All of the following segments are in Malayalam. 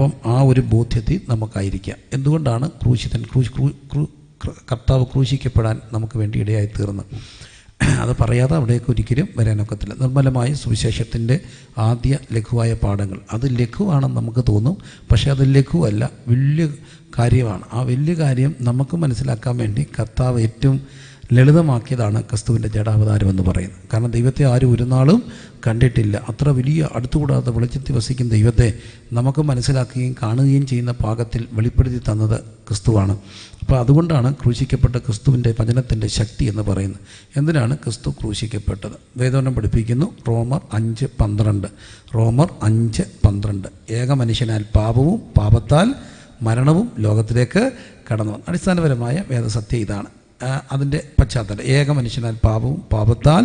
അപ്പം ആ ഒരു ബോധ്യത്തിൽ നമുക്കായിരിക്കാം. എന്തുകൊണ്ടാണ് കർത്താവ് ക്രൂശിക്കപ്പെടാൻ നമുക്ക് വേണ്ടി ഇടയായി തീർന്നത്? അത് പറയാതെ അവിടേക്ക് ഒരിക്കലും വരാനൊക്കത്തില്ല. നിർമ്മലമായ സുവിശേഷത്തിൻ്റെ ആദ്യ ലഘുവായ പാഠങ്ങൾ, അത് ലഘുവാണെന്ന് നമുക്ക് തോന്നും, പക്ഷേ അത് ലഘുവല്ല, വലിയ കാര്യമാണ്. ആ വലിയ കാര്യം നമുക്ക് മനസ്സിലാക്കാൻ വേണ്ടി കർത്താവ് ഏറ്റവും ലളിതമാക്കിയതാണ് ക്രിസ്തുവിൻ്റെ ജഡാവതാരം എന്ന് പറയുന്നത്. കാരണം ദൈവത്തെ ആരും ഒരു നാളും കണ്ടിട്ടില്ല. അത്ര വലിയ അടുത്തുകൂടാതെ വെളിച്ചത്തിൽ വസിക്കുന്ന ദൈവത്തെ നമുക്ക് മനസ്സിലാക്കുകയും കാണുകയും ചെയ്യുന്ന പാകത്തിൽ വെളിപ്പെടുത്തി തന്നത് ക്രിസ്തുവാണ്. അപ്പോൾ അതുകൊണ്ടാണ് ക്രൂശിക്കപ്പെട്ട ക്രിസ്തുവിൻ്റെ വചനത്തിൻ്റെ ശക്തി എന്ന് പറയുന്നത്. എന്തിനാണ് ക്രിസ്തു ക്രൂശിക്കപ്പെട്ടത്? വേദവചനം പഠിപ്പിക്കുന്നു. റോമർ 5:12 ഏക മനുഷ്യനാൽ പാപവും പാപത്താൽ മരണവും ലോകത്തിലേക്ക് കടന്നു വന്നു. അടിസ്ഥാനപരമായ വേദസത്യം ഇതാണ്. അതിൻ്റെ പശ്ചാത്തലം ഏക മനുഷ്യനാൽ പാപവും പാപത്താൽ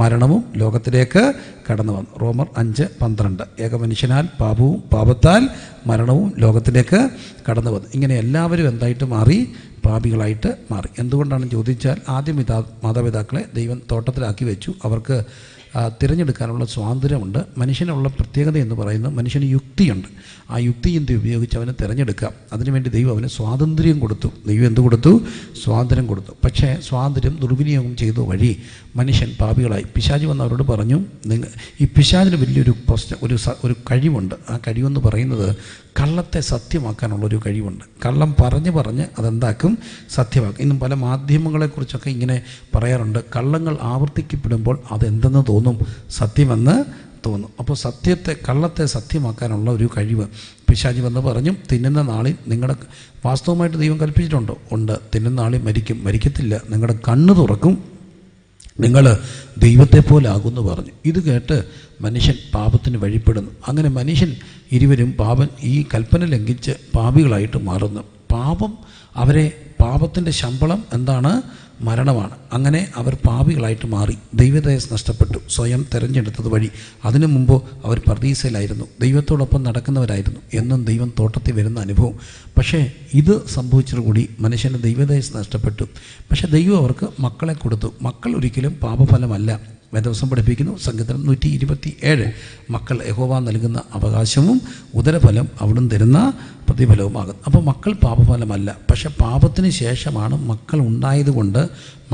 മരണവും ലോകത്തിലേക്ക് കടന്നു വന്നു. റോമർ 5:12 ഏക മനുഷ്യനാൽ പാപവും പാപത്താൽ മരണവും ലോകത്തിലേക്ക് കടന്നു വന്നു. ഇങ്ങനെ എല്ലാവരും എന്തായിട്ട് മാറി? പാപികളായിട്ട് മാറി. എന്തുകൊണ്ടാണെന്ന് ചോദിച്ചാൽ, ആദ്യം മാതാപിതാക്കളെ ദൈവം തോട്ടത്തിലാക്കി വെച്ചു. അവർക്ക് തിരഞ്ഞെടുക്കാനുള്ള സ്വാതന്ത്ര്യമുണ്ട്. മനുഷ്യനുള്ള പ്രത്യേകത എന്ന് പറയുന്നത് മനുഷ്യന് യുക്തിയുണ്ട്. ആ യുക്തിചിന്ത ഉപയോഗിച്ച് അവനെ തിരഞ്ഞെടുക്കാം. അതിനുവേണ്ടി ദൈവം അവന് സ്വാതന്ത്ര്യം കൊടുത്തു. ദൈവം എന്ത് കൊടുത്തു? സ്വാതന്ത്ര്യം കൊടുത്തു. പക്ഷേ സ്വാതന്ത്ര്യം ദുർവിനിയോഗം ചെയ്ത വഴി മനുഷ്യൻ പാപികളായി. പിശാച് വന്ന് അവരോട് പറഞ്ഞു, ഈ പിശാചിന് വലിയൊരു പ്രശ്നം, ഒരു കഴിവുണ്ട്. ആ കഴിവെന്ന് പറയുന്നത് കള്ളത്തെ സത്യമാക്കാനുള്ളൊരു കഴിവുണ്ട്. കള്ളം പറഞ്ഞ് അതെന്താക്കും? സത്യമാക്കും. ഇന്നും പല മാധ്യമങ്ങളെക്കുറിച്ചൊക്കെ ഇങ്ങനെ പറയാറുണ്ട്. കള്ളങ്ങൾ ആവർത്തിക്കപ്പെടുമ്പോൾ അതെന്തെന്ന് തോന്നും? സത്യമെന്ന് തോന്നും. അപ്പോൾ കള്ളത്തെ സത്യമാക്കാനുള്ള ഒരു കഴിവ് പിശാച് വന്ന് പറഞ്ഞു, തിന്നുന്ന നാളിൽ നിങ്ങളുടെ, വാസ്തവമായിട്ട് ദൈവം കൽപ്പിച്ചിട്ടുണ്ടോ? ഉണ്ട്. തിന്നുന്ന നാളിൽ മരിക്കത്തില്ല, നിങ്ങളുടെ കണ്ണ് തുറക്കും, നിങ്ങൾ ദൈവത്തെ പോലെ ആകുമെന്ന് പറഞ്ഞു. ഇത് കേട്ട് മനുഷ്യൻ പാപത്തിന് വഴിപ്പെടുന്നു. അങ്ങനെ മനുഷ്യൻ ഇരുവരും ഈ കൽപ്പന ലംഘിച്ച് പാപികളായിട്ട് മാറുന്നു. പാപത്തിൻ്റെ ശമ്പളം എന്താണ്? മരണമാണ്. അങ്ങനെ അവർ പാപികളായിട്ട് മാറി. ദൈവതേജസ് നഷ്ടപ്പെട്ടു സ്വയം തിരഞ്ഞെടുത്തത് വഴി. അതിനു മുമ്പ് അവർ പർദീസയിലായിരുന്നു, ദൈവത്തോടൊപ്പം നടക്കുന്നവരായിരുന്നു. എന്നും ദൈവം തോട്ടത്തിൽ വരുന്ന അനുഭവം. പക്ഷേ ഇത് സംഭവിച്ചതോടുകൂടി മനുഷ്യന് ദൈവതേജസ് നഷ്ടപ്പെട്ടു. പക്ഷേ ദൈവം അവർക്ക് മക്കളെ കൊടുത്തു. മക്കൾ ഒരിക്കലും പാപഫലമല്ല. വേദവസം പഠിപ്പിക്കുന്നു. സങ്കീർത്തനം 127 മക്കൾ യഹോവ നൽകുന്ന അവകാശവും ഉദരഫലം അവിടുന്ന് തരുന്ന പ്രതിഫലവുമാകും. അപ്പോൾ മക്കൾ പാപഫലമല്ല. പക്ഷെ പാപത്തിന് ശേഷമാണ് മക്കൾ ഉണ്ടായതുകൊണ്ട്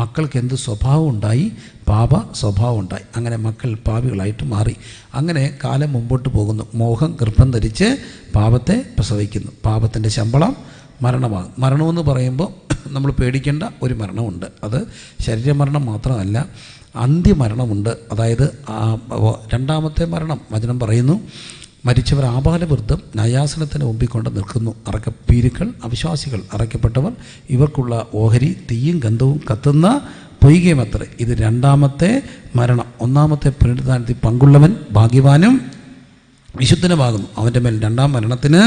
മക്കൾക്ക് എന്ത് സ്വഭാവം ഉണ്ടായി? പാപ സ്വഭാവം ഉണ്ടായി. അങ്ങനെ മക്കൾ പാപികളായിട്ട് മാറി. അങ്ങനെ കാലം മുമ്പോട്ട് പോകുന്നു. മോഹം ഗർഭം ധരിച്ച് പാപത്തെ പ്രസവിക്കുന്നു. പാപത്തിൻ്റെ ശമ്പളം മരണമാകും. മരണമെന്ന് പറയുമ്പോൾ നമ്മൾ പേടിക്കേണ്ട ഒരു മരണമുണ്ട്. അത് ശരീരമരണം മാത്രമല്ല, അന്ത്യമരണമുണ്ട്. അതായത് രണ്ടാമത്തെ മരണം വചനം പറയുന്നു, മരിച്ചവർ ആബാലവൃദ്ധം ന്യായാസനത്തിന് മുമ്പിൽ കൊണ്ട് നിൽക്കുന്നു. ഭീരുക്കൾ അവിശ്വാസികൾ അറയ്ക്കപ്പെട്ടവർ, ഇവർക്കുള്ള ഓഹരി തീയും ഗന്ധവും കത്തുന്ന പൊയ്കയുമത്രേ. ഇത് രണ്ടാമത്തെ മരണം. ഒന്നാമത്തെ പുനരുദ്ധാനത്തിൽ പങ്കുള്ളവൻ ഭാഗ്യവാനും വിശുദ്ധനുമാകുന്നു. അവൻ്റെ മേൽ രണ്ടാം മരണത്തിന്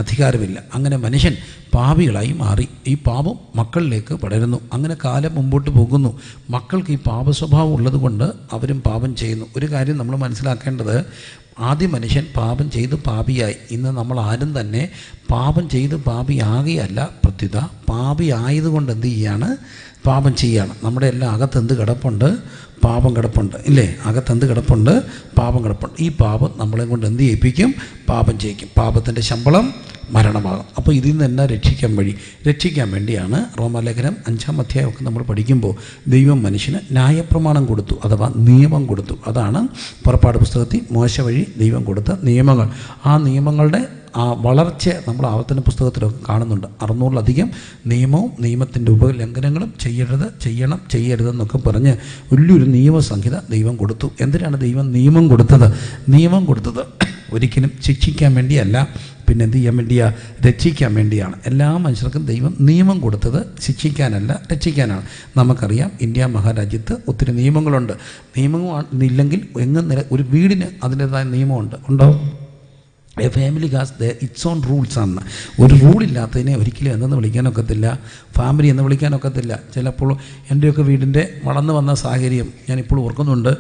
അധികാരമില്ല. അങ്ങനെ മനുഷ്യൻ പാപികളായി മാറി. ഈ പാപം മക്കളിലേക്ക് പടരുന്നു. അങ്ങനെ കാലം മുമ്പോട്ട് പോകുന്നു. മക്കൾക്ക് ഈ പാപസ്വഭാവം ഉള്ളത് കൊണ്ട് അവരും പാപം ചെയ്യുന്നു. ഒരു കാര്യം നമ്മൾ മനസ്സിലാക്കേണ്ടത്, ആദ്യം മനുഷ്യൻ പാപം ചെയ്ത് പാപിയായി. ഇന്ന് നമ്മൾ ആരും തന്നെ പാപം ചെയ്ത് പാപിയാകുകയല്ല, പ്രത്യുത പാപി ആയതുകൊണ്ട് എന്ത് ചെയ്യാണ്? പാപം ചെയ്യുകയാണ്. നമ്മുടെ എല്ലാം അകത്തെന്ത് കിടപ്പുണ്ട്? പാപം കിടപ്പുണ്ട്, ഇല്ലേ? അകത്തെന്ത് കിടപ്പുണ്ട്? പാപം കിടപ്പുണ്ട്. ഈ പാപം നമ്മളെ കൊണ്ട് എന്ത് ചെയ്യിപ്പിക്കും? പാപം ചെയ്യിക്കും. പാപത്തിൻ്റെ ശമ്പളം മരണമാകും. അപ്പോൾ ഇതിൽ നിന്ന് എന്നാ രക്ഷിക്കാൻ വേണ്ടിയാണ് റോമാലേഖനം 5-ാം അധ്യായമൊക്കെ നമ്മൾ പഠിക്കുമ്പോൾ ദൈവം മനുഷ്യന് ന്യായപ്രമാണം കൊടുത്തു, അഥവാ നിയമം കൊടുത്തു. അതാണ് പുറപ്പാട് പുസ്തകത്തിൽ മോശ വഴി ദൈവം കൊടുത്ത നിയമങ്ങൾ. ആ നിയമങ്ങളുടെ ആ വളർച്ച നമ്മൾ ആവർത്തന പുസ്തകത്തിലൊക്കെ കാണുന്നുണ്ട്. 600-ലധികം നിയമവും നിയമത്തിൻ്റെ ഉപലംഘനങ്ങളും ചെയ്യരുതെന്നൊക്കെ പറഞ്ഞ് വലിയൊരു നിയമസംഹിത ദൈവം കൊടുത്തു. എന്തിനാണ് ദൈവം നിയമം കൊടുത്തത്? നിയമം കൊടുത്തത് ഒരിക്കലും ശിക്ഷിക്കാൻ വേണ്ടിയല്ല, പിന്നെ എന്ത് ചെയ്യാൻ വേണ്ടിയാ? രക്ഷിക്കാൻ വേണ്ടിയാണ്. എല്ലാ മനുഷ്യർക്കും ദൈവം നിയമം കൊടുത്തത് ശിക്ഷിക്കാനല്ല, രക്ഷിക്കാനാണ്. നമുക്കറിയാം, ഇന്ത്യ മഹാരാജ്യത്ത് ഒത്തിരി നിയമങ്ങളുണ്ട്. നിയമമില്ലെങ്കിൽ ഒരു വീടിന് അതിൻ്റെതായ നിയമമുണ്ട്. ഉണ്ടോ? A family has it's on rules ആണ്. ഒരു റൂളില്ലാത്തതിനെ ഒരിക്കലും എന്തെന്ന് വിളിക്കാനൊക്കത്തില്ല, ഫാമിലി എന്ന് വിളിക്കാനൊക്കത്തില്ല. ചിലപ്പോൾ എൻ്റെയൊക്കെ വീടിൻ്റെ വളർന്നു വന്ന സാഹചര്യം ഞാനിപ്പോൾ ഓർക്കുന്നുണ്ട്.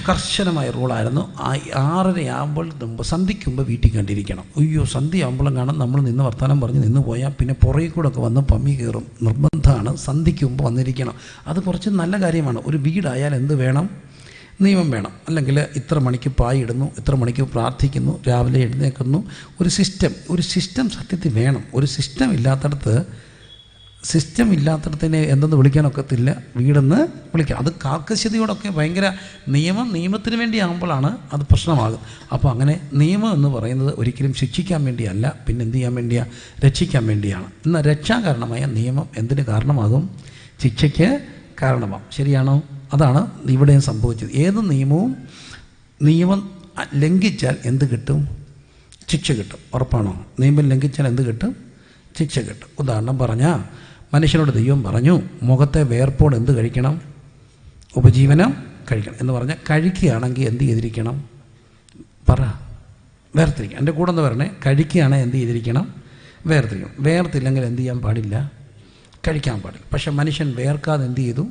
കർശനമായ റൂളായിരുന്നു. 6:30 മുമ്പ്, സന്ധ്യയ്ക്ക് മുമ്പ് വീട്ടിൽ കണ്ടിരിക്കണം. അയ്യോ, സന്ധ്യ ആകുമ്പോഴും കാണാം നമ്മൾ നിന്ന് വർത്തമാനം പറഞ്ഞ് നിന്ന് പോയാൽ പിന്നെ പുറകെ കൂടെ ഒക്കെ വന്ന് പമ്മി കയറും. നിർബന്ധമാണ് സന്ധ്യയ്ക്ക് മുമ്പ് വന്നിരിക്കണം. അത് കുറച്ച് നല്ല കാര്യമാണ്. ഒരു വീടായാൽ എന്ത് വേണം? നിയമം വേണം. അല്ലെങ്കിൽ ഇത്ര മണിക്ക് പായി ഇടുന്നു, ഇത്ര മണിക്ക് പ്രാർത്ഥിക്കുന്നു, രാവിലെ എഴുന്നേൽക്കുന്നു. ഒരു സിസ്റ്റം സത്യത്തിൽ വേണം. ഒരു സിസ്റ്റം ഇല്ലാത്തടത്തിനെ എന്തെന്ന് വിളിക്കാനൊക്കത്തില്ല, വീടെന്ന് വിളിക്കാം. അത് കാർക്കശ്യതയോടൊക്കെ ഭയങ്കര നിയമത്തിന് വേണ്ടി ആകുമ്പോഴാണ് അത് പ്രശ്നമാകും. അപ്പോൾ അങ്ങനെ നിയമം എന്ന് പറയുന്നത് ഒരിക്കലും ശിക്ഷിക്കാൻ വേണ്ടിയല്ല, പിന്നെ എന്ത് ചെയ്യാൻ വേണ്ടിയാണ്? രക്ഷിക്കാൻ വേണ്ടിയാണ്. എന്നാൽ രക്ഷാകാരണമായ നിയമം എന്തിന് കാരണമാകും? ശിക്ഷയ്ക്ക് കാരണമാകും. ശരിയാണോ? അതാണ് ഇവിടെയും സംഭവിച്ചത്. ഏത് നിയമം ലംഘിച്ചാൽ എന്ത് കിട്ടും? ശിക്ഷ കിട്ടും. ഉറപ്പാണോ? നിയമം ലംഘിച്ചാൽ എന്ത് കിട്ടും? ശിക്ഷ കിട്ടും. ഉദാഹരണം പറഞ്ഞാൽ, മനുഷ്യനോട് ദൈവം പറഞ്ഞു, മുഖത്തെ വേർപ്പോട് എന്ത് കഴിക്കണം? ഉപജീവനം കഴിക്കണം എന്ന് പറഞ്ഞാൽ, കഴിക്കുകയാണെങ്കിൽ എന്ത് ചെയ്തിരിക്കണം? വേർതിരിക്കണം. എൻ്റെ കൂടെ എന്ന് പറഞ്ഞേ, കഴിക്കുകയാണെങ്കിൽ എന്ത് ചെയ്തിരിക്കണം? വേർതിരിക്കണം. വേർത്തില്ലെങ്കിൽ എന്ത് ചെയ്യാൻ പാടില്ല? കഴിക്കാൻ പാടില്ല. പക്ഷെ മനുഷ്യൻ വേർക്കാതെ എന്ത് ചെയ്തു?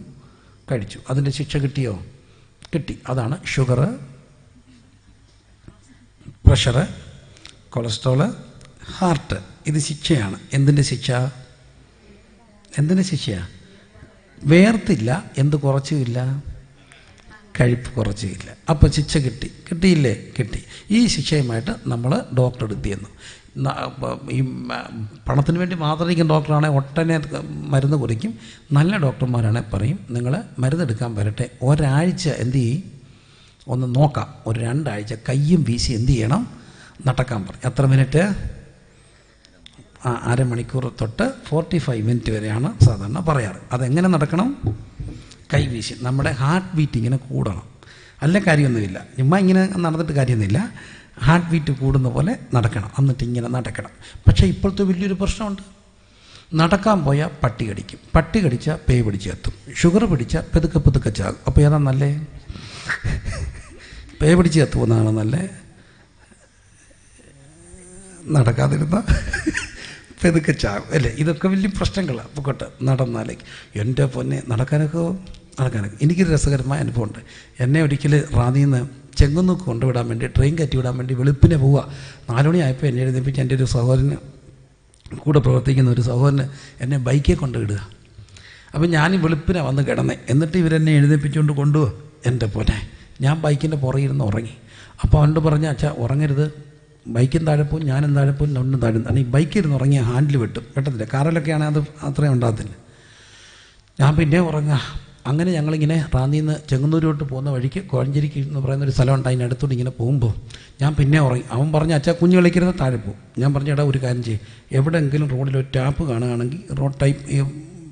കഴിച്ചു. അതിൻ്റെ ശിക്ഷ കിട്ടിയോ? കിട്ടി. അതാണ് ഷുഗർ, പ്രഷർ, കൊളസ്ട്രോള്, ഹാർട്ട്. ഇത് ശിക്ഷയാണ്. എന്തിൻ്റെ ശിക്ഷയാണ്? വേർത്തില്ല, എന്ത് കുറച്ചുമില്ല? കഴിപ്പ് കുറച്ചുമില്ല. അപ്പോൾ ശിക്ഷ കിട്ടിയില്ലേ? കിട്ടി. ഈ ശിക്ഷയുമായിട്ട് നമ്മൾ ഡോക്ടറെ അടുത്ത് ചെന്നു. ഈ പണത്തിന് വേണ്ടി മാത്രം ഇരിക്കുന്ന ഡോക്ടറാണെങ്കിൽ ഒട്ടനെ മരുന്ന് കുറിക്കും. നല്ല ഡോക്ടർമാരാണെങ്കിൽ പറയും, നിങ്ങൾ മരുന്നെടുക്കാൻ വരട്ടെ, ഒരാഴ്ച എന്ത് ചെയ്യും? ഒന്ന് നോക്കാം. ഒരു 2 ആഴ്ച കയ്യും വീശി എന്ത് ചെയ്യണം? നടക്കാൻ പറയും. എത്ര മിനിറ്റ്? അരമണിക്കൂർ തൊട്ട് 45 മിനിറ്റ് വരെയാണ് സാധാരണ പറയാറ്. അതെങ്ങനെ നടക്കണം? കൈ വീശി. നമ്മുടെ ഹാർട്ട് ബീറ്റ് ഇങ്ങനെ കൂടണം. അല്ല കാര്യമൊന്നുമില്ല, ചുമ്മാ ഇങ്ങനെ നടന്നിട്ട് കാര്യമൊന്നുമില്ല. ഹാർട്ട് ബീറ്റ് കൂടുന്ന പോലെ നടക്കണം. എന്നിട്ട് ഇങ്ങനെ നടക്കണം. പക്ഷേ ഇപ്പോഴത്തെ വലിയൊരു പ്രശ്നമുണ്ട്. നടക്കാൻ പോയാൽ പട്ടി കടിക്കും, പട്ടി കടിച്ചാൽ പേ പിടിച്ച് എത്തും, ഷുഗർ പിടിച്ചാൽ പെതുക്കെ ചാകും. അപ്പോൾ ഏതാ നല്ലേ? പേ പിടിച്ച് എത്തുമെന്നാണ് നല്ലേ? നടക്കാതിരുന്ന പെതുക്കെ ചാകും അല്ലേ? ഇതൊക്കെ വലിയ പ്രശ്നങ്ങളാണ്. പൊക്കോട്ടെ, നടന്നാലേക്ക് എൻ്റെ പൊന്നെ നടക്കാനൊക്കെ. എനിക്കൊരു രസകരമായ അനുഭവമുണ്ട്. എന്നെ ഒരിക്കൽ റാന്നിന്ന് ചെങ്ങന്നൂക്ക് കൊണ്ടുവിടാൻ വേണ്ടി, ട്രെയിൻ കയറ്റി വിടാൻ വേണ്ടി വെളുപ്പിനെ പോവുക. 4 മണിയായപ്പോൾ എന്നെ എഴുന്നേപ്പിച്ച് എൻ്റെ ഒരു സഹോദരന്, കൂടെ പ്രവർത്തിക്കുന്ന ഒരു സഹോദരന് എന്നെ ബൈക്കിൽ കൊണ്ടുവിടുക. അപ്പം ഞാൻ വെളുപ്പിനെ വന്ന് കിടന്നേ. എന്നിട്ട് ഇവരെന്നെ എഴുന്നേപ്പിച്ചുകൊണ്ട് കൊണ്ടുപോകുക. എൻ്റെ പോനെ, ഞാൻ ബൈക്കിൻ്റെ പുറകിരുന്ന് ഉറങ്ങി. അപ്പോൾ അവനോട് പറഞ്ഞ, അച്ഛാ ഉറങ്ങരുത്, ബൈക്കും താഴെ പോകും, ഞാനും താഴെ പോകും, രണ്ടും താഴെ. ഈ ബൈക്കിരുന്ന് ഉറങ്ങിയ ഹാൻഡിൽ വെട്ടത്തില്ല. കാറിലൊക്കെയാണെങ്കിൽ അത് അത്രയും ഉണ്ടാകത്തില്ല. ഞാൻ പിന്നെ ഉറങ്ങുക. അങ്ങനെ ഞങ്ങളിങ്ങനെ റാന്നിയിൽ നിന്ന് ചെങ്ങന്നൂരോട്ട് പോകുന്ന വഴിക്ക് കോഴഞ്ചേരിക്ക് എന്ന് പറയുന്നൊരു സ്ഥലമുണ്ട്. അതിനടുത്തോട്ട് ഇങ്ങനെ പോകുമ്പോൾ ഞാൻ പിന്നെ ഉറങ്ങി. അവൻ പറഞ്ഞ, അച്ഛാ കുഞ്ഞു കളിക്കരുത്, താഴെ പോകും. ഞാൻ പറഞ്ഞ, എടാ ഒരു കാര്യം ചെയ്യും, എവിടെയെങ്കിലും റോഡിൽ ഒരു ടാപ്പ് കാണുകയാണെങ്കിൽ,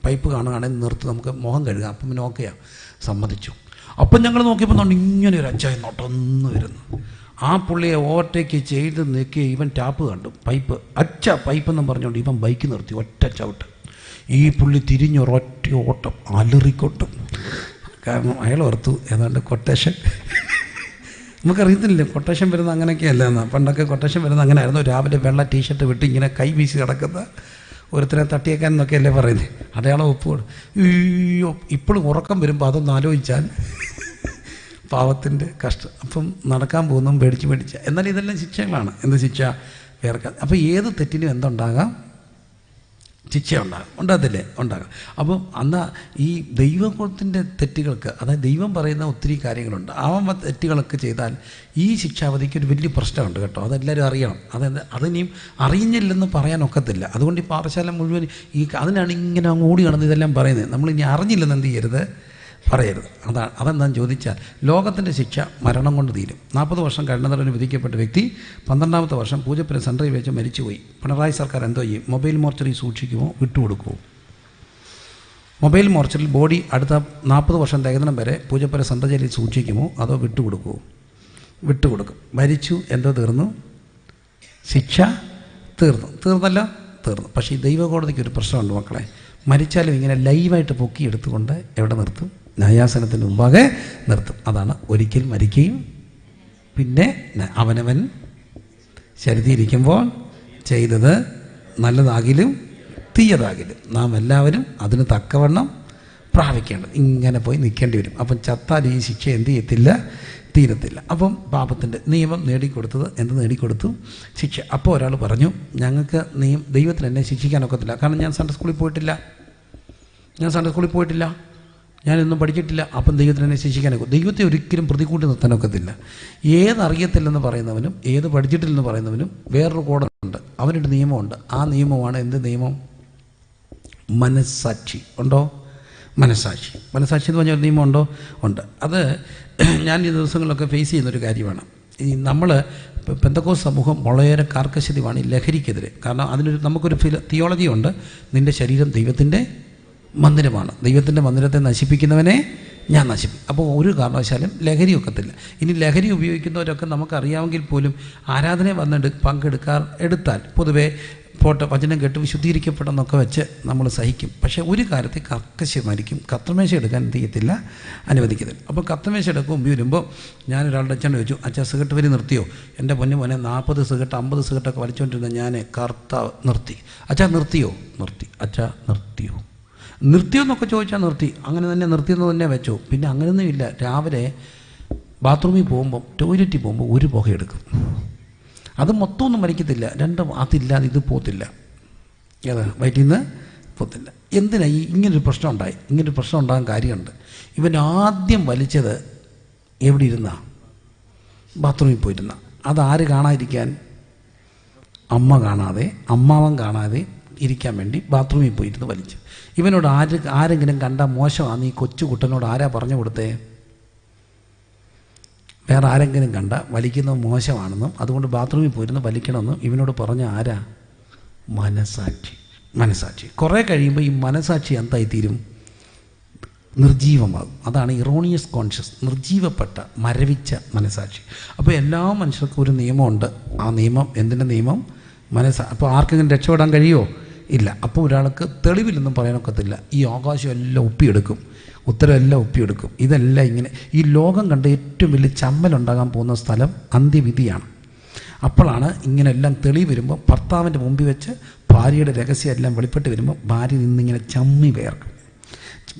പൈപ്പ് കാണുകയാണെങ്കിൽ നിർത്ത്, നമുക്ക് മുഖം കഴുകാം. അപ്പം പിന്നെ ഓക്കെയാണ്, സമ്മതിച്ചു. അപ്പം ഞങ്ങൾ നോക്കിയപ്പോൾ ഇങ്ങനെ ഒരു അച്ചായ നൊട്ടൊന്ന് വരുന്നു. ആ പുള്ളിയെ ഓവർടേക്ക് ചെയ്ത് നിൽക്കി ഇവൻ ടാപ്പ് കണ്ടു, പൈപ്പെന്നും പറഞ്ഞുകൊണ്ട് ഇവൻ ബൈക്ക് നിർത്തി, ഒറ്റ ചവിട്ട്. ഈ പുള്ളി തിരിഞ്ഞൊരൊറ്റ ഓട്ടം, അലറിക്കൊട്ടും. കാരണം അയാൾ ഓർത്തു ഏതാണ്ട് കൊട്ടേഷൻ. നമുക്കറിയത്തില്ലേ കൊട്ടേഷൻ വരുന്ന അങ്ങനെയൊക്കെയല്ല എന്നാൽ. പണ്ടൊക്കെ കൊട്ടേഷൻ വരുന്ന അങ്ങനെ ആയിരുന്നു. രാവിലെ വെള്ള ടീഷർട്ട് വിട്ട് ഇങ്ങനെ കൈ വീശി കിടക്കുന്ന ഒരുത്തരെ തട്ടിയേക്കാൻ എന്നൊക്കെയല്ലേ പറയുന്നത്. അടയാളം ഒപ്പുകൊടും. അയ്യോ, ഇപ്പോഴും ഉറക്കം വരുമ്പോൾ അതൊന്ന് ആലോചിച്ചാൽ പാവത്തിൻ്റെ കഷ്ടം. അപ്പം നടക്കാൻ പോകുന്നതും പേടിച്ച്. എന്നാൽ ഇതെല്ലാം ശിക്ഷകളാണ്. എന്ത് ശിക്ഷ? വേർക്കാൻ. അപ്പോൾ ഏത് തെറ്റിനും എന്തുണ്ടാകാം? ശിക്ഷ ഉണ്ടാകത്തില്ലേ? ഉണ്ടാകാം. അപ്പം എന്നാൽ ഈ ദൈവത്തിൻ്റെ തെറ്റുകൾക്ക്, അതായത് ദൈവം പറയുന്ന ഒത്തിരി കാര്യങ്ങളുണ്ട്. ആ തെറ്റുകളൊക്കെ ചെയ്താൽ ഈ ശിക്ഷാവധിക്ക് ഒരു വലിയ പ്രശ്നമുണ്ട് കേട്ടോ. അതെല്ലാവരും അറിയണം. അതിനിയും അറിഞ്ഞില്ലെന്ന് പറയാനൊക്കത്തില്ല. അതുകൊണ്ട് ഈ പാറശാല മുഴുവൻ അതിനാണ് ഇങ്ങനെ അങ്ങ് ഓടി നടന്ന് ഇതെല്ലാം പറയുന്നത്. നമ്മളിനി അറിഞ്ഞില്ലെന്ന് എന്ത് ചെയ്യരുത്? പറയരുത്. അതെന്താണെന്ന് ചോദിച്ചാൽ, ലോകത്തിൻ്റെ ശിക്ഷ മരണം കൊണ്ട് തീരും. 40 വർഷം കഠിനതടവിന് വിധിക്കപ്പെട്ട വ്യക്തി 12ാമത്തെ വർഷം പൂജപ്പുര സെൻട്രയിൽ വെച്ച് മരിച്ചുപോയി. പിണറായി സർക്കാർ എന്തോ ചെയ്യും? മൊബൈൽ മോർച്ചറി സൂക്ഷിക്കുമോ വിട്ടുകൊടുക്കുമോ? മൊബൈൽ മോർച്ചറിൽ ബോഡി അടുത്ത 40 വർഷം തികഞ്ഞ വരെ പൂജപ്പുര സെൻട്രൽ ജയിലിൽ സൂക്ഷിക്കുമോ അതോ വിട്ടുകൊടുക്കുമോ? വിട്ടുകൊടുക്കും. മരിച്ചു, എന്തോ തീർന്നു? ശിക്ഷ തീർന്നല്ലോ. പക്ഷേ ഈ ദൈവകോടതിക്ക് ഒരു പ്രശ്നമുണ്ട് മക്കളെ. മരിച്ചാലും ഇങ്ങനെ ലൈവായിട്ട് പൊക്കിയെടുത്തുകൊണ്ട് എവിടെ നിർത്തും? ന്യായാസനത്തിന് മുമ്പാകെ നിർത്തും. അതാണ് ഒരിക്കൽ മരിക്കുകയും പിന്നെ അവനവൻ ശരീരിക്കുമ്പോൾ ചെയ്തത് നല്ലതാകിലും തീയതാകിലും നാം എല്ലാവരും അതിന് തക്കവണ്ണം പ്രാപിക്കേണ്ടത്. ഇങ്ങനെ പോയി നിൽക്കേണ്ടി വരും. അപ്പം ചത്താൽ ഈ ശിക്ഷ എന്ത് ചെയ്യത്തില്ല? തീരത്തില്ല. അപ്പം പാപത്തിൻ്റെ നിയമം നേടിക്കൊടുത്തത് എന്ത് നേടിക്കൊടുത്തു? ശിക്ഷ. അപ്പോൾ ഒരാൾ പറഞ്ഞു, ഞങ്ങൾക്ക് ദൈവത്തിന് എന്നെ ശിക്ഷിക്കാനൊക്കത്തില്ല, കാരണം ഞാൻ സൺഡേ സ്കൂളിൽ പോയിട്ടില്ല. ഞാനൊന്നും പഠിച്ചിട്ടില്ല, അപ്പം ദൈവത്തിന് എന്നെ ശിക്ഷിക്കാനൊക്കെ. ദൈവത്തെ ഒരിക്കലും പ്രതികൂട്ടി നിർത്താനൊക്കത്തില്ല. ഏതറിയത്തില്ലെന്ന് പറയുന്നവനും ഏത് പഠിച്ചിട്ടില്ലെന്ന് പറയുന്നവനും വേറൊരു കോടതിയുണ്ട്, അവനൊരു നിയമമുണ്ട്. ആ നിയമമാണ് എന്ത് നിയമം? മനസ്സാക്ഷി. ഉണ്ടോ? മനസ്സാക്ഷി എന്ന് പറഞ്ഞ ഒരു നിയമം ഉണ്ടോ? ഉണ്ട്. അത് ഞാൻ ഈ ദിവസങ്ങളിലൊക്കെ ഫേസ് ചെയ്യുന്നൊരു കാര്യമാണ്. ഈ നമ്മൾ പെന്തക്കോസ്ത് സമൂഹം വളരെ കാർക്കശ്യമാണ് ഈ ലഹരിക്കെതിരെ. കാരണം അതിനൊരു നമുക്കൊരു തിയോളജി ഉണ്ട്. നിൻ്റെ ശരീരം ദൈവത്തിൻ്റെ മന്ദിരമാണ്, ദൈവത്തിൻ്റെ മന്ദിരത്തെ നശിപ്പിക്കുന്നവനെ ഞാൻ നശിപ്പിക്കും. അപ്പോൾ ഒരു കാരണവശാലും ലഹരി ഒക്കത്തില്ല. ഇനി ലഹരി ഉപയോഗിക്കുന്നവരൊക്കെ നമുക്കറിയാമെങ്കിൽ പോലും ആരാധന എടുത്താൽ പൊതുവേ പോട്ടെ, വചനം കേട്ട് വിശുദ്ധീകരിക്കപ്പെടുന്നൊക്കെ വെച്ച് നമ്മൾ സഹിക്കും. പക്ഷേ ഒരു കാര്യത്തിൽ കർക്കശമായിരിക്കും. കത്തമേശ എടുക്കാൻ എന്ത് ചെയ്യത്തില്ല, അനുവദിക്കത്തില്ല. അപ്പോൾ കത്തമേശ എടുക്കും മുമ്പ് വരുമ്പോൾ ഞാനൊരാളുടെ അച്ഛനോട് ചോദിച്ചു, അച്ഛാ സിഗരറ്റ് വരി നിർത്തിയോ? എൻ്റെ പൊന്നു മോനെ 40 സിഗരറ്റ് 50 സിഗരറ്റൊക്കെ വലിച്ചുകൊണ്ടിരുന്ന ഞാൻ കർത്താവ് നിർത്തി. അച്ഛാ നിർത്തിയോ? നിർത്തി. അച്ഛാ നിർത്തിയോ എന്നൊക്കെ ചോദിച്ചാൽ നിർത്തി. അങ്ങനെ തന്നെ നിർത്തിയെന്ന് തന്നെ വെച്ചോ. പിന്നെ അങ്ങനെയൊന്നും ഇല്ല. രാവിലെ ബാത്റൂമിൽ പോകുമ്പം ടോയ്ലറ്റിൽ പോകുമ്പോൾ ഒരു പുക എടുക്കും. അത് മൊത്തമൊന്നും വലിക്കത്തില്ല, അതില്ലാതെ ഇത് പോത്തില്ല, ഏതാ വയറ്റിൽ നിന്ന് പോത്തില്ല. എന്തിനാ ഇങ്ങനൊരു പ്രശ്നം ഉണ്ടായി? ഇങ്ങനൊരു പ്രശ്നം ഉണ്ടാകാൻ കാര്യമുണ്ട്. ഇവൻ ആദ്യം വലിച്ചത് എവിടെ ഇരുന്നാ? ബാത്റൂമിൽ പോയിരുന്ന. അതാര് കാണാതിരിക്കാൻ? അമ്മ കാണാതെ, അമ്മാവൻ കാണാതെ ഇരിക്കാൻ വേണ്ടി ബാത്റൂമിൽ പോയിരുന്ന് വലിച്ചു. ഇവനോട് ആരെങ്കിലും കണ്ട മോശമാണ് ഈ കൊച്ചു കുട്ടനോട് ആരാ പറഞ്ഞു കൊടുത്തേ? വേറെ ആരെങ്കിലും കണ്ട വലിക്കുന്നത് മോശമാണെന്നും അതുകൊണ്ട് ബാത്റൂമിൽ പോയിരുന്ന് വലിക്കണമെന്നും ഇവനോട് പറഞ്ഞ ആരാ? മനസാക്ഷി. കുറേ കഴിയുമ്പോൾ ഈ മനസാക്ഷി എന്തായിത്തീരും? നിർജീവമാകും. അതാണ് ഇറോണിയസ് കോൺഷ്യസ്, നിർജീവപ്പെട്ട മരവിച്ച മനസാക്ഷി. അപ്പോൾ എല്ലാ മനുഷ്യർക്കും ഒരു നിയമമുണ്ട്. ആ നിയമം എന്തിൻ്റെ നിയമം? അപ്പോൾ ആർക്കെങ്കിലും രക്ഷപ്പെടാൻ കഴിയുമോ? ഇല്ല. അപ്പോൾ ഒരാൾക്ക് തെളിവില്ലെന്നും പറയാനൊക്കത്തില്ല. ഈ ആകാശം എല്ലാം ഒപ്പിയെടുക്കും, ഉത്തരമെല്ലാം ഒപ്പിയെടുക്കും. ഇതെല്ലാം ഇങ്ങനെ ഈ ലോകം കണ്ട ഏറ്റവും വലിയ ചമ്മലുണ്ടാകാൻ പോകുന്ന സ്ഥലം അന്ത്യവിധിയാണ്. അപ്പോഴാണ് ഇങ്ങനെല്ലാം തെളിവ് വരുമ്പോൾ ഭർത്താവിൻ്റെ മുമ്പിൽ വെച്ച് ഭാര്യയുടെ രഹസ്യം എല്ലാം വെളിപ്പെട്ട് വരുമ്പോൾ ഭാര്യ നിന്നിങ്ങനെ ചമ്മി വേർക്കും.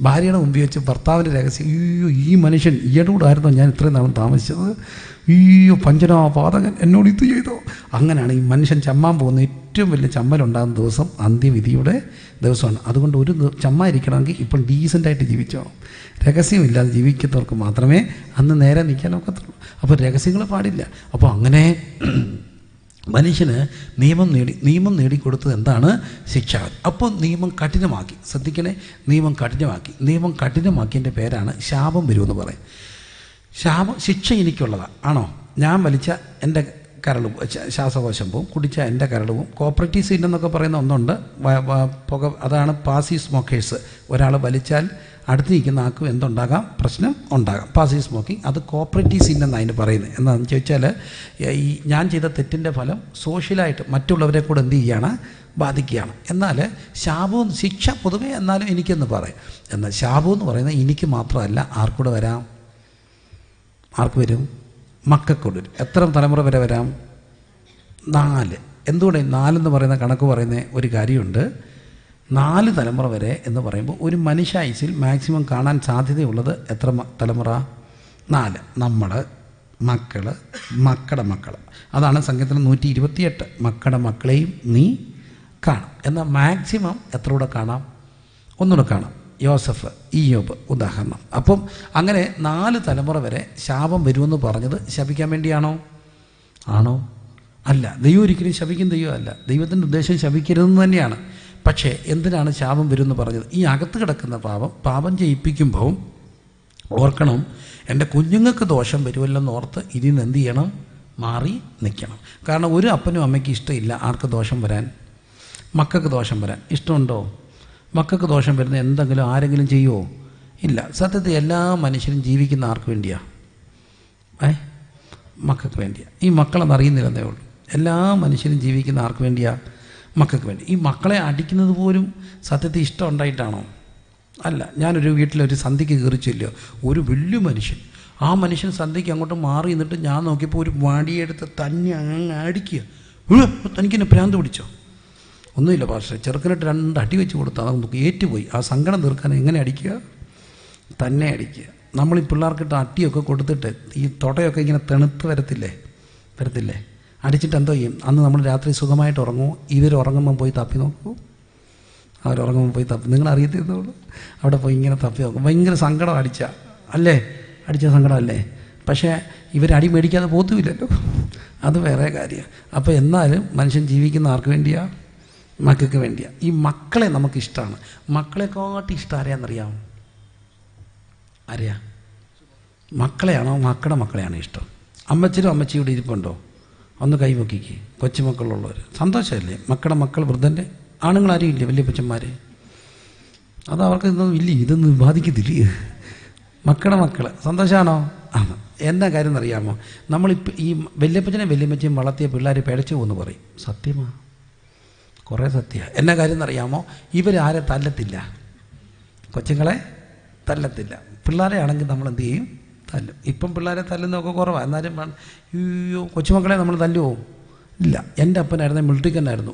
ഭാര്യയുടെ മുമ്പിൽ വെച്ച് ഭർത്താവിൻ്റെ രഹസ്യം, അയ്യോ ഈ മനുഷ്യൻ ഈയുടെ കൂടെ ആയിരുന്നോ ഞാൻ ഇത്രയും നാളും താമസിച്ചത്, അയ്യോ പഞ്ചനാപാതകൻ എന്നോട് ഇത് ചെയ്തോ. അങ്ങനെയാണ് ഈ മനുഷ്യൻ ചമ്മാൻ പോകുന്ന ഏറ്റവും വലിയ ചമ്മലുണ്ടാകുന്ന ദിവസം അന്ത്യവിധിയുടെ ദിവസമാണ്. അതുകൊണ്ട് ഒരു ചമ്മായിരിക്കണമെങ്കിൽ ഇപ്പോൾ ഡീസൻ്റായിട്ട് ജീവിച്ചോണം. രഹസ്യമില്ലാതെ ജീവിക്കുന്നവർക്ക് മാത്രമേ അന്ന് നേരെ നിൽക്കാൻ ഒക്കത്തുള്ളൂ. അപ്പോൾ രഹസ്യങ്ങൾ പാടില്ല. അപ്പോൾ അങ്ങനെ മനുഷ്യന് നിയമം നേടിക്കൊടുത്തത് എന്താണ്? ശിക്ഷ. അപ്പോൾ നിയമം കഠിനമാക്കി. ശ്രദ്ധിക്കണേ, നിയമം കഠിനമാക്കിയതിൻ്റെ പേരാണ് ശാപം വരുമെന്ന് പറയും. ശിക്ഷ എനിക്കുള്ളതാണ്. ആണോ? ഞാൻ വലിച്ച എൻ്റെ കരളും ശ്വാസകോശം പോവും, കുടിച്ച എൻ്റെ കരളും. കോപ്പറേറ്റീവ് സീൻ എന്നൊക്കെ പറയുന്ന ഒന്നുണ്ട്, പുക. അതാണ് പാസീവ് സ്മോക്കേഴ്സ്. ഒരാൾ വലിച്ചാൽ അടുത്ത് നിൽക്കുന്ന ആൾക്കും എന്തുണ്ടാകാം? പ്രശ്നം ഉണ്ടാകാം. പാസീവ് സ്മോക്കിംഗ്, അത് കോപ്പറേറ്റീവ് സീൻ എന്നാണ് അതിന് പറയുന്നത്. എന്താണെന്ന് ചോദിച്ചാൽ ഈ ഞാൻ ചെയ്ത തെറ്റിൻ്റെ ഫലം സോഷ്യലായിട്ട് മറ്റുള്ളവരെ കൂടെ എന്ത് ചെയ്യുകയാണ്? ബാധിക്കുകയാണ്. എന്നാൽ ശാപവും ശിക്ഷ പൊതുവേ എന്നാലും എനിക്കെന്ന് പറയും. എന്നാൽ ശാപം എന്ന് പറയുന്നത് എനിക്ക് മാത്രമല്ല, ആർക്കൂടെ വരാം? ആർക്ക് വരും? മക്കൾക്കൂടെ വരും. എത്ര തലമുറ വരെ വരാം? 4. എന്തുകൊണ്ട് 4 എന്ന് പറയുന്ന കണക്ക് പറയുന്ന ഒരു കാര്യമുണ്ട്. 4 തലമുറ വരെ എന്ന് പറയുമ്പോൾ ഒരു മനുഷ്യായുസിൽ മാക്സിമം കാണാൻ സാധ്യതയുള്ളത് എത്ര തലമുറ? 4. നമ്മൾ, മക്കളുടെ മക്കൾ. അതാണ് സങ്കീർത്തനം 128. മക്കളുടെ മക്കളെയും നീ കാണും. എന്നാൽ മാക്സിമം എത്ര കൂടെ കാണാം? ഒന്നുകൂടെ കാണാം. യോസഫ്, ഇയ്യോബ് ഉദാഹരണം. അപ്പം അങ്ങനെ 4 തലമുറ വരെ ശാപം വരുമെന്ന് പറഞ്ഞത് ശപിക്കാൻ വേണ്ടിയാണോ? ആണോ? അല്ല. ദൈവം ഒരിക്കലും ശപിക്കും ദൈവമല്ല. ദൈവത്തിൻ്റെ ഉദ്ദേശം ശപിക്കരുതെന്ന് തന്നെയാണ്. പക്ഷേ എന്തിനാണ് ശാപം വരുമെന്ന് പറഞ്ഞത്? ഈ അകത്ത് കിടക്കുന്ന പാപം ചെയ്യിപ്പിക്കുമ്പോൾ ഓർക്കണം, എൻ്റെ കുഞ്ഞുങ്ങൾക്ക് ദോഷം വരുമല്ലെന്ന് ഓർത്ത് ഇതിൽ നിന്ന് എന്ത് ചെയ്യണം? മാറി നിൽക്കണം. കാരണം ഒരു അപ്പനും അമ്മയ്ക്കും ഇഷ്ടമില്ല ആർക്ക് ദോഷം വരാൻ? മക്കൾക്ക് ദോഷം വരാൻ. ഇഷ്ടമുണ്ടോ? മക്കൾക്ക് ദോഷം വരുന്ന എന്തെങ്കിലും ആരെങ്കിലും ചെയ്യുമോ? ഇല്ല. സത്യത്തിൽ എല്ലാ മനുഷ്യരും ജീവിക്കുന്ന ആർക്ക് വേണ്ടിയാണ്? മക്കൾക്ക് വേണ്ടിയാണ്. ഈ മക്കളെന്ന് അറിയുന്നില്ലെന്നേ ഉള്ളൂ. എല്ലാ മനുഷ്യരും ജീവിക്കുന്ന ആർക്ക് വേണ്ടിയാണ്? മക്കൾക്ക് വേണ്ടി. ഈ മക്കളെ അടിക്കുന്നത് പോലും സത്യത്തിൽ ഇഷ്ടം ഉണ്ടായിട്ടാണോ? അല്ല. ഞാനൊരു വീട്ടിലൊരു സന്ധ്യയ്ക്ക് കയറിച്ചില്ലോ, ഒരു വലിയ മനുഷ്യൻ. ആ മനുഷ്യൻ സന്ധ്യയ്ക്ക് അങ്ങോട്ട് മാറി നിന്നിട്ട് ഞാൻ നോക്കിയപ്പോൾ ഒരു വടിയെടുത്ത് തന്നെ അങ്ങ് അടിക്കുക. തനിക്കെന്നെ ഭ്രാന്ത് പിടിച്ചോ? ഒന്നുമില്ല പക്ഷേ, ചെറുക്കനിട്ട് 2 അടി വെച്ച് കൊടുത്തു. അത് നമുക്ക് ഏറ്റുപോയി. ആ സങ്കടം തീർക്കാൻ എങ്ങനെ അടിക്കുക? തന്നെ അടിക്കുക. നമ്മൾ ഈ പിള്ളേർക്കിട്ട് അട്ടിയൊക്കെ കൊടുത്തിട്ട് ഈ തൊടയൊക്കെ ഇങ്ങനെ തെണുത്ത് വരത്തില്ലേ? അടിച്ചിട്ട് എന്തോ ചെയ്യും? അന്ന് നമ്മൾ രാത്രി സുഖമായിട്ട് ഉറങ്ങുമോ? ഇവർ ഉറങ്ങുമ്പം പോയി തപ്പി നോക്കൂ. അവരുറങ്ങുമ്പോൾ പോയി തപ്പി, നിങ്ങൾ അറിയത്തില്ലുള്ളൂ, അവിടെ പോയി ഇങ്ങനെ തപ്പി നോക്കും. ഭയങ്കര സങ്കടം അല്ലേ, അടിച്ച സങ്കടമല്ലേ. പക്ഷേ ഇവരടി മേടിക്കാതെ പോത്തുമില്ലല്ലോ, അത് വേറെ കാര്യമാണ്. അപ്പോൾ എന്നാലും മനുഷ്യൻ ജീവിക്കുന്ന ആർക്ക് വേണ്ടിയാണ്? മക്കൾക്ക് വേണ്ടിയാണ്. ഈ മക്കളെ നമുക്കിഷ്ടമാണ്. മക്കളെക്കാട്ടി ഇഷ്ടം ആരെയാണെന്നറിയാമോ? ആരെയാ? മക്കളെയാണോ മക്കളുടെ മക്കളെയാണോ ഇഷ്ടം? അമ്മച്ചിയും അമ്മച്ചിയുടെ ഇരിപ്പുണ്ടോ? ഒന്ന് കൈവക്കിക്ക്. കൊച്ചുമക്കളുള്ളവർ സന്തോഷമല്ലേ? മക്കളുടെ മക്കൾ വൃദ്ധൻ്റെ ആണുങ്ങളാരും ഇല്ലേ? വലിയ കൊച്ചന്മാർ, അത് അവർക്ക് ഇതൊന്നും ബാധിക്കത്തില്ല. മക്കളുടെ മക്കൾ സന്തോഷമാണോ? എന്നാ കാര്യം എന്നറിയാമോ? നമ്മളിപ്പോൾ ഈ വല്യപ്പച്ചനെ വല്യമ്മച്ചയും വളർത്തിയ പിള്ളേർ പിഴച്ചു പോകുമെന്ന് പറയും. സത്യമാണ്, കുറേ സത്യമാണ്. എന്നാ കാര്യം എന്നറിയാമോ? ഇവരാരെ തല്ലത്തില്ല, കൊച്ചുങ്ങളെ തല്ലത്തില്ല. പിള്ളേരെ ആണെങ്കിൽ നമ്മൾ എന്ത് ചെയ്യും? തല്ലും. ഇപ്പം പിള്ളേരെ തല്ലുന്നതൊക്കെ കുറവാണ്. എന്നാലും അയ്യോ കൊച്ചുമക്കളെ നമ്മൾ തല്ലുമോ? ഇല്ല. എൻ്റെ അപ്പനായിരുന്നു മിലിറ്ററിക്കനായിരുന്നു,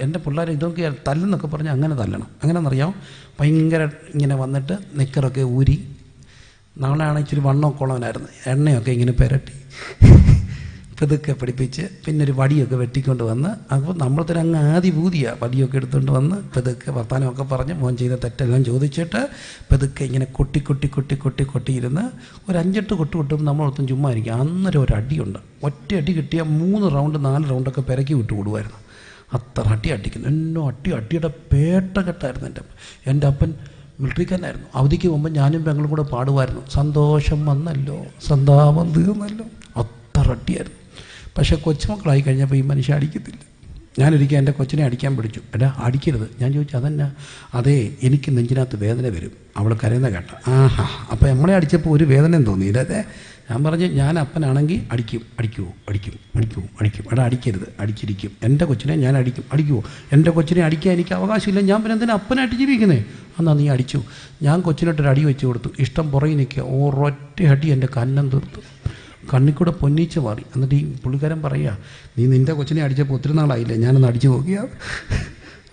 എൻ്റെ പിള്ളേരെ ഇതൊക്കെ തല്ലെന്നൊക്കെ പറഞ്ഞാൽ അങ്ങനെ തല്ലണം. അങ്ങനെയെന്നറിയാമോ? ഭയങ്കര ഇങ്ങനെ വന്നിട്ട് നിക്കറൊക്കെ ഊരി, നമ്മളാണ് ഇച്ചിരി വണ്ണമൊക്കെ ഉള്ളവനായിരുന്നു, എണ്ണയൊക്കെ ഇങ്ങനെ പുരട്ടി പതുക്കെ പിടിപ്പിച്ച്, പിന്നെ ഒരു വടിയൊക്കെ വെട്ടിക്കൊണ്ട് വന്ന്, അപ്പോൾ നമ്മൾ തന്നെ അങ്ങ് ആദിഭൂതിയാണ്. വടിയൊക്കെ എടുത്തുകൊണ്ട് വന്ന് പതുക്കെ വർത്താനമൊക്കെ പറഞ്ഞ് മോൻ ചെയ്ത തെറ്റെല്ലാം ചോദിച്ചിട്ട് പതുക്കെ ഇങ്ങനെ കൊട്ടിയിരുന്ന് ഒരു 5-8 കൊട്ടും നമ്മളൊത്തും ചുമ്മാ ഇരിക്കുക. അന്നേരം ഒരു അടിയുണ്ട്. ഒറ്റ അടി കിട്ടിയാൽ 3 റൗണ്ട് 4 റൗണ്ടൊക്കെ പെരക്കി വിട്ട് കൊടുക്കുമായിരുന്നു. അത്ര അടിക്കുന്നു. എന്നോ അടിയുടെ പേട്ടകെട്ടായിരുന്നു. എൻ്റെ അപ്പൻ മിലിറ്ററിക്കാരനായിരുന്നു. അവധിക്ക് പോകുമ്പോൾ ഞാനും പെങ്ങളും കൂടെ പാടുമായിരുന്നു, സന്തോഷം വന്നല്ലോ സന്താപം തീർന്നല്ലോ. അത്ര അടിയായിരുന്നു. പക്ഷേ കൊച്ചുമക്കളായി കഴിഞ്ഞപ്പോൾ ഈ മനുഷ്യൻ അടിക്കത്തില്ല. ഞാനൊരിക്കൽ എൻ്റെ കൊച്ചിനെ അടിക്കാൻ പിടിച്ചു. എടാ അടിക്കരുത്. ഞാൻ ചോദിച്ചു അതെന്നാ? അതേ, എനിക്ക് നെഞ്ചിനകത്ത് വേദന വരും. അവൾ കരയുന്ന കേട്ട. ആഹാ, അപ്പോൾ നമ്മളെ അടിച്ചപ്പോൾ ഒരു വേദനയും തോന്നിയില്ല. അതെ, ഞാൻ പറഞ്ഞു ഞാൻ അപ്പനാണെങ്കിൽ അടിക്കുമോ? എടാ അടിക്കരുത്, അടിച്ചിരിക്കും. എൻ്റെ കൊച്ചിനെ ഞാൻ അടിക്കുമോ? എൻ്റെ കൊച്ചിനെ അടിക്കാൻ എനിക്ക് അവകാശമില്ല. ഞാൻ പിന്നെ എന്തിനാ അപ്പനായിട്ട് ജീവിക്കുന്നത്? എന്നാൽ നീ അടിച്ചു. ഞാൻ കൊച്ചിനോട്ടൊരു അടി വെച്ച് കൊടുത്തു. ഇഷ്ടം പുറകെ നിൽക്കുക. ഒരൊറ്റ അടി എൻ്റെ കന്നം തീർത്തു. കണ്ണിക്കൂടെ പൊന്നീച്ച് മാറി. എന്നിട്ട് ഈ പുള്ളിക്കാരൻ പറയുക, നീ നിൻ്റെ കൊച്ചിനെ അടിച്ചപ്പോൾ ഒത്തിരി നാളായില്ലേ, ഞാനൊന്ന് അടിച്ചു നോക്കിയാൽ.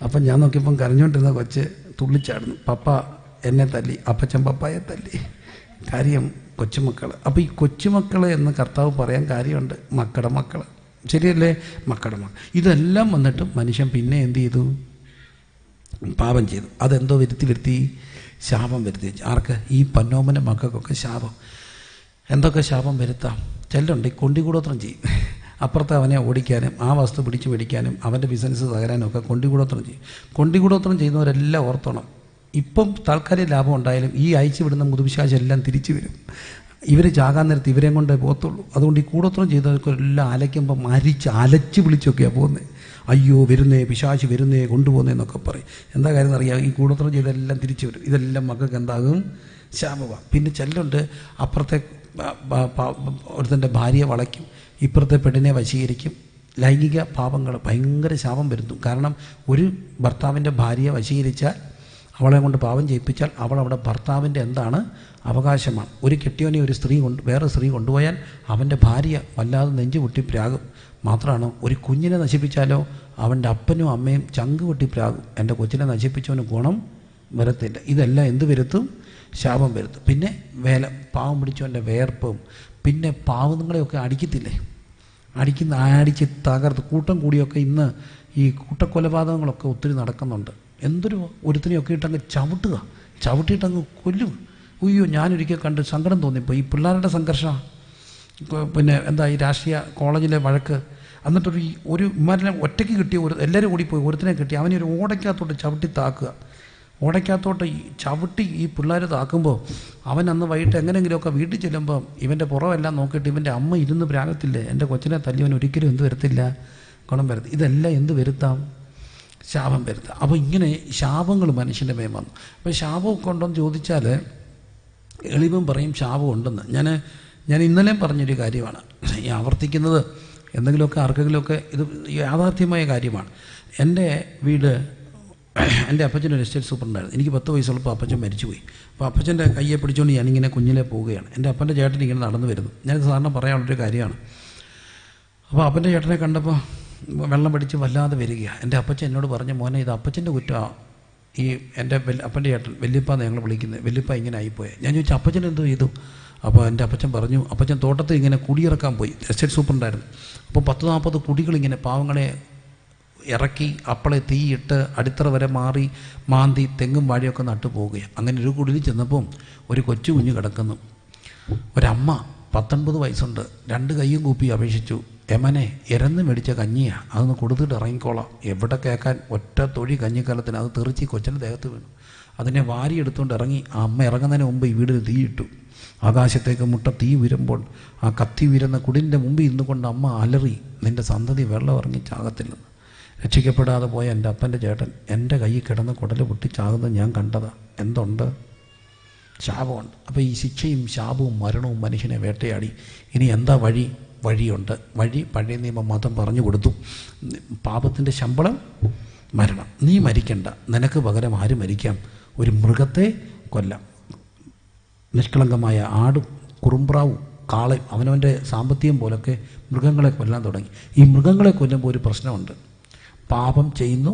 അപ്പം ഞാൻ നോക്കിയപ്പം കരഞ്ഞുകൊണ്ടിരുന്ന കൊച്ച് തുള്ളിച്ചാടുന്നു. പപ്പ എന്നെ തല്ലി, അപ്പച്ചൻ പപ്പായെ തല്ലി. കാര്യം കൊച്ചുമക്കൾ. അപ്പോൾ ഈ കൊച്ചുമക്കൾ എന്ന് കർത്താവ് പറയാൻ കാര്യമുണ്ട്. മക്കളുടെ മക്കൾ, ശരിയല്ലേ? മക്കളുടെ മക്കൾ. ഇതെല്ലാം വന്നിട്ട് മനുഷ്യൻ പിന്നെ എന്ത് ചെയ്തു? പാപം ചെയ്തു. അതെന്തോ വരുത്തി ശാപം വരുത്തി. ആർക്ക്? ഈ പൊന്നോമന മക്കൾക്കൊക്കെ ശാപം. എന്തൊക്കെ ശാപം വരുത്താം? ചെല്ലുണ്ട് ഈ കൊണ്ടിക്കൂടോത്രം ചെയ്യും. അപ്പുറത്ത് അവനെ ഓടിക്കാനും ആ വസ്തു പിടിച്ചു മേടിക്കാനും അവൻ്റെ ബിസിനസ് തകരാനും ഒക്കെ കൊണ്ടിക്കൂടോത്രം ചെയ്യും. കൊണ്ടിക്കൂടോത്രം ചെയ്യുന്നവരെല്ലാം ഓർത്തോണം, ഇപ്പം താൽക്കാലിക ലാഭം ഉണ്ടായാലും ഈ അയച്ചു വിടുന്ന മുതുപിശാചെല്ലാം തിരിച്ചു വരും. ഇവർ ചാകാൻ നേരത്ത് ഇവരെയും കൊണ്ടേ പോകത്തുള്ളൂ. അതുകൊണ്ട് ഈ കൂടോത്രം ചെയ്തവർക്കെല്ലാം അലയ്ക്കുമ്പം അലച്ച് വിളിച്ചൊക്കെയാണ് പോകുന്നത്. അയ്യോ വരുന്നേ, പിശാച് വരുന്നേ, കൊണ്ടുപോകുന്നതെന്നൊക്കെ പറയും. എന്താ കാര്യം എന്നറിയാം? ഈ കൂടോത്രം ചെയ്തെല്ലാം തിരിച്ചു വരും. ഇതെല്ലാം മക്കൾക്ക് എന്താകും? ശാപമാണ്. പിന്നെ ചെല്ലുണ്ട് അപ്പുറത്തെ ഒരുത്തൻ്റെ ഭാര്യയെ വളയ്ക്കും, ഇപ്പുറത്തെ പെണ്ണിനെ വശീകരിക്കും. ലൈംഗിക പാപങ്ങൾ ഭയങ്കര ശാപം വരുന്നു. കാരണം ഒരു ഭർത്താവിൻ്റെ ഭാര്യയെ വശീകരിച്ചാൽ, അവളെ കൊണ്ട് പാപം ചെയ്യിപ്പിച്ചാൽ അവളവിടെ ഭർത്താവിൻ്റെ എന്താണ്? അവകാശമാണ്. ഒരു കെട്ടിയോനെ ഒരു സ്ത്രീ വേറെ സ്ത്രീ കൊണ്ടുപോയാൽ അവൻ്റെ ഭാര്യ വല്ലാതെ നെഞ്ചു പൊട്ടി പ്രാകും. മാത്രമാണ് ഒരു കുഞ്ഞിനെ നശിപ്പിച്ചാലോ അവൻ്റെ അപ്പനും അമ്മയും ചങ്ക് പൊട്ടി പ്രാകും. എൻ്റെ കൊച്ചിനെ നശിപ്പിച്ചവന് ഗുണം വരത്തില്ല. ഇതെല്ലാം എന്ത് വരുത്തും? ശാപം വരുത്തും. പിന്നെ പാവം പിടിച്ചവൻ്റെ വേർപ്പും. പിന്നെ പാവങ്ങളെയൊക്കെ അടിക്കത്തില്ലേ? അടിച്ച് തകർത്ത് കൂട്ടം കൂടിയൊക്കെ ഇന്ന് ഈ കൂട്ടക്കൊലപാതകങ്ങളൊക്കെ ഒത്തിരി നടക്കുന്നുണ്ട്. ഒരുത്തിനെയൊക്കെ ഇട്ടങ്ങ് ചവിട്ടിയിട്ടങ്ങ് കൊല്ലും. ഉയ്യോ, ഞാനൊരിക്കൽ കണ്ട് സങ്കടം തോന്നിപ്പോൾ. ഈ പിള്ളേരുടെ സംഘർഷം, പിന്നെ എന്താ ഈ രാഷ്ട്രീയ കോളേജിലെ വഴക്ക്. എന്നിട്ടൊരു ഇമാരെല്ലാം ഒറ്റയ്ക്ക് കിട്ടിയ എല്ലാവരും കൂടി പോയി ഒരുത്തിനെ കിട്ടി, അവനെ ഒരു ഓടയ്ക്കകത്തോട്ട് ചവിട്ടി താക്കുക. ഓടയ്ക്കകത്തോട്ട് ചവിട്ടി ഈ പിള്ളേർ താക്കുമ്പോൾ അവൻ അന്ന് വൈകിട്ട് എങ്ങനെയെങ്കിലുമൊക്കെ വീട്ടിൽ ചെല്ലുമ്പോൾ ഇവൻ്റെ പുറമെല്ലാം നോക്കിയിട്ട് ഇവൻ്റെ അമ്മ ഇരുന്ന് പ്രാകത്തില്ലേ, എൻ്റെ കൊച്ചിനെ തല്ലിയവൻ ഒരിക്കലും എന്ത് വരത്തില്ല? ഗുണം വരത്തില്ല. ഇതെല്ലാം എന്ത് വരുത്താം? ശാപം വരുത്താം. അപ്പോൾ ഇങ്ങനെ ശാപങ്ങൾ മനുഷ്യൻ്റെ മേൽ വന്നു. അപ്പോൾ ശാപമൊക്കെ ഉണ്ടോയെന്ന് ചോദിച്ചാൽ എളിവും പറയും ശാപം ഉണ്ടെന്ന്. ഞാൻ ഇന്നലെയും പറഞ്ഞൊരു കാര്യമാണ്. ഈ ആവർത്തിക്കുന്നത് എന്തെങ്കിലുമൊക്കെ ആർക്കെങ്കിലുമൊക്കെ ഇത് യാഥാർത്ഥ്യമായ കാര്യമാണ്. എൻ്റെ വീട്, എൻ്റെ അപ്പച്ചനൊരു എസ്റ്റേറ്റ് സൂപ്പറുണ്ടായിരുന്നു. എനിക്ക് 10 വയസ്സുള്ളപ്പോൾ അപ്പച്ചൻ മരിച്ചുപോയി. അപ്പോൾ അപ്പച്ചൻ്റെ കയ്യെ പിടിച്ചുകൊണ്ട് ഞാനിങ്ങനെ കുഞ്ഞിലെ പോവുകയാണ്. എൻ്റെ അപ്പൻ്റെ ചേട്ടൻ ഇങ്ങനെ നടന്നു വരുന്നു. ഞാനിത് സാറിന് പറയാനുള്ളൊരു കാര്യമാണ്. അപ്പോൾ അപ്പൻ്റെ ചേട്ടനെ കണ്ടപ്പോൾ വെള്ളം പഠിച്ച് വല്ലാതെ വരികയാണ്. എൻ്റെ അപ്പച്ചൻ എന്നോട് പറഞ്ഞ, മോനെ ഇത് അപ്പച്ചൻ്റെ കുറ്റമാണ്. ഈ എൻ്റെ അപ്പൻ്റെ ചേട്ടൻ വല്യപ്പാന്ന് ഞങ്ങൾ വിളിക്കുന്നത്, വല്യപ്പ ഇങ്ങനെ ആയിപ്പോയെ. ഞാൻ ചോദിച്ചു അപ്പച്ചൻ എന്തോ ചെയ്തു? അപ്പോൾ എൻ്റെ അപ്പച്ചൻ പറഞ്ഞു, അപ്പച്ചൻ തോട്ടത്തിൽ ഇങ്ങനെ കുടിയിറക്കാൻ പോയി. എസ്റ്റേറ്റ് സൂപ്പറുണ്ടായിരുന്നു. അപ്പോൾ 10-40 കുടികളിങ്ങനെ പാവങ്ങളെ ഇറക്കി അപ്പളെ തീയിട്ട് അടിത്തറ വരെ മാറി മാന്തി തെങ്ങും വാഴയൊക്കെ നട്ടു പോവുകയാണ്. അങ്ങനെ ഒരു കുടിലിൽ ചെന്നപ്പം ഒരു കൊച്ചു കുഞ്ഞ് കിടക്കുന്നു. ഒരമ്മ 19 വയസ്സുണ്ട്, 2 കൈയും കൂപ്പി അപേക്ഷിച്ചു, എമനെ ഇരന്ന് മേടിച്ച കഞ്ഞിയാണ്, അതൊന്ന് കൊടുത്തിട്ട് ഇറങ്ങിക്കോളാം. എവിടെ കേൾക്കാൻ, ഒറ്റ തൊഴി കഞ്ഞിക്കാലത്തിന് അത് തെറിച്ച് കൊച്ചൻ്റെ ദേഹത്ത് വീണു. അതിനെ വാരി എടുത്തുകൊണ്ട് ഇറങ്ങി. ആ അമ്മ ഇറങ്ങുന്നതിന് മുമ്പ് ഈ വീടിന് തീയിട്ടു. ആകാശത്തേക്ക് മുട്ട തീ വീരുമ്പോൾ ആ കത്തി വീരുന്ന കുടിൻ്റെ മുമ്പിൽ ഇരുന്നു കൊണ്ട് അമ്മ അലറി, നിൻ്റെ സന്തതി വെള്ളം ഇറങ്ങി ചാകത്തില്ലെന്ന്. രക്ഷിക്കപ്പെടാതെ പോയ എൻ്റെ അപ്പൻ്റെ ചേട്ടൻ എൻ്റെ കയ്യിൽ കിടന്ന് കുടൽ പൊട്ടി ചാകുന്നത് ഞാൻ കണ്ടതാ. എന്തുണ്ട്? ശാപമുണ്ട്. അപ്പോൾ ഈ ശിക്ഷയും ശാപവും മരണവും മനുഷ്യനെ വേട്ടയാടി. ഇനി എന്താ വഴി? വഴിയുണ്ട്. വഴി പഴയ നിയമ മതം പറഞ്ഞു കൊടുത്തു. പാപത്തിൻ്റെ ശമ്പളം മരണം. നീ മരിക്കണ്ട, നിനക്ക് പകരം ആര് മരിക്കാം? ഒരു മൃഗത്തെ കൊല്ലാം. നിഷ്കളങ്കമായ ആടും കുറുമ്പ്രാവും കാളയും അവനവൻ്റെ സാമ്പത്തികം പോലൊക്കെ മൃഗങ്ങളെ കൊല്ലാൻ തുടങ്ങി. ഈ മൃഗങ്ങളെ കൊല്ലുമ്പോൾ ഒരു പ്രശ്നമുണ്ട്. പാപം ചെയ്യുന്നു,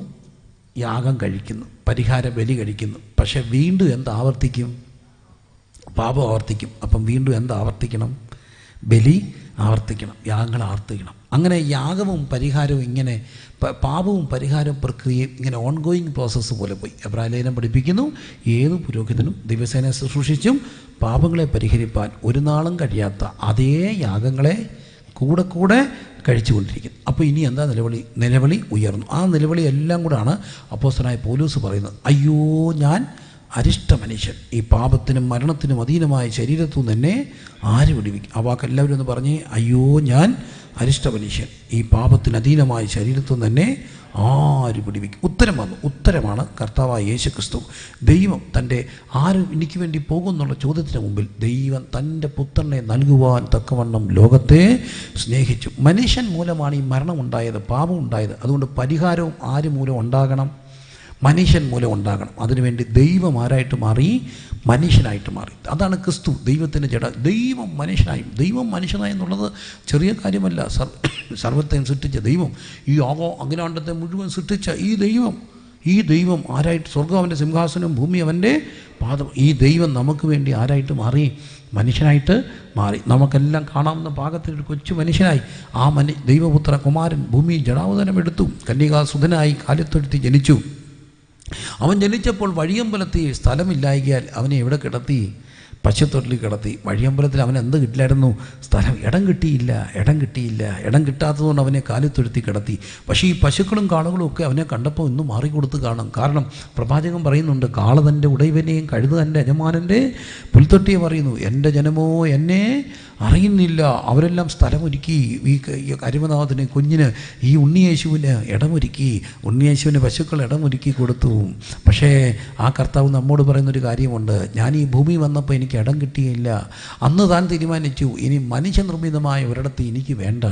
യാഗം കഴിക്കുന്നു, പരിഹാര ബലി കഴിക്കുന്നു. പക്ഷെ വീണ്ടും എന്ത് ആവർത്തിക്കും? പാപം ആവർത്തിക്കും. അപ്പം വീണ്ടും എന്ത് ആവർത്തിക്കണം? ബലി ആവർത്തിക്കണം, യാഗങ്ങൾ ആവർത്തിക്കണം. അങ്ങനെ യാഗവും പരിഹാരവും ഇങ്ങനെ പാപവും പരിഹാരവും പ്രക്രിയയും ഇങ്ങനെ ഓൺഗോയിങ് പ്രോസസ്സ് പോലെ പോയി. എബ്രായലേഖനം പഠിപ്പിക്കുന്നു, ഏത് പുരോഹിതനും ദിവസേന ശുശ്രൂഷിച്ചും പാപങ്ങളെ പരിഹരിപ്പാൻ ഒരു നാളും കഴിയാത്ത അതേ യാഗങ്ങളെ കൂടെ കൂടെ കഴിച്ചുകൊണ്ടിരിക്കുന്നു. അപ്പോൾ ഇനി എന്താ നിലവിളി ഉയർന്നു. ആ നിലവിളി എല്ലാം കൂടാണ് അപ്പോസ്തലനായ പൗലോസ് പറയുന്നത്. അയ്യോ, ഞാൻ അരിഷ്ട മനുഷ്യൻ, ഈ പാപത്തിനും മരണത്തിനും അധീനമായ ശരീരത്തു നിന്ന് എന്നെ ആര് വിടുവിക്കും? ആ വാക്ക് എല്ലാവരും ഒന്ന് പറഞ്ഞേ, അയ്യോ ഞാൻ അരിഷ്ട മനുഷ്യൻ, ഈ പാപത്തിന് അധീനമായ ശരീരത്തു നിന്ന് എന്നെ ആര് വിടുവിക്കും? ഉത്തരം വന്നു. ഉത്തരമാണ് കർത്താവായ യേശു ക്രിസ്തു. ദൈവം തൻ്റെ ആര് എനിക്ക് വേണ്ടി പോകുന്നുള്ള ചോദ്യത്തിന് മുമ്പിൽ ദൈവം തൻ്റെ പുത്രനെ നൽകുവാൻ തക്കവണ്ണം ലോകത്തെ സ്നേഹിച്ചു. മനുഷ്യൻ മൂലമാണ് ഈ മരണം ഉണ്ടായത്, പാപം ഉണ്ടായത്. അതുകൊണ്ട് പരിഹാരവും ആര് മൂലം ഉണ്ടാകണം? മനുഷ്യൻ മൂലം ഉണ്ടാകണം. അതിനുവേണ്ടി ദൈവം ആരായിട്ട് മാറി? മനുഷ്യനായിട്ട് മാറി. അതാണ് ക്രിസ്തു, ദൈവത്തിൻ്റെ ജഡ. ദൈവം മനുഷ്യനായും. ദൈവം മനുഷ്യനായി എന്നുള്ളത് ചെറിയ കാര്യമല്ല. സർവ്വത്തെയും സൃഷ്ടിച്ച ദൈവം, ഈ അഖിലാണ്ടത്തെ മുഴുവൻ സൃഷ്ടിച്ച ഈ ദൈവം ആരായിട്ട്? സ്വർഗ്ഗം അവൻ്റെ സിംഹാസനവും ഭൂമി അവൻ്റെ പാദം. ഈ ദൈവം നമുക്ക് വേണ്ടി ആരായിട്ട് മാറി? മനുഷ്യനായിട്ട് മാറി. നമുക്കെല്ലാം കാണാവുന്ന പാകത്തിലൊരു കൊച്ചു മനുഷ്യനായി ആ ദൈവപുത്ര കുമാരൻ ഭൂമിയിൽ ജഡാവതരം എടുത്തു. കന്യകാസുതനായി കാലിത്തൊഴുത്തി ജനിച്ചു. അവൻ ജനിച്ചപ്പോൾ വഴിയമ്പലത്തിൽ സ്ഥലമില്ലായികയാൽ അവനെ എവിടെ കിടത്തി? പശുത്തൊട്ടിൽ കിടത്തി. വഴിയമ്പലത്തിൽ അവൻ എന്ത് കിട്ടില്ലായിരുന്നു? സ്ഥലം. ഇടം കിട്ടിയില്ല. ഇടം കിട്ടാത്തതുകൊണ്ട് അവനെ കാലിത്തൊഴുത്തി കിടത്തി. പക്ഷേ ഈ പശുക്കളും കാളകളും ഒക്കെ അവനെ കണ്ടപ്പോൾ ഇന്ന് മാറിക്കൊടുത്ത് കാണും. കാരണം പ്രവാചകൻ പറയുന്നുണ്ട്, കാള തൻ്റെ ഉടയവനെയും കഴുത തൻ്റെ യജമാനൻ്റെ പുൽത്തൊട്ടിയെ പറയുന്നു, എൻ്റെ ജനമോ എന്നെ അറിയുന്നില്ല. അവരെല്ലാം സ്ഥലമൊരുക്കി ഈ അരുമനാഥന് കുഞ്ഞിന് ഈ ഉണ്ണിയേശുവിന് ഇടമൊരുക്കി. ഉണ്ണിയേശുവിന് പശുക്കൾ ഇടമൊരുക്കി കൊടുത്തു. പക്ഷേ ആ കർത്താവ് നമ്മോട് പറയുന്നൊരു കാര്യമുണ്ട്, ഞാൻ ഈ ഭൂമി വന്നപ്പോൾ എനിക്ക് ഇടം കിട്ടിയില്ല. അന്ന് താൻ തീരുമാനിച്ചു, ഇനി മനുഷ്യനിർമ്മിതമായ ഒരിടത്ത് എനിക്ക് വേണ്ട,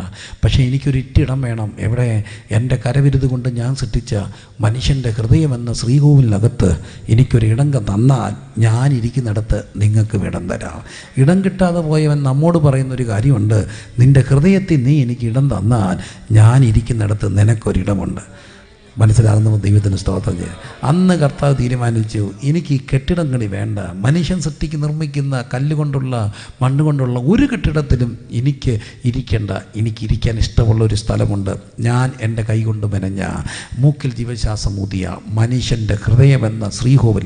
പക്ഷേ എനിക്കൊരു ഇറ്റിടം വേണം. എവിടെ? എൻ്റെ കരവിരുത് കൊണ്ട് ഞാൻ സൃഷ്ടിച്ച മനുഷ്യൻ്റെ ഹൃദയമെന്ന ശ്രീകോവിലിനകത്ത് എനിക്കൊരു ഇടം തന്നാൽ ഞാനിരിക്കുന്നിടത്ത് നിങ്ങൾക്ക് ഇടം തരാം. ഇടം കിട്ടാതെ പോയവൻ നമ്മോട് പറയുന്നൊരു കാര്യമുണ്ട്, നിൻ്റെ ഹൃദയത്തിൽ നീ എനിക്ക് ഇടം തന്നാൽ ഞാനിരിക്കുന്നിടത്ത് നിനക്കൊരിടമുണ്ട്. മനസ്സിലാകുന്ന ദൈവത്തിന് സ്തോത്രം ചെയ്യും. അന്ന് കർത്താവ് തീരുമാനിച്ചു, എനിക്ക് ഈ കെട്ടിടങ്ങളി വേണ്ട. മനുഷ്യൻ സൃഷ്ടിക്ക് നിർമ്മിക്കുന്ന കല്ലുകൊണ്ടുള്ള മണ്ണുകൊണ്ടുള്ള ഒരു കെട്ടിടത്തിലും എനിക്ക് ഇരിക്കേണ്ട. എനിക്കിരിക്കാൻ ഇഷ്ടമുള്ളൊരു സ്ഥലമുണ്ട്. ഞാൻ എൻ്റെ കൈകൊണ്ട് മെനഞ്ഞ മൂക്കിൽ ജീവശ്വാസം ഊതിയ മനുഷ്യൻ്റെ ഹൃദയമെന്ന ശ്രീകോവിൽ.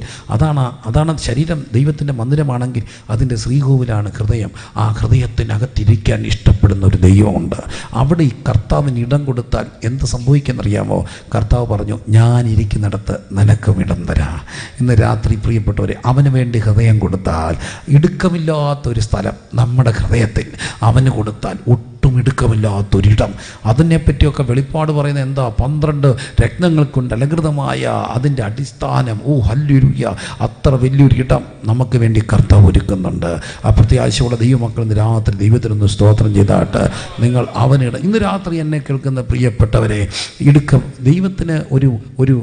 അതാണ് ശരീരം ദൈവത്തിൻ്റെ മന്ദിരമാണെങ്കിൽ അതിൻ്റെ ശ്രീകോവിലാണ് ഹൃദയം. ആ ഹൃദയത്തിനകത്തിരിക്കാൻ ഇഷ്ടപ്പെടുന്ന ഒരു ദൈവമുണ്ട്. അവിടെ ഈ കർത്താവിന് ഇടം കൊടുത്താൽ എന്ത് സംഭവിക്കുമെന്നറിയാമോ? കർത്താവ് പറഞ്ഞു, ഞാൻ ഇരിക്കുന്നിടത്ത് നിനക്കും ഇടം തരാം. ഇന്ന് രാത്രി പ്രിയപ്പെട്ടവരെ, അവന് വേണ്ടി ഹൃദയം കൊടുത്താൽ, ഇടുക്കമില്ലാത്തൊരു സ്ഥലം നമ്മുടെ ഹൃദയത്തിൽ അവന് കൊടുത്താൽ ഒട്ടും ഇടുക്കമില്ലാത്തൊരിടം. അതിനെപ്പറ്റിയൊക്കെ വെളിപ്പാട് പറയുന്നത് എന്താ? 12 രത്നങ്ങൾ കൊണ്ട് അലങ്കൃതമായ അതിൻ്റെ അടിസ്ഥാനം. ഹല്ലേലൂയ! അത്ര വലിയൊരു ഇടം നമുക്ക് വേണ്ടി കർത്താവ് ഒരുക്കുന്നുണ്ട്. ആ പ്രത്യാശയുള്ള ദൈവമക്കൾ ഇന്ന് രാത്രി ദൈവത്തിനൊന്ന് സ്തോത്രം ചെയ്താട്ട് നിങ്ങൾ അവനിടം. ഇന്ന് രാത്രി എന്നെ കേൾക്കുന്ന പ്രിയപ്പെട്ടവരെ, ഇടുക്കം ദൈവത്തിന് ഒരു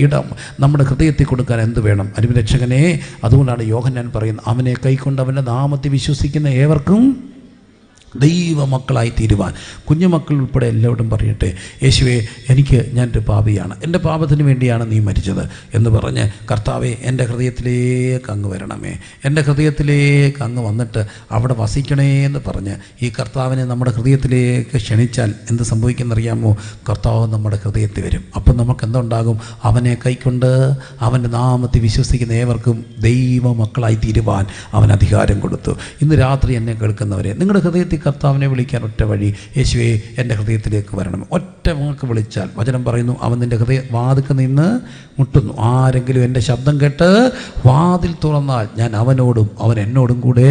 ഇടം നമ്മുടെ ഹൃദയത്തിൽ കൊടുക്കാൻ എന്ത് വേണം? അനുരക്ഷകനെ. അതുകൊണ്ടാണ് യോഹന്നാൻ പറയുന്നത്, അവനെ കൈക്കൊണ്ട് അവൻ്റെ നാമത്തിൽ വിശ്വസിക്കുന്ന ഏവർക്കും ദൈവമക്കളായി തീരുവാൻ കുഞ്ഞുമക്കൾ ഉൾപ്പെടെ എല്ലാവരും പറയട്ടെ, യേശുവേ ഞാനൊരു പാപിയാണ്, എൻ്റെ പാപത്തിന് വേണ്ടിയാണ് നീ മരിച്ചത് എന്ന് പറഞ്ഞ് കർത്താവേ എൻ്റെ ഹൃദയത്തിലേക്ക് അങ്ങ് വരണമേ, എൻ്റെ ഹൃദയത്തിലേക്ക് അങ്ങ് വന്നിട്ട് അവിടെ വസിക്കണേ എന്ന് പറഞ്ഞ് ഈ കർത്താവിനെ നമ്മുടെ ഹൃദയത്തിലേക്ക് ക്ഷണിച്ചാൽ എന്ത് സംഭവിക്കുന്നറിയാമോ? കർത്താവ് നമ്മുടെ ഹൃദയത്തിൽ വരും. അപ്പം നമുക്ക് എന്തുണ്ടാകും? അവനെ കൈക്കൊണ്ട് അവൻ്റെ നാമത്തിൽ വിശ്വസിക്കുന്ന ഏവർക്കും ദൈവമക്കളായി തീരുവാൻ അവൻ അധികാരം കൊടുത്തു. ഇന്ന് രാത്രി എന്നെ കേൾക്കുന്നവരെ, നിങ്ങളുടെ ഹൃദയത്തിൽ കർത്താവിനെ വിളിക്കാൻ ഒറ്റ വഴി, യേശുവേ എൻ്റെ ഹൃദയത്തിലേക്ക് വരണം. ഒറ്റ വാക്ക് വിളിച്ചാൽ വചനം പറയുന്നു, അവൻ നിൻ്റെ വാതിൽക്ക് നിന്ന് മുട്ടുന്നു. ആരെങ്കിലും എൻ്റെ ശബ്ദം കേട്ട് വാതിൽ തുറന്നാൽ ഞാൻ അവനോടും അവൻ എന്നോടും കൂടെ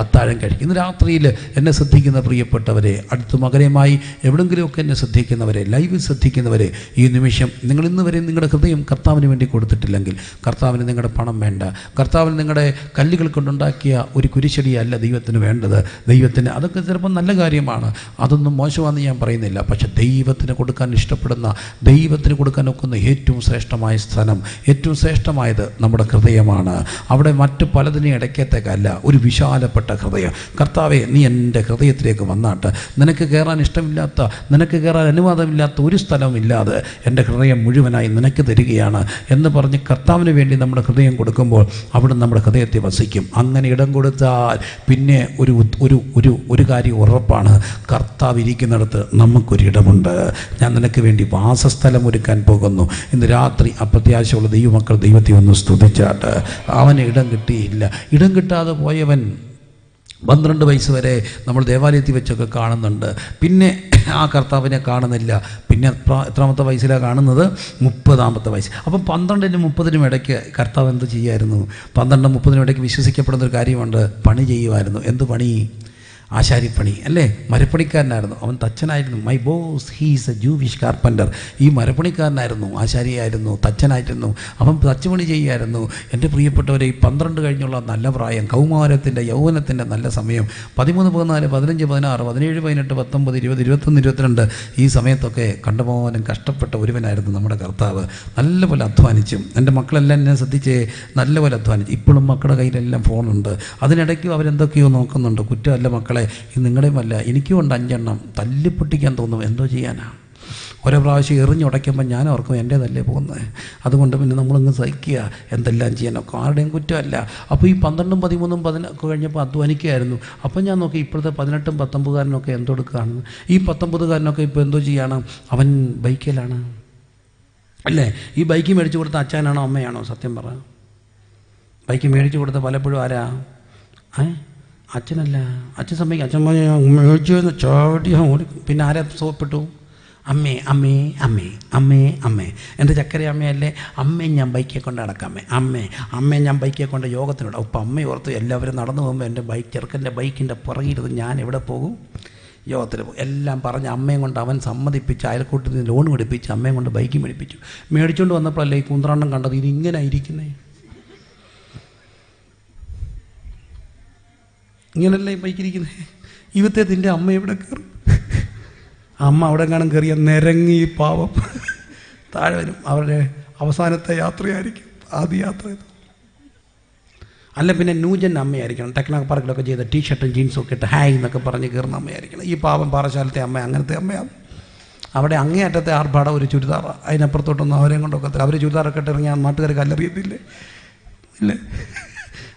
അത്താഴം കഴിക്കും. ഇന്ന് രാത്രിയിൽ എന്നെ ശ്രദ്ധിക്കുന്ന പ്രിയപ്പെട്ടവരെ, അടുത്ത മകരമായി എവിടെങ്കിലുമൊക്കെ എന്നെ ശ്രദ്ധിക്കുന്നവരെ, ലൈവിൽ ശ്രദ്ധിക്കുന്നവരെ, ഈ നിമിഷം നിങ്ങൾ ഇന്ന് വരെ നിങ്ങളുടെ ഹൃദയം കർത്താവിന് വേണ്ടി കൊടുത്തിട്ടില്ലെങ്കിൽ, കർത്താവിന് നിങ്ങളുടെ പണം വേണ്ട, കർത്താവിന് നിങ്ങളുടെ കല്ലുകൾ കൊണ്ടുണ്ടാക്കിയ ഒരു കുരിശടിയല്ല ദൈവത്തിന് വേണ്ടത്. ദൈവത്തിന് അതൊക്കെ ചിലപ്പോൾ നല്ല കാര്യമാണ്, അതൊന്നും മോശമാണെന്ന് ഞാൻ പറയുന്നില്ല. പക്ഷെ ദൈവത്തിന് കൊടുക്കാൻ ഇഷ്ടപ്പെടുന്ന, ദൈവത്തിന് കൊടുക്കാൻ ഒക്കുന്ന ഏറ്റവും ശ്രേഷ്ഠമായ സ്ഥലം, ഏറ്റവും ശ്രേഷ്ഠമായത് നമ്മുടെ ഹൃദയമാണ്. അവിടെ മറ്റ് പലതിനെ ഇടയ്ക്കത്തേക്കല്ല, ഒരു വിശാലപ്പെട്ട ഹൃദയം. കർത്താവെ, നീ എൻ്റെ ഹൃദയത്തിലേക്ക് വന്നാട്ട്, നിനക്ക് കയറാൻ ഇഷ്ടമില്ലാത്ത, നിനക്ക് കയറാൻ അനുവാദമില്ലാത്ത ഒരു സ്ഥലമില്ലാതെ എൻ്റെ ഹൃദയം മുഴുവനായി നിനക്ക് തരികയാണ് എന്ന് പറഞ്ഞ് കർത്താവിന് വേണ്ടി നമ്മുടെ ഹൃദയം കൊടുക്കുമ്പോൾ അവിടെ നമ്മുടെ ഹൃദയത്തെ വസിക്കും. അങ്ങനെ ഇടം കൊടുത്താൽ പിന്നെ ഒരു കാര്യം ഉറപ്പാണ്, കർത്താവ് ഇരിക്കുന്നിടത്ത് നമുക്കൊരിടമുണ്ട്. ഞാൻ നിനക്ക് വേണ്ടി വാസസ്ഥലം ഒരുക്കാൻ പോകുന്നു. ഇന്ന് രാത്രി അപ്രത്യാശയുള്ള ദൈവമക്കൾ ദൈവത്തെ ഒന്ന് സ്തുതിച്ചാട്ട്. അവന് ഇടം കിട്ടിയില്ല. ഇടം കിട്ടാതെ പോയവൻ 12 വയസ്സ് വരെ നമ്മൾ ദേവാലയത്തിൽ വെച്ചൊക്കെ കാണുന്നുണ്ട്. പിന്നെ ആ കർത്താവിനെ കാണുന്നില്ല. പിന്നെ എത്രാമത്തെ വയസ്സിലാണ് കാണുന്നത്? 30-ാമത്തെ വയസ്സ്. അപ്പം 12-നും 30-നും ഇടയ്ക്ക് കർത്താവ് എന്ത് ചെയ്യുമായിരുന്നു? 12-നും 30-നും ഇടയ്ക്ക് വിശ്വസിക്കപ്പെടുന്നൊരു കാര്യമുണ്ട്, പണി ചെയ്യുമായിരുന്നു. എന്ത് പണി? ആശാരിപ്പണി അല്ലേ? മരപ്പണിക്കാരനായിരുന്നു. അവൻ തച്ചനായിരുന്നു. My boss he's a Jewish carpenter. ഈ മരപ്പണിക്കാരനായിരുന്നു, ആശാരിയായിരുന്നു, തച്ചനായിരുന്നു. അവൻ തച്ചുപണി ചെയ്യുമായിരുന്നു. എൻ്റെ പ്രിയപ്പെട്ടവരെ, ഈ 12 കഴിഞ്ഞുള്ള നല്ല പ്രായം, കൗമാരത്തിൻ്റെ യൗവനത്തിൻ്റെ നല്ല സമയം, 13, 14, 15, 16, 17, 18, 19, 20, 21, 22 ഈ സമയത്തൊക്കെ കണ്ടമാനം കഷ്ടപ്പെട്ട ഒരുവനായിരുന്നു നമ്മുടെ കർത്താവ്. നല്ലപോലെ അധ്വാനിച്ചും, എൻ്റെ മക്കളെല്ലാം എന്നെ ശ്രദ്ധിച്ച് നല്ലപോലെ അധ്വാനിച്ചു. ഇപ്പോഴും മക്കളുടെ കയ്യിലെല്ലാം ഫോണുണ്ട്. അതിനിടയ്ക്കും അവരെന്തൊക്കെയോ നോക്കുന്നുണ്ട്. കുറ്റമല്ല മക്കളെ, ഇത് നിങ്ങളുടെയുമല്ല, എനിക്കും ഉണ്ട് 5 എണ്ണം. തല്ലിപ്പൊട്ടിക്കാൻ തോന്നും, എന്തോ ചെയ്യാനാ? ഓരോ പ്രാവശ്യം എറിഞ്ഞുടയ്ക്കുമ്പോൾ ഞാൻ ഓർക്കും എൻ്റേതല്ലേ പോകുന്നത്. അതുകൊണ്ട് പിന്നെ നമ്മളിങ്ങ് സഹിക്കുക, എന്തെല്ലാം ചെയ്യാനൊക്കെ ആരുടെയും കുറ്റമല്ല. അപ്പോൾ ഈ 12, 13, 15 കഴിഞ്ഞപ്പോൾ അധ്വാനിക്കുകയായിരുന്നു. അപ്പം ഞാൻ നോക്കി ഇപ്പോഴത്തെ 18, 19കാരനൊക്കെ എന്തെടുക്കുകയാണ്. ഈ 19കാരനൊക്കെ ഇപ്പോൾ എന്തോ ചെയ്യാണ്? അവൻ ബൈക്കിലാണ് അല്ലേ? ഈ ബൈക്ക് മേടിച്ചു കൊടുത്ത അച്ഛനാണോ അമ്മയാണോ? സത്യം പറ. ബൈക്ക് മേടിച്ചു കൊടുത്ത പലപ്പോഴും ആരാ? അച്ഛനല്ല. അച്ഛൻ സമ്മതിക്കും. അച്ഛൻ മേടിച്ചു ചാടി പിന്നെ ആരെ സോപ്പിട്ടു? അമ്മേ അമ്മേ അമ്മേ അമ്മേ അമ്മേ എൻ്റെ ചക്കര അമ്മയല്ലേ? അമ്മേ ഞാൻ ബൈക്കെ കൊണ്ട് നടക്കാമേ, അമ്മേ ഞാൻ ബൈക്കെ കൊണ്ട് യോഗത്തിനിടാം. അപ്പം അമ്മ ഓർത്ത് എല്ലാവരും നടന്നു പോകുമ്പോൾ എൻ്റെ ചെറുക്കൻ്റെ ബൈക്കിൻ്റെ പുറകിരുന്ന് ഞാൻ എവിടെ പോകും? യോഗത്തിൽ പോകും. എല്ലാം പറഞ്ഞ് അമ്മയും കൊണ്ട് അവൻ സമ്മതിപ്പിച്ച് അയൽക്കൂട്ടത്തിൽ നിന്ന് ലോൺ മേടിപ്പിച്ച് അമ്മയും കൊണ്ട് ബൈക്ക് മേടിച്ചുകൊണ്ട് വന്നപ്പോഴല്ലേ ഈ കുന്ത്രാണ്ണം കണ്ടത് ഇതിങ്ങനെ ഇരിക്കുന്നേ. ഇങ്ങനല്ലേ ഈ ബൈക്കിരിക്കുന്നത്? ഇവത്തെ നിൻ്റെ അമ്മ എവിടെ കയറും? അമ്മ അവിടെ കാണും കയറിയ നിരങ്ങി പാവം താഴെ വരും. അവരുടെ അവസാനത്തെ യാത്രയായിരിക്കും ആദ്യ യാത്ര. അല്ല പിന്നെ ന്യൂജൻ അമ്മയായിരിക്കണം. ടെക്നോ പാർക്കിലൊക്കെ ചെയ്ത ടീഷർട്ടും ജീൻസും ഒക്കെ ഇട്ട് ഹായ് എന്നൊക്കെ പറഞ്ഞ് കയറുന്ന അമ്മയായിരിക്കണം. ഈ പാവം പാറശാലത്തെ അമ്മ അങ്ങനത്തെ അമ്മയാണ്. അവിടെ അങ്ങേയറ്റത്തെ ആർഭാടം ഒരു ചുരിദാർ, അതിനപ്പുറത്തോട്ടൊന്നും അവരെയും കൊണ്ടൊക്കെ അവർ ചുരിദാറൊക്കെ ഇട്ടിറങ്ങിയാൽ നാട്ടുകാർ കല്ലെറിയത്തില്ലേ? ഇല്ലേ?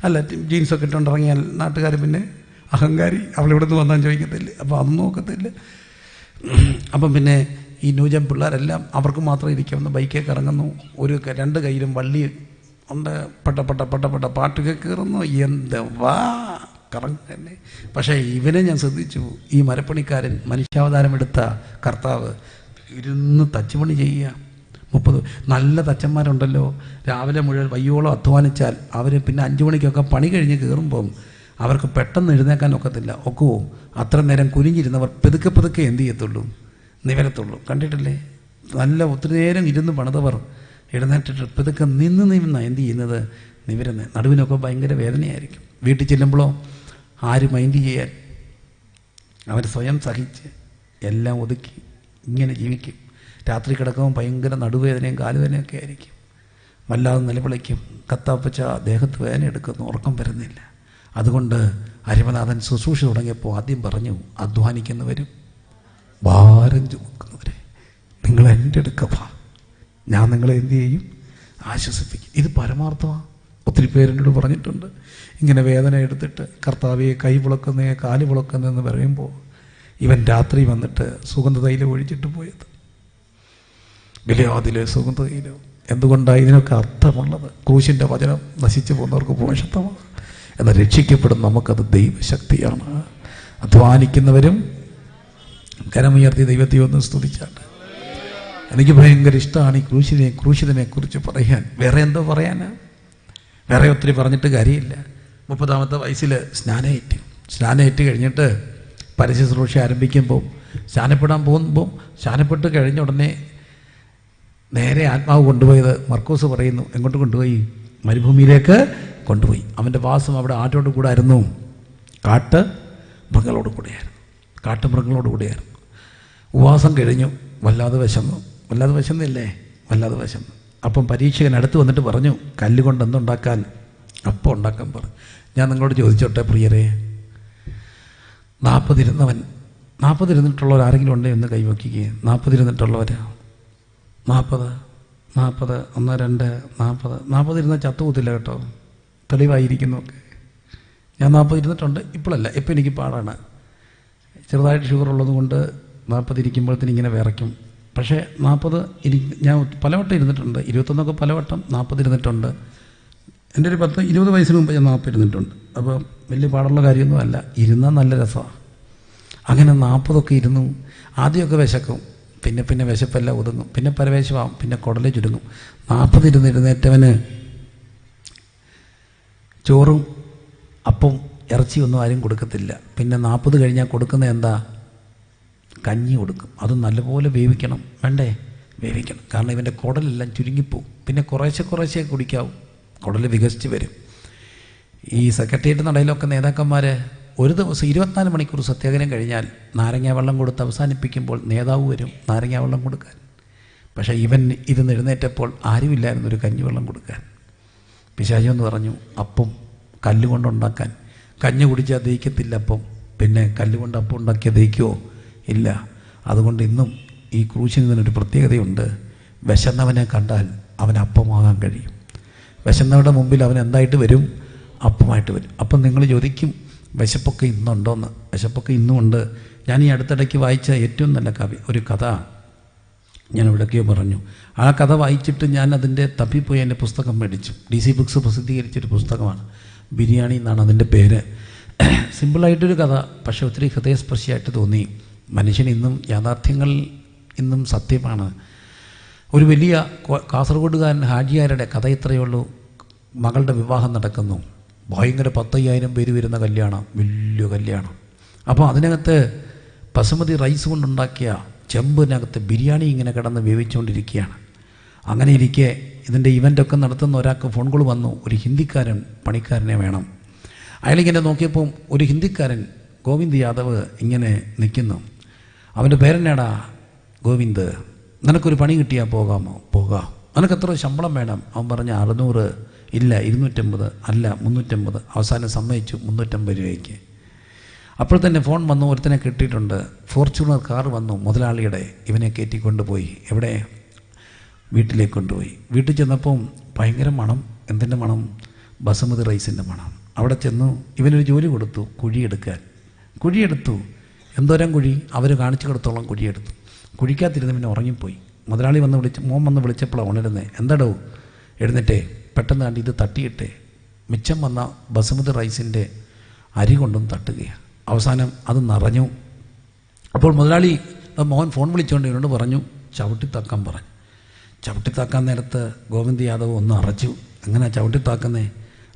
അല്ല ജീൻസൊക്കെ ഇട്ടുകൊണ്ടിറങ്ങിയാൽ നാട്ടുകാർ പിന്നെ അഹങ്കാരി, അവളിവിടെ നിന്ന് വന്നാൽ ചോദിക്കത്തില്ലേ? അപ്പോൾ അതൊന്നും നോക്കത്തില്ല. അപ്പം പിന്നെ ഈ ന്യൂജൻ പിള്ളേരെല്ലാം അവർക്ക് മാത്രം ഇരിക്കാവുന്ന ബൈക്കൊക്കെ ഇറങ്ങുന്നു. ഒരു 2 കയ്യിലും വള്ളി ഉണ്ട്, പെട്ട പാട്ടൊക്കെ കയറുന്നു. എന്തുവാ കറങ്ങന്നെ. പക്ഷേ ഇവനെ ഞാൻ ശ്രദ്ധിച്ചു. ഈ മരപ്പണിക്കാരൻ മനുഷ്യാവതാരം എടുത്ത കർത്താവ് ഇരുന്ന് തച്ചുപണി ചെയ്യുക. 30 നല്ല തച്ചന്മാരുണ്ടല്ലോ, രാവിലെ മുഴുവൻ വയ്യോളം അധ്വാനിച്ചാൽ അവർ പിന്നെ 5 മണിക്കൊക്കെ പണി കഴിഞ്ഞ് കയറുമ്പം അവർക്ക് പെട്ടെന്ന് എഴുന്നേക്കാൻ ഒക്കത്തില്ല. ഒക്കുവോ? അത്ര നേരം കുനിഞ്ഞിരുന്നവർ പെതുക്കെ എന്ത് ചെയ്യത്തുള്ളൂ? നിവരത്തുള്ളൂ. കണ്ടിട്ടില്ലേ? നല്ല ഒത്തിരി നേരം ഇരുന്ന് പണിതവർ എഴുന്നേറ്റിട്ട് പെതുക്കെ നിന്നാണ് എന്ത് ചെയ്യുന്നത്? നിവരുന്നത്. നടുവിനൊക്കെ ഭയങ്കര വേദനയായിരിക്കും. വീട്ടിൽ ചെല്ലുമ്പോഴോ ആര് മൈൻഡ് ചെയ്യാൻ? അവർ സ്വയം സഹിച്ച് എല്ലാം ഒതുക്കി ഇങ്ങനെ ജീവിക്കും. രാത്രി കിടക്കുമ്പോൾ ഭയങ്കര നടുവേദനയും കാലുവേദനയൊക്കെ ആയിരിക്കും. വല്ലാതെ നിലവിളിക്കും. കത്താപ്പച്ച ദേഹത്ത് വേദന എടുക്കുന്നു, ഉറക്കം വരുന്നില്ല. അതുകൊണ്ട് അരിമനാഥൻ ശുശ്രൂഷ തുടങ്ങിയപ്പോൾ ആദ്യം പറഞ്ഞു, അധ്വാനിക്കുന്നവരും ഭാരം ചുമക്കുന്നവരെ നിങ്ങൾ എൻ്റെ അടുക്കവാ, ഞാൻ നിങ്ങളെ എന്തു ചെയ്യും? ആശ്വസിപ്പിക്കും. ഇത് പരമാർത്ഥമാണ്. ഒത്തിരി പേരെന്നോട് പറഞ്ഞിട്ടുണ്ട്, ഇങ്ങനെ വേദന എടുത്തിട്ട് കർത്താവെ കൈ പുളക്കുന്നേ കാല് പുളക്കുന്നതെന്ന് പറയുമ്പോൾ ഇവൻ രാത്രി വന്നിട്ട് സുഗന്ധതൈലം ഒഴിച്ചിട്ട് പോയത്. ഗിലെയാദിലെ സുഗന്ധതൈലം. എന്തുകൊണ്ടാണ് ഇതിനൊക്കെ അർത്ഥമുള്ളത്? ക്രൂശിൻ്റെ വചനം നശിച്ചു പോകുന്നവർക്ക് ഭോഷത്വമാണ്, എന്നാൽ രക്ഷിക്കപ്പെടും നമുക്കത് ദൈവശക്തിയാണ്. അധ്വാനിക്കുന്നവരും കരമുയർത്തി ദൈവത്തെ ഒന്ന് സ്തുതിച്ചാണ്. എനിക്ക് ഭയങ്കര ഇഷ്ടമാണ് ഈ ക്രൂശിതനെ കുറിച്ച് പറയാൻ. വേറെ എന്തോ പറയാനാ? വേറെ ഒത്തിരി പറഞ്ഞിട്ട് കാര്യമില്ല. 30-ാമത്തെ വയസ്സിൽ സ്നാനേറ്റ് കഴിഞ്ഞിട്ട് പരസ്യ ശുശ്രൂഷ ആരംഭിക്കുമ്പോൾ സ്നാനപ്പെടാൻ പോകുമ്പോൾ സ്നാനപ്പെട്ട് കഴിഞ്ഞ ഉടനെ നേരെ ആത്മാവ് കൊണ്ടുപോയത് മർക്കോസ് പറയുന്നു, എങ്ങോട്ട് കൊണ്ടുപോയി? മരുഭൂമിയിലേക്ക് കൊണ്ടുപോയി. അവൻ്റെ വാസം അവിടെ ആറ്റോട് കൂടായിരുന്നു, കാട്ടുമൃഗങ്ങളോട് കൂടെയായിരുന്നു. ഉപവാസം കഴിഞ്ഞു, വല്ലാതെ വിശന്നില്ലേ? വല്ലാതെ വിശന്നു. അപ്പം പരീക്ഷകൻ അടുത്ത് വന്നിട്ട് പറഞ്ഞു, കല്ലുകൊണ്ട് എന്തുണ്ടാക്കാൻ? അപ്പം ഉണ്ടാക്കാൻ പറഞ്ഞു. ഞാൻ നിങ്ങളോട് ചോദിച്ചോട്ടെ പ്രിയരെ, 40 ഇരുന്നിട്ടുള്ളവർ ആരെങ്കിലും ഉണ്ടേ എന്ന് കൈവയ്ക്കുകയെ? 40 ഇരുന്നിട്ടുള്ളവർ? 40 1 2 40 ഇരുന്നാൽ ചത്തുകൂത്തില്ല കേട്ടോ, തെളിവായിരിക്കുന്നൊക്കെ. ഞാൻ 40 ഇരുന്നിട്ടുണ്ട്. ഇപ്പോഴല്ല, ഇപ്പം എനിക്ക് പാടാണ്. ചെറുതായിട്ട് ഷുഗർ ഉള്ളത് കൊണ്ട് 40 ഇരിക്കുമ്പോഴത്തേന് ഇങ്ങനെ വിറയ്ക്കും. പക്ഷേ 40 ഞാൻ പലവട്ടം ഇരുന്നിട്ടുണ്ട്. 21 പലവട്ടം 40 ഇരുന്നിട്ടുണ്ട്. എൻ്റെ ഒരു 10-20 വയസ്സിന് മുമ്പ് ഞാൻ 40 ഇരുന്നിട്ടുണ്ട്. അപ്പോൾ വലിയ പാടുള്ള കാര്യമൊന്നും അല്ല, ഇരുന്നാൽ നല്ല രസമാണ്. അങ്ങനെ 40 ഇരുന്നു. ആദ്യമൊക്കെ വിശക്കും, പിന്നെ വിശപ്പെല്ലാം ഒതുങ്ങും, പിന്നെ പരവേശമാവും, പിന്നെ കുടല് ചുരുങ്ങും. 40 ഇരുന്നേറ്റവന് ചോറും അപ്പം ഇറച്ചിയൊന്നും ആരും കൊടുക്കത്തില്ല. പിന്നെ 40 കഴിഞ്ഞാൽ കൊടുക്കുന്ന എന്താ? കഞ്ഞി കൊടുക്കും. അതും നല്ലപോലെ വേവിക്കണം. വേണ്ടേ? വേവിക്കണം. കാരണം ഇവൻ്റെ കുടലെല്ലാം ചുരുങ്ങിപ്പോവും. പിന്നെ കുറേശ്ശെ കുടിക്കാവും, കുടൽ വികസിച്ച് വരും. ഈ സെക്രട്ടേറിയറ്റ് നടയിലൊക്കെ നേതാക്കന്മാർ ഒരു ദിവസം 24 മണിക്കൂർ സത്യാഗ്രഹം കഴിഞ്ഞാൽ നാരങ്ങാ വെള്ളം കൊടുത്ത് അവസാനിപ്പിക്കുമ്പോൾ നേതാവ് വരും നാരങ്ങാ വെള്ളം കൊടുക്കാൻ. പക്ഷേ ഇവൻ ഇരുന്ന് എഴുന്നേറ്റപ്പോൾ ആരുമില്ലായിരുന്നു ഒരു കഞ്ഞിവെള്ളം കൊടുക്കാൻ. പിശാചി എന്ന് പറഞ്ഞു, അപ്പം കല്ലുകൊണ്ടുണ്ടാക്കാൻ. കഞ്ഞി കുടിച്ചാൽ ദഹിക്കത്തില്ല അപ്പം, പിന്നെ കല്ലുകൊണ്ട് അപ്പം ഉണ്ടാക്കിയാൽ ദഹിക്കുമോ? ഇല്ല. അതുകൊണ്ട് ഇന്നും ഈ ക്രൂശിന് ഇതിനൊരു പ്രത്യേകതയുണ്ട്. വിശന്നവനെ കണ്ടാൽ അവൻ അപ്പമാകാൻ കഴിയും. വിശന്നവരുടെ മുമ്പിൽ അവൻ എന്തായിട്ട് വരും? അപ്പമായിട്ട് വരും. അപ്പം നിങ്ങൾ ചോദിക്കും, വിശപ്പൊക്കെ ഇന്നുണ്ടോയെന്ന്. വിശപ്പൊക്കെ ഇന്നും ഉണ്ട്. ഞാൻ ഈ അടുത്തിടയ്ക്ക് വായിച്ച ഏറ്റവും നല്ല ഒരു കഥ ഞാൻ എവിടെയൊക്കെയോ പറഞ്ഞു. ആ കഥ വായിച്ചിട്ട് ഞാൻ അതിൻ്റെ തപ്പിപ്പോയി എൻ്റെ പുസ്തകം മേടിച്ചു. DC ബുക്സ് പ്രസിദ്ധീകരിച്ചൊരു പുസ്തകമാണ്. ബിരിയാണി എന്നാണ് അതിൻ്റെ പേര്. സിമ്പിളായിട്ടൊരു കഥ, പക്ഷേ ഒത്തിരി ഹൃദയസ്പർശിയായിട്ട് തോന്നി. മനുഷ്യൻ ഇന്നും യാഥാർത്ഥ്യങ്ങൾ ഇന്നും സത്യമാണ്. ഒരു വലിയ കാസർഗോഡുകാരൻ ഹാജിയാരുടെ കഥ ഇത്രയേ ഉള്ളൂ. മകളുടെ വിവാഹം നടക്കുന്നു. ഭയങ്കര 10,000 പേര് വരുന്ന കല്യാണം, വലിയ കല്യാണം. അപ്പോൾ അതിനകത്ത് ബസുമതി റൈസ് കൊണ്ടുണ്ടാക്കിയ ചെമ്പിനകത്ത് ബിരിയാണി ഇങ്ങനെ കിടന്ന് വേവിച്ചുകൊണ്ടിരിക്കുകയാണ്. അങ്ങനെ ഇരിക്കെ ഇതിൻ്റെ ഇവൻ്റൊക്കെ നടത്തുന്ന ഒരാൾക്ക് ഫോൺ കോൾ വന്നു. ഒരു ഹിന്ദിക്കാരൻ പണിക്കാരനെ വേണം. അയാളിങ്ങനെ നോക്കിയപ്പോൾ ഒരു ഹിന്ദിക്കാരൻ ഗോവിന്ദ് യാദവ് ഇങ്ങനെ നിൽക്കുന്നു. അവൻ്റെ പേരെന്നാടാ? ഗോവിന്ദ്. നിനക്കൊരു പണി കിട്ടിയാൽ പോകാമോ? പോകാം. നിനക്ക് എത്ര ശമ്പളം വേണം? അവൻ പറഞ്ഞ 600. ഇല്ല 250. അല്ല 350. അവസാനം സമ്മതിച്ചു 350 രൂപയ്ക്ക്. അപ്പോൾ തന്നെ ഫോൺ വന്നു, ഒരുത്തനെ കിട്ടിയിട്ടുണ്ട്. ഫോർച്യൂണർ കാർ വന്നു മുതലാളിയുടെ. ഇവനെ കയറ്റിക്കൊണ്ടുപോയി. എവിടെ? വീട്ടിലേക്ക് കൊണ്ടുപോയി. വീട്ടിൽ ചെന്നപ്പം ഭയങ്കര മണം. എന്തിൻ്റെ മണം? ബസുമതി റൈസിൻ്റെ മണം. അവിടെ ചെന്നു ഇവനൊരു ജോലി കൊടുത്തു, കുഴിയെടുത്തു. എന്തോരം കുഴി? അവർ കാണിച്ചു കൊടുത്തോളം കുഴിയെടുത്തു. കുഴിക്കാത്തിരുന്ന് പിന്നെ ഉറങ്ങിപ്പോയി. മുതലാളി മോൻ വന്ന് വിളിച്ചപ്പോഴാണ് ഉണരുന്നത്. എന്താടോ? എഴുന്നേറ്റേ, പെട്ടെന്ന് കണ്ട് ഇത് തട്ടിയിട്ടേ. മിച്ചം വന്ന ബസുമതി റൈസിൻ്റെ അരി കൊണ്ടും തട്ടുകയാണ്. അവസാനം അത് നിറഞ്ഞു. അപ്പോൾ മുതലാളി മോൻ ഫോൺ വിളിച്ചുകൊണ്ട് ഇവനോട് പറഞ്ഞു ചവിട്ടിത്താക്കാൻ പറഞ്ഞു. ചവിട്ടിത്താക്കാൻ നേരത്ത് ഗോവിന്ദ് യാദവ് ഒന്ന് അറച്ചു. എങ്ങനെ ചവിട്ടിത്താക്കുന്നേ?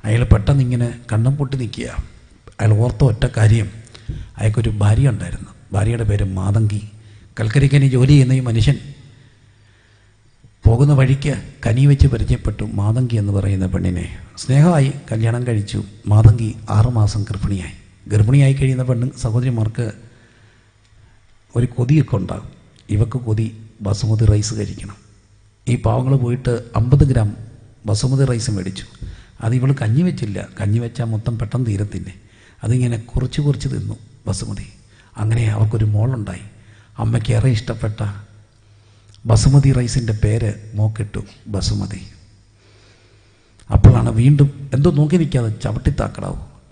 അയാൾ പെട്ടെന്ന് ഇങ്ങനെ കണ്ണം പൊട്ടി നിൽക്കുക. അയാൾ ഓർത്ത ഒറ്റ കാര്യം, അയാൾക്കൊരു ഭാര്യ ഉണ്ടായിരുന്നു. ഭാര്യയുടെ പേര് മാതങ്കി. കൽക്കരിക്കനി ജോലി ചെയ്യുന്ന ഈ മനുഷ്യൻ പോകുന്ന വഴിക്ക് കനി വെച്ച് പരിചയപ്പെട്ടു മാതങ്കി എന്ന് പറയുന്ന പെണ്ണിനെ. സ്നേഹമായി കല്യാണം കഴിച്ചു. മാതങ്കി 6 മാസം ഗർഭിണിയായി കഴിയുന്ന സഹോദരിമാർക്ക് ഒരു കൊതിയൊക്കെ ഉണ്ടാകും. ഇവക്ക് കൊതി ബസുമതി റൈസ് കഴിക്കണം. ഈ പാവങ്ങൾ പോയിട്ട് 50 ഗ്രാം ബസുമതി റൈസ് മേടിച്ചു. അത് ഇവൾ കഞ്ഞി വെച്ചില്ല. കഞ്ഞി വെച്ചാൽ മൊത്തം പെട്ടെന്ന് തീരത്തില്ലേ. അതിങ്ങനെ കുറച്ച് തിന്നു ബസുമതി. അങ്ങനെ അവർക്കൊരു മോളുണ്ടായി. അമ്മയ്ക്ക് ഏറെ ഇഷ്ടപ്പെട്ട ബസുമതി റൈസിൻ്റെ പേര് മോക്കിട്ടു, ബസുമതി. അപ്പോഴാണ് വീണ്ടും എന്തോ നോക്കി നിൽക്കാതെ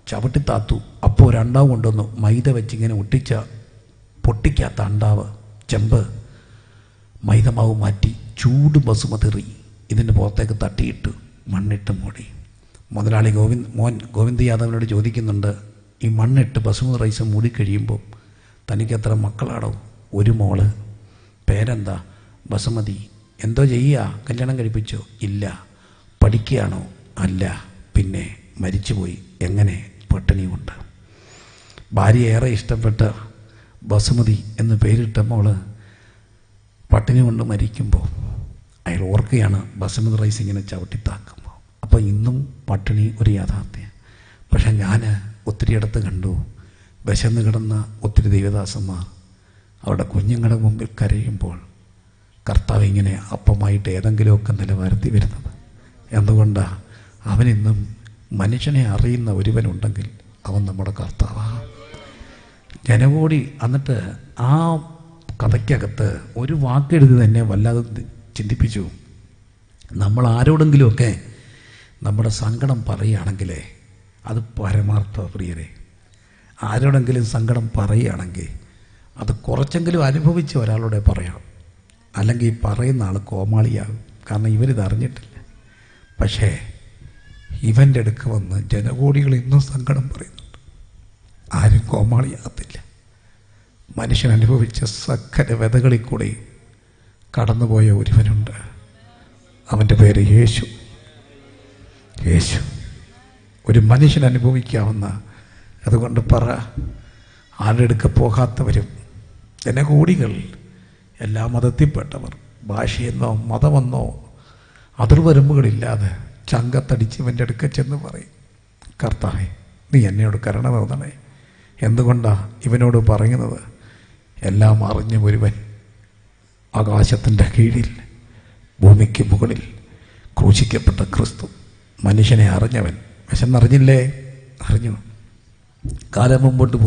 ചവിട്ടിത്താത്തു. അപ്പോൾ ഒരു അണ്ടാവ് കൊണ്ടുവന്നു. മൈദ വെച്ചിങ്ങനെ പൊട്ടിക്കാത്ത അണ്ടാവ്, ചെമ്പ്. മൈദമാവ് മാറ്റി ചൂട് ബസുമതി ഇതിൻ്റെ പുറത്തേക്ക് തട്ടിയിട്ട് മണ്ണിട്ട് മൂടി. മുതലാളി ഗോവിന്ദ് യാദവിനോട് ചോദിക്കുന്നുണ്ട്, ഈ മണ്ണിട്ട് ബസുമതി റൈസ് മൂടിക്കഴിയുമ്പോൾ തനിക്ക് എത്ര മക്കളാണോ? ഒരു മോള്. പേരെന്താ? ബസുമതി. എന്തോ ചെയ്യുക? കല്യാണം കഴിപ്പിച്ചോ? ഇല്ല. പഠിക്കുകയാണോ? അല്ല. പിന്നെ മരിച്ചുപോയി. എങ്ങനെ? പട്ടിണി കൊണ്ട്. ഭാര്യ ഏറെ ഇഷ്ടപ്പെട്ട ബസുമതി എന്ന് പേരിട്ട മോള് പട്ടിണി കൊണ്ട് മരിക്കുമ്പോൾ അയാൾ ഓർക്കുകയാണ് ബസുമതി റൈസ് ഇങ്ങനെ ചവിട്ടിത്താക്കുമ്പോൾ. അപ്പോൾ ഇന്നും പട്ടിണി ഒരു യാഥാർത്ഥ്യം. പക്ഷെ ഞാൻ ഒത്തിരിയിടത്ത് കണ്ടു, വിശന്ന് കിടന്ന ഒത്തിരി ദൈവദാസന്മാർ അവരുടെ കുഞ്ഞുങ്ങളുടെ മുമ്പിൽ കരയുമ്പോൾ കർത്താവ് ഇങ്ങനെ അപ്പമായിട്ട് ഏതെങ്കിലുമൊക്കെ നിലവാരത്തിൽ വരുന്നത്. എന്തുകൊണ്ടാണ്? അവനിന്നും മനുഷ്യനെ അറിയുന്ന ഒരുവനുണ്ടെങ്കിൽ അവൻ നമ്മുടെ കർത്താവാണ്. ജനകോടി. എന്നിട്ട് ആ കഥയ്ക്കകത്ത് ഒരു വാക്കെഴുതി തന്നെ വല്ലാതെ ചിന്തിപ്പിച്ചു. നമ്മൾ ആരോടെങ്കിലുമൊക്കെ നമ്മുടെ സങ്കടം പറയുകയാണെങ്കിലേ അത് പരമാർത്ഥ പ്രിയരെ. ആരോടെങ്കിലും സങ്കടം പറയുകയാണെങ്കിൽ അത് കുറച്ചെങ്കിലും അനുഭവിച്ച് ഒരാളോടെ പറയണം. അല്ലെങ്കിൽ പറയുന്ന ആൾ കോമാളിയാകും. കാരണം ഇവരിത് അറിഞ്ഞിട്ടില്ല. പക്ഷേ ഇവൻ്റെ അടുക്ക വന്ന് ജനകോടികൾ ഇന്നും സങ്കടം പറയുന്നുണ്ട്. ആരും കോമാളിയാകത്തില്ല. മനുഷ്യൻ അനുഭവിച്ച സകല വ്യതകളിൽ കൂടി കടന്നുപോയ ഒരുവനുണ്ട്. അവൻ്റെ പേര് യേശു. യേശു ഒരു മനുഷ്യൻ അനുഭവിക്കാവുന്ന. അതുകൊണ്ട് ആരുടെ അടുക്ക പോകാത്തവരും ജനകോടികൾ, എല്ലാ മതത്തിൽപ്പെട്ടവർ, ഭാഷയെന്നോ മതമെന്നോ അതിർവരമ്പുകളില്ലാതെ ചങ്കത്തടിച്ച് ഇവൻ്റെ അടുക്ക ചെന്ന് പറയും, കർത്താവേ നീ എന്നോട് കരുണ തോന്നണേ. എന്തുകൊണ്ടാണ് ഇവനോട് പറയുന്നത്? എല്ലാം അറിഞ്ഞ ഒരുവൻ, ആകാശത്തിൻ്റെ കീഴിൽ ഭൂമിക്ക് മുകളിൽ ക്രൂശിക്കപ്പെട്ട ക്രിസ്തു, മനുഷ്യനെ അറിഞ്ഞവൻ. വിശന്നറിഞ്ഞില്ലേ? അറിഞ്ഞു. കാലം മുമ്പോട്ട്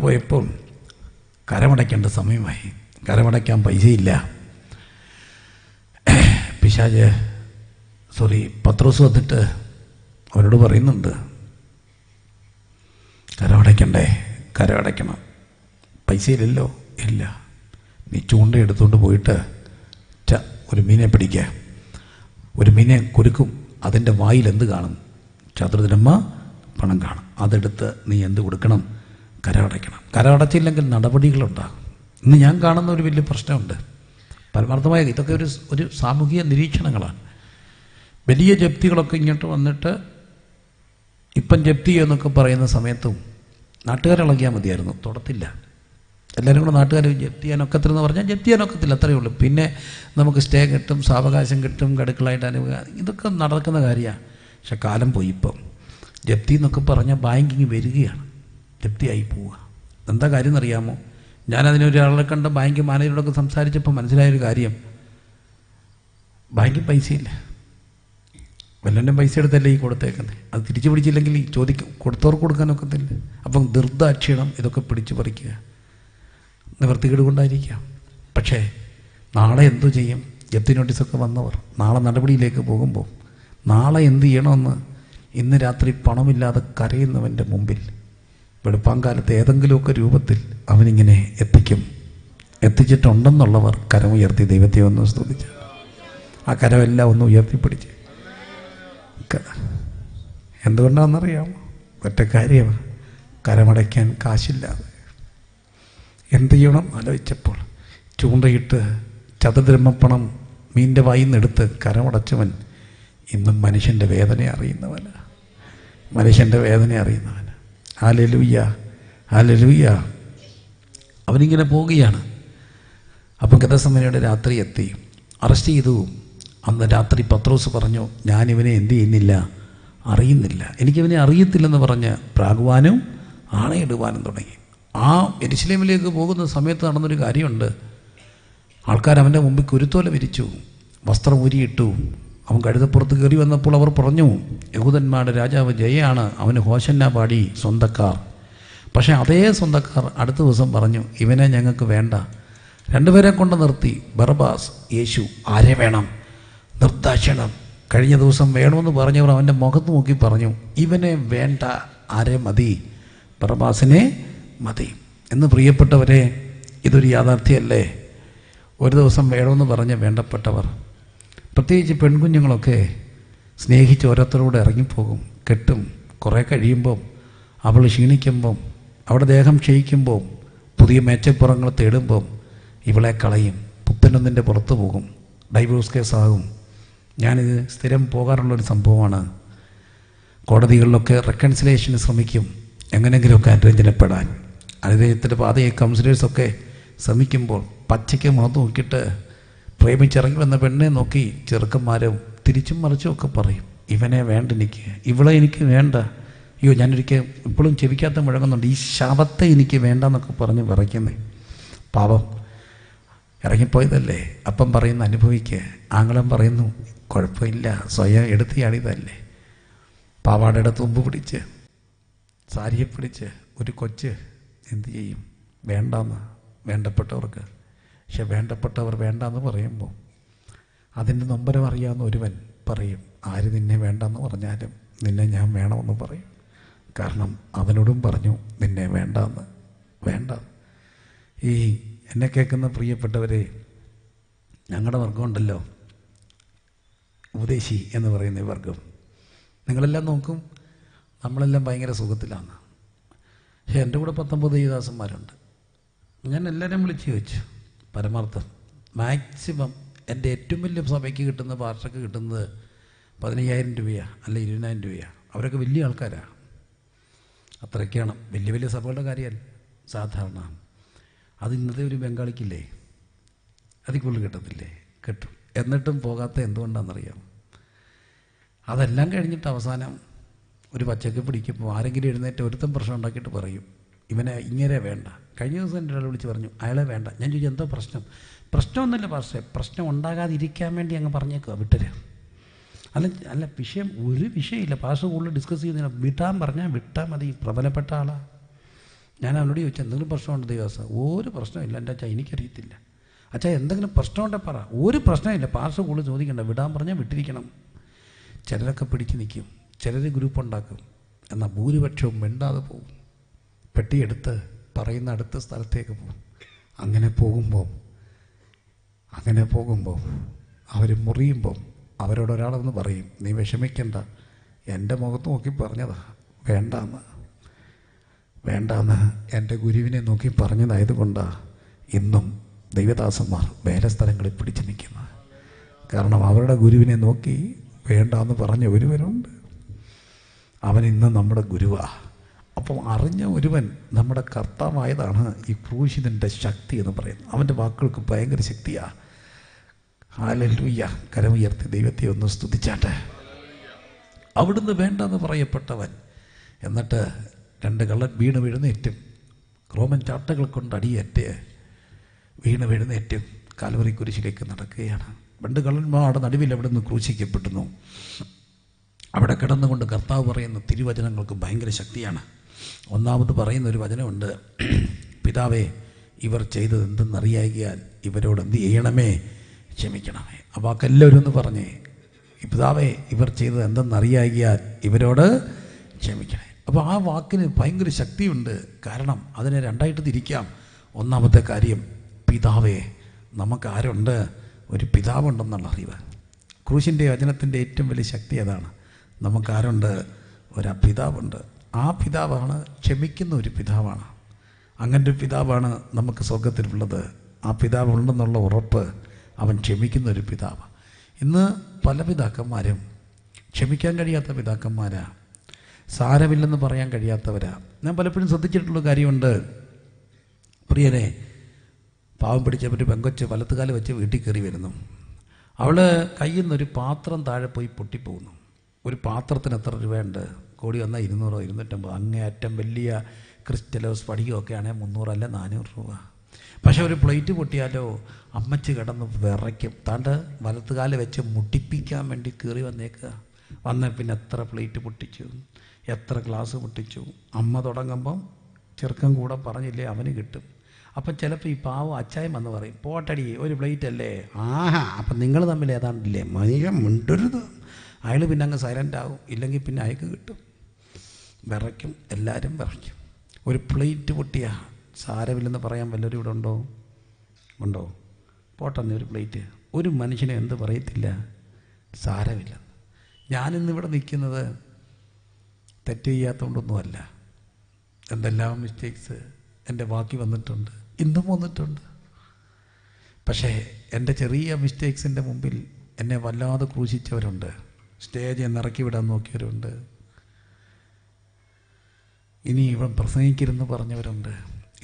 പോയപ്പോൾ കരമടയ്ക്കേണ്ട സമയമായി. കരമടയ്ക്കാൻ പൈസയില്ല. പത്രോസ് വന്നിട്ട് അവരോട് പറയുന്നുണ്ട്, കരമടയ്ക്കണ്ടേ? കരമടയ്ക്കണം. പൈസയില്ലല്ലോ? ഇല്ല. നീ ചൂണ്ടയെടുത്തുകൊണ്ട് പോയിട്ട് ഒരു മീനെ പിടിക്കുക. ഒരു മീനെ കുരുക്കും. അതിൻ്റെ വായിൽ എന്ത് കാണും? ചതുർദിനമ്മ പണം കാണും. അതെടുത്ത് നീ എന്ത് കൊടുക്കണം? കരമടയ്ക്കണം. കരമടച്ചില്ലെങ്കിൽ നടപടികളുണ്ടാകും. ഇന്ന് ഞാൻ കാണുന്ന ഒരു വലിയ പ്രശ്നമുണ്ട്. പരമാർത്ഥമായ ഇതൊക്കെ ഒരു സാമൂഹിക നിരീക്ഷണങ്ങളാണ്. വലിയ ജപ്തികളൊക്കെ ഇങ്ങോട്ട് വന്നിട്ട് ഇപ്പം ജപ്തി എന്നൊക്കെ പറയുന്ന സമയത്തും നാട്ടുകാരിളകിയാൽ മതിയായിരുന്നു, തൊടത്തില്ല. എല്ലാവരും കൂടെ നാട്ടുകാർ ജപ്തി ചെയ്യാനൊക്കത്തില്ലെന്ന് പറഞ്ഞാൽ ജപ്തി ചെയ്യാനൊക്കത്തില്ല, അത്രയേ ഉള്ളൂ. പിന്നെ നമുക്ക് സ്റ്റേ കിട്ടും, സാവകാശം കിട്ടും, ഗഡുക്കളായിട്ട് ഇതൊക്കെ നടക്കുന്ന കാര്യമാണ്. പക്ഷെ കാലം പോയി. ഇപ്പം ജപ്തി എന്നൊക്കെ പറഞ്ഞാൽ ബാങ്കിങ് വരികയാണ്, ജപ്തിയായി പോവുക. എന്താ കാര്യം എന്നറിയാമോ? ഞാനതിനൊരാളെ കണ്ട ബാങ്ക് മാനേജറോടൊക്കെ സംസാരിച്ചപ്പോൾ മനസ്സിലായൊരു കാര്യം, ബാങ്കിൽ പൈസയില്ല. വല്ലവൻ്റെ പൈസ എടുത്തല്ലേ ഈ കൊടുത്തേക്കുന്നത്. അത് തിരിച്ചു പിടിച്ചില്ലെങ്കിൽ കൊടുത്തവർക്ക് കൊടുക്കാനൊക്കത്തില്ല. അപ്പം ദീർഘാക്ഷീണം ഇതൊക്കെ പിടിച്ചു പറിക്കുക, നിവൃത്തികേട് കൊണ്ടായിരിക്കാം. പക്ഷേ നാളെ എന്തു ചെയ്യും? ജപ്തി നോട്ടീസൊക്കെ വന്നവർ നാളെ നടപടിയിലേക്ക് പോകുമ്പോൾ നാളെ എന്ത് ചെയ്യണമെന്ന് ഇന്ന് രാത്രി പണമില്ലാതെ കരയുന്നവൻ്റെ മുമ്പിൽ വെളുപ്പാങ്കാലത്ത് ഏതെങ്കിലുമൊക്കെ രൂപത്തിൽ അവനിങ്ങനെ എത്തിച്ചിട്ടുണ്ടെന്നുള്ളവർ കരമുയർത്തി ദൈവത്തെ ഒന്ന് സ്തുതിച്ച് ആ കരമെല്ലാം ഒന്ന് ഉയർത്തിപ്പിടിച്ച്. എന്തുകൊണ്ടാണെന്നറിയാമോ? ഒറ്റ കാര്യം, കരമടയ്ക്കാൻ കാശില്ലാതെ എന്ത് ചെയ്യണം ആലോചിച്ചപ്പോൾ ചൂണ്ടയിട്ട് ചതുർദ്രഹ്മപ്പണം മീൻ്റെ വായിൽ നിന്നെടുത്ത് കരമടച്ചവൻ ഇന്നും മനുഷ്യൻ്റെ വേദന അറിയുന്നവന്. Hallelujah, hallelujah. അവനിങ്ങനെ പോവുകയാണ്. അപ്പം ഗെത്സമനയുടെ രാത്രി എത്തി, അറസ്റ്റ് ചെയ്തു. അന്ന് രാത്രി പത്രോസ് പറഞ്ഞു, ഞാനിവനെ എന്ത് ചെയ്യുന്നില്ല, അറിയുന്നില്ല, എനിക്കിവനെ അറിയത്തില്ലെന്ന് പറഞ്ഞ് പ്രാകുവാനും ആണയിടുവാനും തുടങ്ങി. ആ യെരുശലേമിലേക്ക് പോകുന്ന സമയത്ത് നടന്നൊരു കാര്യമുണ്ട്. ആൾക്കാർ അവൻ്റെ മുമ്പിൽ കുരുത്തോല വിരിച്ചു, വസ്ത്രം ഊരിയിട്ടു, അവൻ കഴുതപ്പുറത്ത് കയറി വന്നപ്പോൾ അവർ പറഞ്ഞു, യഹൂദന്മാരുടെ രാജാവ് ജയമാണ്, അവന് ഹോശന്ന പാടി സ്വന്തക്കാർ. പക്ഷേ അതേ സ്വന്തക്കാർ അടുത്ത ദിവസം പറഞ്ഞു, ഇവനെ ഞങ്ങൾക്ക് വേണ്ട. രണ്ടുപേരെ കൊണ്ട് നിർത്തി, ബറബാസ്, യേശു. ആരെ വേണം? നിർദ്ദാക്ഷിണ്യം. കഴിഞ്ഞ ദിവസം വേണമെന്ന് പറഞ്ഞവർ അവൻ്റെ മുഖത്ത് നോക്കി പറഞ്ഞു, ഇവനെ വേണ്ട, ആരെ മതി? ബറബാസിനെ മതി. എന്ന് പ്രിയപ്പെട്ടവരെ, ഇതൊരു യാഥാർത്ഥ്യമല്ലേ? ഒരു ദിവസം വേണമെന്ന് പറഞ്ഞ് വേണ്ടപ്പെട്ടവർ, പ്രത്യേകിച്ച് പെൺകുഞ്ഞുങ്ങളൊക്കെ സ്നേഹിച്ച് ഓരോരുത്തരോട് ഇറങ്ങിപ്പോകും, കെട്ടും. കുറേ കഴിയുമ്പം അവൾ ക്ഷീണിക്കുമ്പം, അവിടെ ദേഹം ക്ഷയിക്കുമ്പം, പുതിയ മേച്ചപ്പുറങ്ങൾ തേടുമ്പം ഇവളെ കളയും, പുത്തനൊന്നിൻ്റെ പുറത്ത് പോകും, ഡൈവോഴ്സ് കേസാകും. ഞാനിത് സ്ഥിരം പോകാറുള്ളൊരു സംഭവമാണ്. കോടതികളിലൊക്കെ റെക്കൺസിലേഷന് ശ്രമിക്കും, എങ്ങനെയെങ്കിലുമൊക്കെ അനുരഞ്ജനപ്പെടാൻ. അനുരഞ്ജനത്തിൻ്റെ പാതയെ കൗൺസിലേഴ്സൊക്കെ ശ്രമിക്കുമ്പോൾ പച്ചയ്ക്ക് മുഖത്ത് നോക്കിയിട്ട് പ്രേമിച്ചിറങ്ങി വന്ന പെണ്ണെ നോക്കി ചെറുക്കന്മാരും തിരിച്ചും മറിച്ചും ഒക്കെ പറയും, ഇവനെ വേണ്ട എനിക്ക്, ഇവളെ എനിക്ക് വേണ്ട. അയ്യോ, ഞാനൊരിക്കൽ ഇപ്പോഴും ചെവിക്കാത്ത മുഴങ്ങുന്നുണ്ട്, ഈ ശവത്തെ എനിക്ക് വേണ്ടെന്നൊക്കെ പറഞ്ഞ് വിറയ്ക്കുന്നേ. പാവം, ഇറങ്ങിപ്പോയതല്ലേ. അപ്പം പറയുന്നു അനുഭവിക്കുക. ആംഗളം പറയുന്നു കുഴപ്പമില്ല, സ്വയം എടുത്തിയാണിതല്ലേ. പാവാടയുടെ തുമ്പ് പിടിച്ച്, സാരിയെ പിടിച്ച് ഒരു കൊച്ച് എന്തു ചെയ്യും? വേണ്ടാന്ന് വേണ്ടപ്പെട്ടവർക്ക്. പക്ഷെ വേണ്ടപ്പെട്ടവർ വേണ്ടാന്ന് പറയുമ്പോൾ അതിൻ്റെ നൊമ്പരം അറിയാവുന്ന ഒരുവൻ പറയും, ആര് നിന്നെ വേണ്ടെന്ന് പറഞ്ഞാലും നിന്നെ ഞാൻ വേണമെന്ന് പറയും. കാരണം അവനോടും പറഞ്ഞു നിന്നെ വേണ്ടാന്ന്. വേണ്ട. ഈ എന്നെ കേൾക്കുന്ന പ്രിയപ്പെട്ടവരെ, ഞങ്ങളുടെ വർഗമുണ്ടല്ലോ, ഉപദേശി എന്ന് പറയുന്ന ഈ വർഗം, നിങ്ങളെല്ലാം നോക്കും നമ്മളെല്ലാം ഭയങ്കര സുഖത്തിലാണ്. പക്ഷേ എൻ്റെ കൂടെ 19 ദേവദാസന്മാരുണ്ട്. ഞാൻ എല്ലാവരും വിളിച്ച് ചോദിച്ചു, പരമാർത്ഥം മാക്സിമം എൻ്റെ ഏറ്റവും വലിയ സഭയ്ക്ക് കിട്ടുന്ന, ഭാഷയ്ക്ക് കിട്ടുന്നത് 15,000 രൂപയാണ്, അല്ല 20,000 രൂപയാണ്. അവരൊക്കെ വലിയ ആൾക്കാരാണ്. അത്രയ്ക്കാണ്. വലിയ വലിയ സഭകളുടെ കാര്യമല്ല, സാധാരണ. അത് ഇന്നത്തെ ഒരു ബംഗാളിക്കില്ലേ, അതിൽ കൂടുതൽ കിട്ടത്തില്ലേ? കിട്ടും. എന്നിട്ടും പോകാത്ത എന്തുകൊണ്ടാണെന്നറിയാം? അതെല്ലാം കഴിഞ്ഞിട്ട് അവസാനം ഒരു പച്ചക്ക് പിടിക്കുമ്പോൾ ആരെങ്കിലും എഴുന്നേറ്റ് ഒരുത്തം പ്രശ്നം ഉണ്ടാക്കിയിട്ട് പറയും, ഇവനെ ഇങ്ങനെ വേണ്ട. കഴിഞ്ഞ ദിവസം എൻ്റെ ഒരാൾ വിളിച്ച് പറഞ്ഞു, അയാളെ വേണ്ട. ഞാൻ ചോദിച്ചു, എന്തോ പ്രശ്നം? പ്രശ്നമൊന്നുമില്ല പക്ഷേ, പ്രശ്നം ഉണ്ടാകാതിരിക്കാൻ വേണ്ടി അങ്ങ് പറഞ്ഞേക്കുക, വിട്ടര്. അല്ല വിഷയം, ഒരു വിഷയമില്ല. പാഷ കൂടുതൽ ഡിസ്കസ് ചെയ്യുന്നില്ല. വിട്ടാൻ പറഞ്ഞാൽ വിട്ടാൽ മതി. പ്രബലപ്പെട്ട ആളാണ്. ഞാൻ അവനോട് ചോദിച്ചു, എന്തെങ്കിലും പ്രശ്നമുണ്ട് ദിവസം? ഒരു പ്രശ്നമില്ല എൻ്റെ അച്ഛാ, എനിക്കറിയത്തില്ല. അച്ഛാ എന്തെങ്കിലും പ്രശ്നമുണ്ടെ പറ. ഒരു പ്രശ്നമില്ല. പാഷ കൂടുതൽ ചോദിക്കണ്ട, വിടാൻ പറഞ്ഞാൽ വിട്ടിരിക്കണം. ചിലരൊക്കെ പിടിച്ച് നിൽക്കും, ചിലർ ഗ്രൂപ്പ് ഉണ്ടാക്കും. എന്നാൽ ഭൂരിപക്ഷവും മിണ്ടാതെ പോകും. പെട്ടിയെടുത്ത് പറയുന്ന അടുത്ത സ്ഥലത്തേക്ക് പോകും. അങ്ങനെ പോകുമ്പോൾ അവർ മുറിയുമ്പോൾ അവരോടൊരാളെന്ന് പറയും, നീ വിഷമിക്കണ്ട, എൻ്റെ മുഖത്ത് നോക്കി പറഞ്ഞതാ വേണ്ടാന്ന് എൻ്റെ ഗുരുവിനെ നോക്കി പറഞ്ഞതായതുകൊണ്ടാണ് ഇന്നും ദൈവദാസന്മാർ വേലസ്ഥലങ്ങളിൽ പിടിച്ചു നിൽക്കുന്നത്. കാരണം അവരുടെ ഗുരുവിനെ നോക്കി വേണ്ടാന്ന് പറഞ്ഞ ഒരുവനുണ്ട്. അവൻ ഇന്ന് നമ്മുടെ ഗുരുവാണ്. അപ്പം അറിഞ്ഞ ഒരുവൻ നമ്മുടെ കർത്താവായതാണ് ഈ ക്രൂശിതൻ്റെ ശക്തി എന്ന് പറയുന്നത്. അവൻ്റെ വാക്കുകൾക്ക് ഭയങ്കര ശക്തിയാണ്. ഹല്ലേലൂയ. കരമുയർത്തി ദൈവത്തെ ഒന്ന് സ്തുതിച്ചാട്ടെ. അവിടുന്ന് വേണ്ടെന്ന് പറയപ്പെട്ടവൻ, എന്നിട്ട് 2 കള്ളൻ വീണ് വീഴുന്നേറ്റും, റോമൻ ചാട്ടകൾ കൊണ്ട് അടിയേറ്റ് വീണ് വീഴുന്നേറ്റും കാൽവറി കുരിശിലേക്ക് നടക്കുകയാണ്. 2 കള്ളന്മാരുടെ നടുവിൽ അവിടെ നിന്ന് ക്രൂശിക്കപ്പെടുന്നു. അവിടെ കിടന്നുകൊണ്ട് കർത്താവ് പറയുന്ന തിരുവചനങ്ങൾക്ക് ഭയങ്കര ശക്തിയാണ്. ഒന്നാമത് പറയുന്ന ഒരു വചനമുണ്ട്, പിതാവേ ഇവർ ചെയ്തത് എന്തെന്നറിയാകിയാൽ ഇവരോട് എന്ത് ചെയ്യണമേ? ക്ഷമിക്കണമേ. ആ വാക്കെല്ലാവരും ഒന്ന് പറഞ്ഞേ, പിതാവേ ഇവർ ചെയ്തത് എന്തെന്നറിയാകിയാൽ ഇവരോട് ക്ഷമിക്കണേ. അപ്പോൾ ആ വാക്കിന് ഭയങ്കര ശക്തിയുണ്ട്. കാരണം അതിനെ 2ആയിട്ട് തിരിക്കാം. ഒന്നാമത്തെ കാര്യം, പിതാവേ, നമുക്ക് ആരുണ്ട്? ഒരു പിതാവുണ്ടെന്നുള്ള അറിവ്. ക്രൂശിൻ്റെ വചനത്തിൻ്റെ ഏറ്റവും വലിയ ശക്തി അതാണ്. നമുക്കാരുണ്ട്? ഒരു പിതാവുണ്ട്. ആ പിതാവാണ് ക്ഷമിക്കുന്ന ഒരു പിതാവാണ്. അങ്ങനൊരു പിതാവാണ് നമുക്ക് സ്വർഗത്തിലുള്ളത്. ആ പിതാവ് ഉണ്ടെന്നുള്ള ഉറപ്പ്, അവൻ ക്ഷമിക്കുന്ന ഒരു പിതാവ്. ഇന്ന് പല പിതാക്കന്മാരും ക്ഷമിക്കാൻ കഴിയാത്ത പിതാക്കന്മാരാണ്. സാരമില്ലെന്ന് പറയാൻ കഴിയാത്തവരാ. ഞാൻ പലപ്പോഴും ശ്രദ്ധിച്ചിട്ടുള്ള കാര്യമുണ്ട്. പ്രിയനെ, പാവം പിടിച്ച ഒരു പെങ്കൊച്ച് വലത്തുകാലം വെച്ച് വീട്ടിൽ കയറി വരുന്നു. അവൾ കയ്യിൽ നിന്നൊരു പാത്രം താഴെ പോയി പൊട്ടിപ്പോകുന്നു. ഒരു പാത്രത്തിന് എത്ര രൂപയുണ്ട്? കോടി വന്നാൽ 200 250. അങ്ങേയറ്റം വലിയ ക്രിസ്റ്റലോ സ്ഫടികമൊക്കെ ആണെങ്കിൽ 300 അല്ല 400 രൂപ. പക്ഷെ ഒരു പ്ലേറ്റ് പൊട്ടിയാലോ അമ്മച്ചി കിടന്ന് വിറയ്ക്കും. താണ്ട് വലത്തുകാല് വെച്ച് മുട്ടിപ്പിക്കാൻ വേണ്ടി കയറി വന്നേക്കുക. വന്ന പിന്നെ എത്ര പ്ലേറ്റ് പൊട്ടിച്ചു, എത്ര ഗ്ലാസ് പൊട്ടിച്ചു. അമ്മ തുടങ്ങുമ്പം ചെറുക്കൻ കൂടെ പറഞ്ഞില്ലേ അവന് കിട്ടും. അപ്പം ചിലപ്പോൾ ഈ പാവം അച്ചായം വന്ന് പറയും, പോട്ടടി ഒരു പ്ലേറ്റ് അല്ലേ. ആഹാ, അപ്പം നിങ്ങൾ തമ്മിൽ ഏതാണ്ടില്ലേ, മനുഷ്യൻ മിണ്ടരുത്. അയാൾ പിന്നെ അങ്ങ് സൈലൻ്റ് ആകും. ഇല്ലെങ്കിൽ പിന്നെ അയാൾക്ക് കിട്ടും. വിറയ്ക്കും, എല്ലാവരും വിറയ്ക്കും. ഒരു പ്ലേറ്റ് പൊട്ടിയാ സാരമില്ലെന്ന് പറയാൻ വല്ലവരും ഇവിടെ ഉണ്ടോ? പോട്ടെന്ന് ഒരു പ്ലേറ്റ്. ഒരു മനുഷ്യനെ എന്ത് പറയത്തില്ല, സാരമില്ലെന്ന്. ഞാനിന്നിവിടെ നിൽക്കുന്നത് തെറ്റ് ചെയ്യാത്തതുകൊണ്ടൊന്നുമല്ല. എന്തെല്ലാം മിസ്റ്റേക്സ് എൻ്റെ ബാക്കി വന്നിട്ടുണ്ട്, ഇന്നും വന്നിട്ടുണ്ട്. പക്ഷേ എൻ്റെ ചെറിയ മിസ്റ്റേക്സിൻ്റെ മുമ്പിൽ എന്നെ വല്ലാതെ ക്രൂശിച്ചവരുണ്ട്. സ്റ്റേജിൽ നിറക്കി വിടാൻ നോക്കിയവരുണ്ട്. ഇനി ഇവൻ പ്രസംഗിക്കരുതെന്ന് പറഞ്ഞവരുണ്ട്.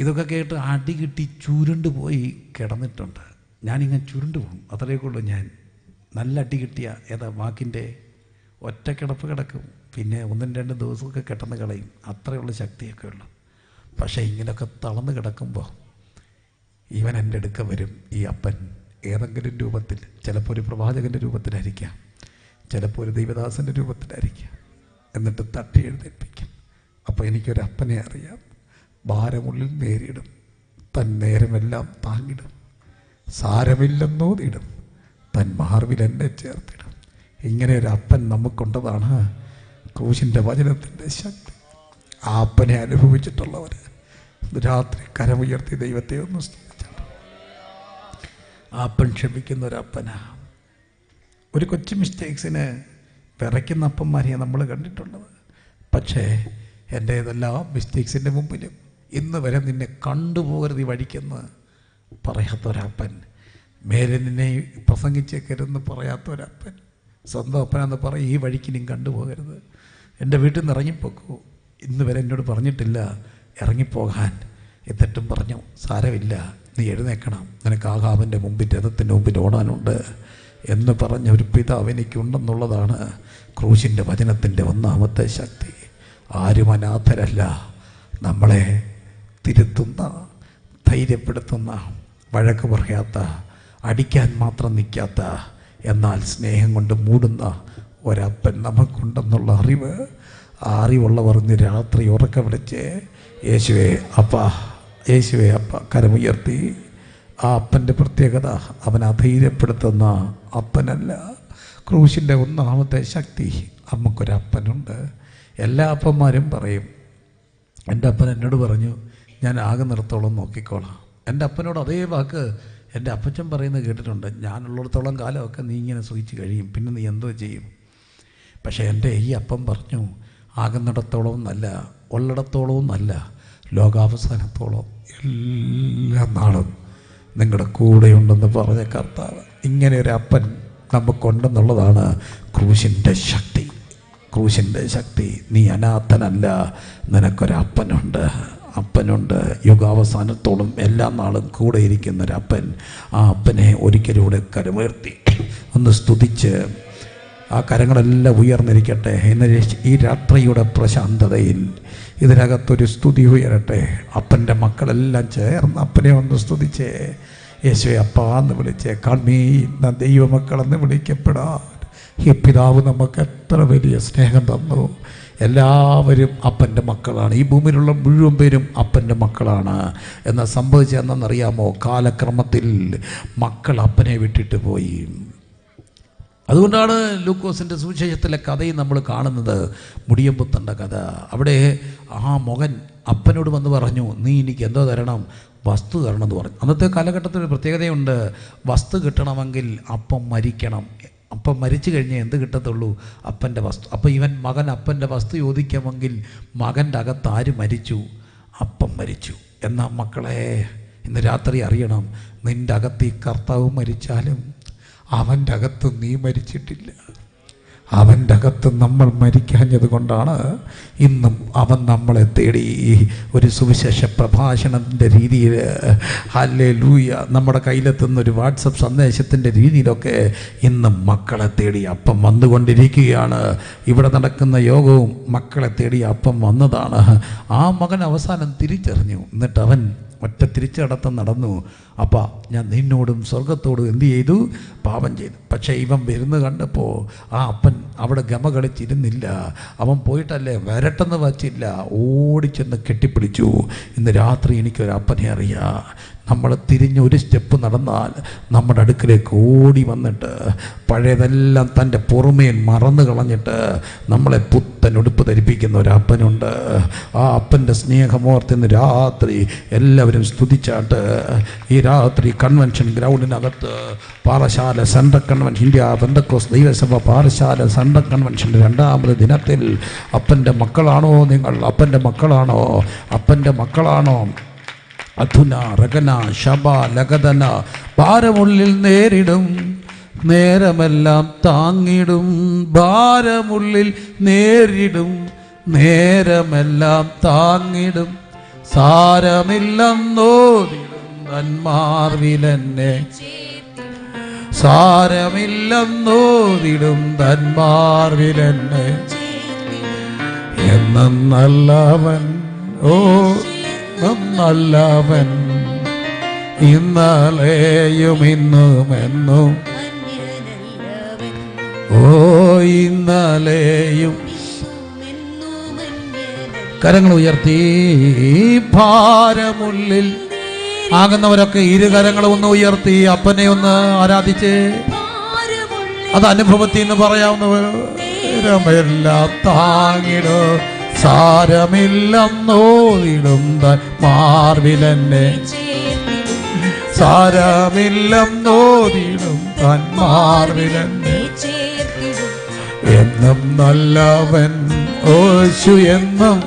ഇതൊക്കെ കേട്ട് അടി കിട്ടി ചുരുണ്ട് പോയി കിടന്നിട്ടുണ്ട്. ഞാനിങ്ങനെ ചുരുണ്ട് പോകും, അത്രയൊക്കെ ഉള്ളൂ. ഞാൻ നല്ല അടി കിട്ടിയ വാക്കിൻ്റെ ഒറ്റ കിടപ്പ് കിടക്കും. പിന്നെ 1-2 ദിവസമൊക്കെ കിടന്ന് കളയും. അത്രയുള്ള ശക്തിയൊക്കെ ഉള്ളു. പക്ഷേ ഇങ്ങനെയൊക്കെ തളർന്ന് കിടക്കുമ്പോൾ ഇവൻ എൻ്റെ അടുക്ക വരും. ഈ അപ്പൻ ഏതെങ്കിലും രൂപത്തിൽ, ചിലപ്പോൾ ഒരു പ്രവാചകൻ്റെ രൂപത്തിലായിരിക്കാം, ചിലപ്പോൾ ഒരു ദൈവദാസൻ്റെ രൂപത്തിലായിരിക്കാം. എന്നിട്ട് തട്ടി എഴുന്നേൽപ്പിക്കും. അപ്പോൾ എനിക്കൊരപ്പനെ അറിയാം. ഭാരമുള്ളിൽ നേരിടും, തൻ നേരമെല്ലാം താങ്ങിടും, സാരമില്ലെന്നോതിടും, തൻ മാർവിൽ എന്നെ ചേർത്തിടും. ഇങ്ങനെ ഒരു അപ്പൻ നമുക്കുണ്ടതാണ് ക്രൂശിൻ്റെ വചനത്തിൻ്റെ ശക്തി. ആ അപ്പനെ അനുഭവിച്ചിട്ടുള്ളവർ രാത്രി കരമുയർത്തി ദൈവത്തെ ഒന്ന് സ്തുതിച്ചാണ്. ആ അപ്പൻ ക്ഷമിക്കുന്ന ഒരപ്പനാ. ഒരു കൊച്ചു മിസ്റ്റേക്സിന് വിറയ്ക്കുന്ന അപ്പന്മാരെയാണ് നമ്മൾ കണ്ടിട്ടുള്ളത്. പക്ഷേ എൻ്റെ ഇതെല്ലാം മിസ്റ്റേക്സിൻ്റെ മുമ്പിലും ഇന്ന് വരെ നിന്നെ കണ്ടുപോകരുത് ഈ വഴിക്കെന്ന് പറയാത്തൊരപ്പൻ, മേലെ നിന്നെ പ്രസംഗിച്ചേക്കരുതെന്ന് പറയാത്തൊരപ്പൻ, സ്വന്തം അപ്പനാന്ന് പറയും ഈ വഴിക്ക് നീ കണ്ടുപോകരുത്, എൻ്റെ വീട്ടിൽ നിന്ന് ഇറങ്ങിപ്പോക്കൂ. ഇന്ന് വരെ എന്നോട് പറഞ്ഞിട്ടില്ല ഇറങ്ങിപ്പോകാൻ. എന്നിട്ടും പറഞ്ഞു സാരമില്ല, നീ എഴുന്നേക്കണം, നിനക്ക് ആഹാബിൻ്റെ മുമ്പിൽ രഥത്തിൻ്റെ മുമ്പിൽ ഓടാനുണ്ട് എന്ന് പറഞ്ഞ ഒരു പിതാവ് എനിക്കുണ്ടെന്നുള്ളതാണ് ക്രൂശിൻ്റെ വചനത്തിൻ്റെ ഒന്നാമത്തെ ശക്തി. ആരും അനാഥരല്ല. നമ്മളെ തിരുത്തുന്ന, ധൈര്യപ്പെടുത്തുന്ന, വഴക്ക് പറയാത്ത, അടിക്കാൻ മാത്രം നിൽക്കാത്ത, എന്നാൽ സ്നേഹം കൊണ്ട് മൂടുന്ന ഒരപ്പൻ നമുക്കുണ്ടെന്നുള്ള അറിവ്. ആ അറിവുള്ളവർ ഇന്ന് രാത്രി ഉറക്കെ വിളിച്ച് യേശുവേ അപ്പ, യേശുവേ അപ്പ കരമുയർത്തി. ആ അപ്പൻ്റെ പ്രത്യേകത, അവൻ അധൈര്യപ്പെടുത്തുന്ന അപ്പനല്ല. ക്രൂശിൻ്റെ ഒന്നാമത്തെ ശക്തി, നമുക്കൊരപ്പനുണ്ട്. എല്ലാ അപ്പന്മാരും പറയും, എൻ്റെ അപ്പൻ എന്നോട് പറഞ്ഞു ഞാൻ ആകെ നിർത്തോളം നോക്കിക്കോളാം. എൻ്റെ അപ്പനോട് അതേ വാക്ക് എൻ്റെ അപ്പച്ചൻ പറയുന്നത് കേട്ടിട്ടുണ്ട്. ഞാനുള്ളിടത്തോളം കാലമൊക്കെ നീ ഇങ്ങനെ സൂചിച്ച് കഴിയും, പിന്നെ നീ എന്തോ ചെയ്യും. പക്ഷേ എൻ്റെ ഈ അപ്പം പറഞ്ഞു ആകുന്നിടത്തോളവും നല്ല, ഉള്ളിടത്തോളവും നല്ല, ലോകാവസാനത്തോളം എല്ലാ നാളും നിങ്ങളുടെ കൂടെയുണ്ടെന്ന് പറഞ്ഞ കർത്താവ്. ഇങ്ങനെ ഒരു അപ്പൻ നമുക്കുണ്ടെന്നുള്ളതാണ് ക്രൂശിൻ്റെ ശക്തി. ക്രൂശിൻ്റെ ശക്തി. നീ അനാഥനല്ല, നിനക്കൊരപ്പനുണ്ട്. അപ്പനുണ്ട്, യുഗാവസാനത്തോളം എല്ലാ നാളും കൂടെ ഇരിക്കുന്നൊരപ്പൻ. ആ അപ്പനെ ഒരിക്കലൂടെ കരമുയർത്തി ഒന്ന് സ്തുതിച്ച് ആ കരങ്ങളെല്ലാം ഉയർന്നിരിക്കട്ടെ. ഇന്ന് ഈ രാത്രിയുടെ പ്രശാന്തതയിൽ ഇതിനകത്തൊരു സ്തുതി ഉയരട്ടെ. അപ്പൻ്റെ മക്കളെല്ലാം ചേർന്ന് അപ്പനെ ഒന്ന് സ്തുതിച്ചേ. യേശുവേ അപ്പാന്ന് വിളിച്ചേ. കണ്ണീന്ന ദൈവമക്കളെന്ന് വിളിക്കപ്പെടാൻ ഈ പിതാവ് നമുക്ക് എത്ര വലിയ സ്നേഹം തന്നു. എല്ലാവരും അപ്പൻ്റെ മക്കളാണ്. ഈ ഭൂമിയിലുള്ള മുഴുവൻ പേരും അപ്പൻ്റെ മക്കളാണ്. എന്നാൽ സംഭവിച്ചതെന്നറിയാമോ? കാലക്രമത്തിൽ മക്കൾ അപ്പനെ വിട്ടിട്ട് പോയി. അതുകൊണ്ടാണ് ലൂക്കോസിൻ്റെ സുവിശേഷത്തിലെ കഥയും നമ്മൾ കാണുന്നത്. മുടിയമ്പുത്തൻ്റെ കഥ. അവിടെ ആ മകൻ അപ്പനോട് വന്ന് പറഞ്ഞു, നീ എനിക്ക് എന്തോ തരണം, വസ്തു തരണം എന്ന് പറഞ്ഞു. അന്നത്തെ കാലഘട്ടത്തിൽ ഒരു പ്രത്യേകതയുണ്ട്. വസ്തു കിട്ടണമെങ്കിൽ അപ്പം മരിക്കണം. അപ്പം മരിച്ചു കഴിഞ്ഞാൽ എന്ത് കിട്ടത്തുള്ളൂ? അപ്പൻ്റെ വസ്തു. അപ്പോൾ ഇവൻ മകൻ അപ്പൻ്റെ വസ്തു ചോദിക്കാമെങ്കിൽ മകൻ്റെ അകത്ത് ആര് മരിച്ചു? അപ്പം മരിച്ചു. എന്നാൽ മക്കളെ, ഇന്ന് രാത്രി അറിയണം, നിൻ്റെ അകത്ത് ഈ കർത്താവ് മരിച്ചാലും അവൻ്റെ അകത്ത് നീ മരിച്ചിട്ടില്ല. അവൻ്റെ അകത്ത് നമ്മൾ മരിക്കാഞ്ഞത് കൊണ്ടാണ് ഇന്നും അവൻ നമ്മളെ തേടി ഒരു സുവിശേഷ പ്രഭാഷണത്തിൻ്റെ രീതിയിൽ ഹല്ലേലൂയ നമ്മുടെ കയ്യിലെത്തുന്ന ഒരു വാട്സപ്പ് സന്ദേശത്തിൻ്റെ രീതിയിലൊക്കെ ഇന്നും മക്കളെ തേടി അപ്പം വന്നുകൊണ്ടിരിക്കുകയാണ്. ഇവിടെ നടക്കുന്ന യോഗവും മക്കളെ തേടി അപ്പം വന്നതാണ്. ആ മകൻ അവസാനം തിരിച്ചറിഞ്ഞു. എന്നിട്ട് അവൻ ഒറ്റ തിരിച്ചടത്തം നടന്നു. അപ്പാ, ഞാൻ നിന്നോടും സ്വർഗത്തോടും എന്തു ചെയ്തു? പാപം ചെയ്തു. പക്ഷേ ഇവൻ വരുന്നത് കണ്ടപ്പോൾ ആ അപ്പൻ അവിടെ ഗമ കളിച്ചിരുന്നില്ല. അവൻ പോയിട്ടല്ലേ വരട്ടെന്ന് വച്ചില്ല, ഓടിച്ചെന്ന് കെട്ടിപ്പിടിച്ചു. ഇന്ന് രാത്രി എനിക്കൊരപ്പനെ അറിയാം. നമ്മൾ തിരിഞ്ഞ് ഒരു സ്റ്റെപ്പ് നടന്നാൽ നമ്മുടെ അടുക്കിലേക്ക് ഓടി വന്നിട്ട് പഴയതെല്ലാം തൻ്റെ പുറമേൻ മറന്നു കളഞ്ഞിട്ട് നമ്മളെ പുത്തൻ ഉടുപ്പ് ധരിപ്പിക്കുന്ന ഒരപ്പനുണ്ട്. ആ അപ്പൻ്റെ സ്നേഹമോർത്തിന്ന് രാത്രി എല്ലാവരും സ്തുതിച്ചാട്ട്. ഈ രാത്രി കൺവെൻഷൻ ഗ്രൗണ്ടിനകത്ത് Parassala central convention, India Pentecost ദൈവസഭ പാറശാല സെൻട്രൽ കൺവെൻഷൻ്റെ 2ാമത് ദിനത്തിൽ അപ്പൻ്റെ മക്കളാണോ നിങ്ങൾ? അപ്പൻ്റെ മക്കളാണോ? അപ്പൻ്റെ മക്കളാണോ? അധുന രഗന ശബ ലഗദന ഭാരമുള്ളിൽ നേരിടും, നേരമെല്ലാം താങ്ങിടും. ഭാരമുള്ളിൽ നേരിടും, നേരമെല്ലാം താങ്ങിടും. സാരമില്ലെന്നോതിടും തന്മാർവിലെന്നെ, സാരമില്ലെന്നോതിടും തന്മാർവിലെന്നെ. എന്നും നല്ലവൻ, ഓ നല്ലവൻ, ഇന്നലെയും ഇന്നും എന്നും. ഓ ഇന്നലെയും. കരങ്ങൾ ഉയർത്തി ഭാരമുള്ളിൽ ആകുന്നവരൊക്കെ ഇരുകരങ്ങൾ ഒന്ന് ഉയർത്തി അപ്പനെ ഒന്ന് ആരാധിച്ച്. അത് അനുഭവത്തിൽ നിന്ന് പറയാവുന്നവർ എല്ലാം താങ്ങിടും. സാരമില്ലെന്നോതിടും തന്മാർവിലെന്നെ, സാരമില്ലെന്നോതിടും തന്മാർവിലെന്നെ. എന്നും നല്ലവൻ ഓശു, എന്നും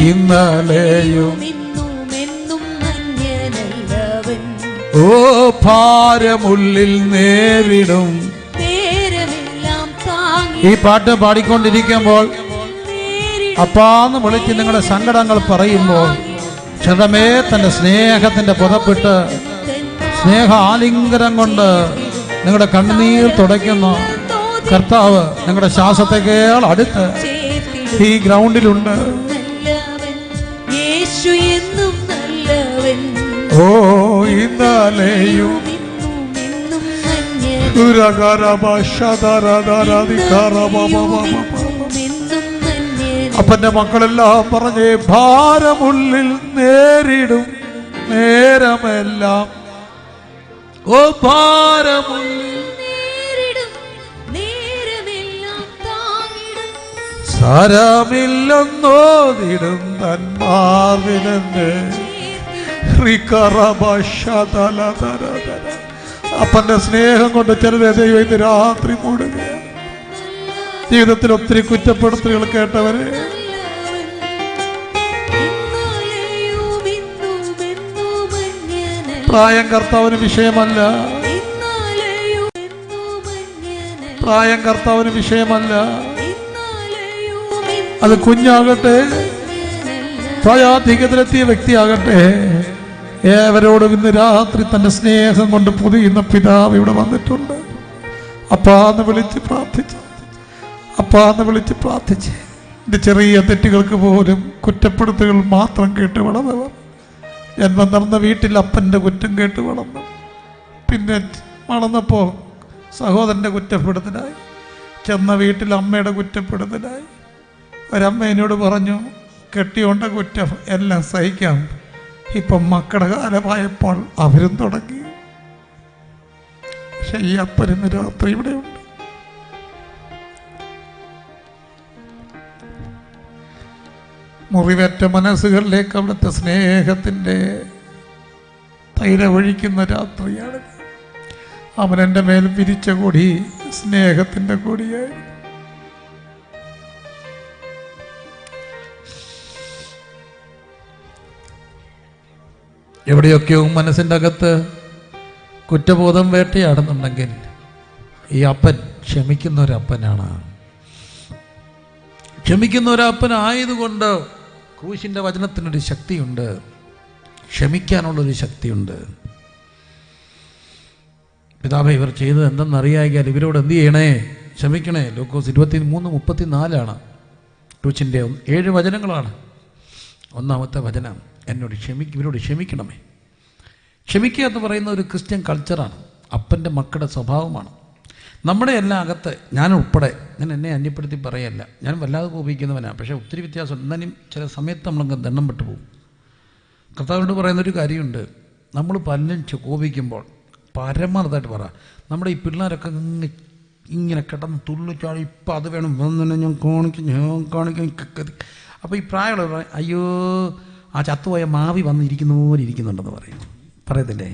ഇന്നലെയും. ഓ ഭാരമുള്ളിൽ നേരിടും. ഈ പാട്ട് പാടിക്കൊണ്ടിരിക്കുമ്പോൾ അപ്പാന്ന് വിളിച്ച് നിങ്ങളുടെ സങ്കടങ്ങൾ പറയുമ്പോൾ ക്ഷതമേ തൻ്റെ സ്നേഹത്തിൻ്റെ പുതപ്പിട്ട് സ്നേഹ ആലിംഗനം കൊണ്ട് നിങ്ങളുടെ കണ്ണുനീർ തുടയ്ക്കുന്ന കർത്താവ് നിങ്ങളുടെ ശ്വാസത്തെക്കാൾ അടുത്ത് ഈ ഗ്രൗണ്ടിലുണ്ട്. ഓ ഇന്നലെയും അപ്പന്റെ മക്കളെല്ലാം പറഞ്ഞേ, ഭാരമുള്ളിൽ നേരിടും, നേരമെല്ലാം. ഓ ഭാരമുള്ളിൽ സാരമില്ലെന്നോതിടും തന്മാർവിലെന്നെ. അപ്പന്റെ സ്നേഹം കൊണ്ട് ചിലരെ ദൈവം ഇന്ന് രാത്രി മൂടുകയാണ്. ജീവിതത്തിൽ ഒത്തിരി കുറ്റപ്പെടുത്തലുകൾ കേട്ടവരെ, പ്രായം കർത്താവിന് വിഷയമല്ല, പ്രായം കർത്താവിന് വിഷയമല്ല. അത് കുഞ്ഞാകട്ടെ, പ്രായാധിക്യത്തിലെത്തിയ വ്യക്തിയാകട്ടെ, ഏവരോടും ഇന്ന് രാത്രി തൻ്റെ സ്നേഹം കൊണ്ട് പൊതിയുന്ന പിതാവ് ഇവിടെ വന്നിട്ടുണ്ട്. അപ്പാന്ന് വിളിച്ച് പ്രാർത്ഥിച്ച്, അപ്പാന്ന് വിളിച്ച് പ്രാർത്ഥിച്ച്. എൻ്റെ ചെറിയ തെറ്റുകൾക്ക് പോലും കുറ്റപ്പെടുത്തുകൾ മാത്രം കേട്ട് വളർന്നവർ, ജന്മം നടന്ന വീട്ടിൽ അപ്പൻ്റെ കുറ്റം കേട്ട് വളർന്നു. പിന്നെ വളർന്നപ്പോൾ സഹോദരൻ്റെ കുറ്റപ്പെടുത്തലായി, ചെന്ന വീട്ടിൽ അമ്മയുടെ കുറ്റപ്പെടുത്തലായി. ഒരമ്മ എന്നോട് പറഞ്ഞു, കെട്ടിയോണ്ട കുറ്റം എല്ലാം സഹിക്കാം. ഇപ്പം മക്കളുടെ കാലമായപ്പോൾ അവരും തുടങ്ങി. പക്ഷെ ഈ അപ്പനിന്ന് രാത്രി ഇവിടെയുണ്ട്. മുറിവേറ്റ മനസ്സുകളിലേക്ക് അവിടുത്തെ സ്നേഹത്തിൻ്റെ തൈരൊഴിക്കുന്ന രാത്രിയാണ്. അവൻ എൻ്റെ മേൽ വിരിച്ച കൊടി സ്നേഹത്തിൻ്റെ കൊടിയായി. എവിടെയൊക്കെയോ മനസ്സിൻ്റെ അകത്ത് കുറ്റബോധം വേട്ടയാടുന്നുണ്ടെങ്കിൽ ഈ അപ്പൻ ക്ഷമിക്കുന്ന ഒരപ്പനാണ്. ക്ഷമിക്കുന്ന ഒരപ്പനായതുകൊണ്ട് ക്രൂശിൻ്റെ വചനത്തിനൊരു ശക്തിയുണ്ട്, ക്ഷമിക്കാനുള്ളൊരു ശക്തിയുണ്ട്. പിതാവേ, ഇവർ ചെയ്തത് എന്തെന്നറിയാകിയാൽ ഇവരോട് എന്ത് ചെയ്യണേ? ക്ഷമിക്കണേ. ലൂക്കോസ് 23:34 ക്രൂശിൻ്റെ 7 വചനങ്ങളാണ്. 1-ാമത്തെ വചനം, എന്നോട് ഇവരോട് ക്ഷമിക്കണമേ. ക്ഷമിക്കുക എന്ന് പറയുന്ന ഒരു ക്രിസ്ത്യൻ കൾച്ചറാണ്, അപ്പൻ്റെ മക്കളുടെ സ്വഭാവമാണ്. നമ്മുടെ എല്ലാം അകത്ത്, ഞാൻ ഉൾപ്പെടെ, ഞാൻ എന്നെ അന്യപ്പെടുത്തി പറയല്ല, ഞാൻ വല്ലാതെ കോപിക്കുന്നവനാണ്. പക്ഷേ ഒത്തിരി വ്യത്യാസം. എന്നാലും ചില സമയത്ത് നമ്മളങ്ങ് ദണ്ണം വിട്ടു പോകും. കർത്താവിനോട് പറയുന്നൊരു കാര്യമുണ്ട്, നമ്മൾ പലരും കോപിക്കുമ്പോൾ പരമാർത്ഥമായിട്ട് പറ. നമ്മുടെ ഈ പിള്ളേരൊക്കെ ഇങ്ങനെ കിടന്ന് തുള്ളിച്ചാടി, ഇപ്പം അത് വേണം, വന്നെ ഞാൻ കാണിക്കും. അപ്പോൾ ഈ പ്രായമുള്ളവർ പറയും, അയ്യോ ആ ചത്തുപോയ മാവി വന്നിരിക്കുന്ന പോലെ ഇരിക്കുന്നുണ്ടെന്ന് പറയത്തില്ലേ?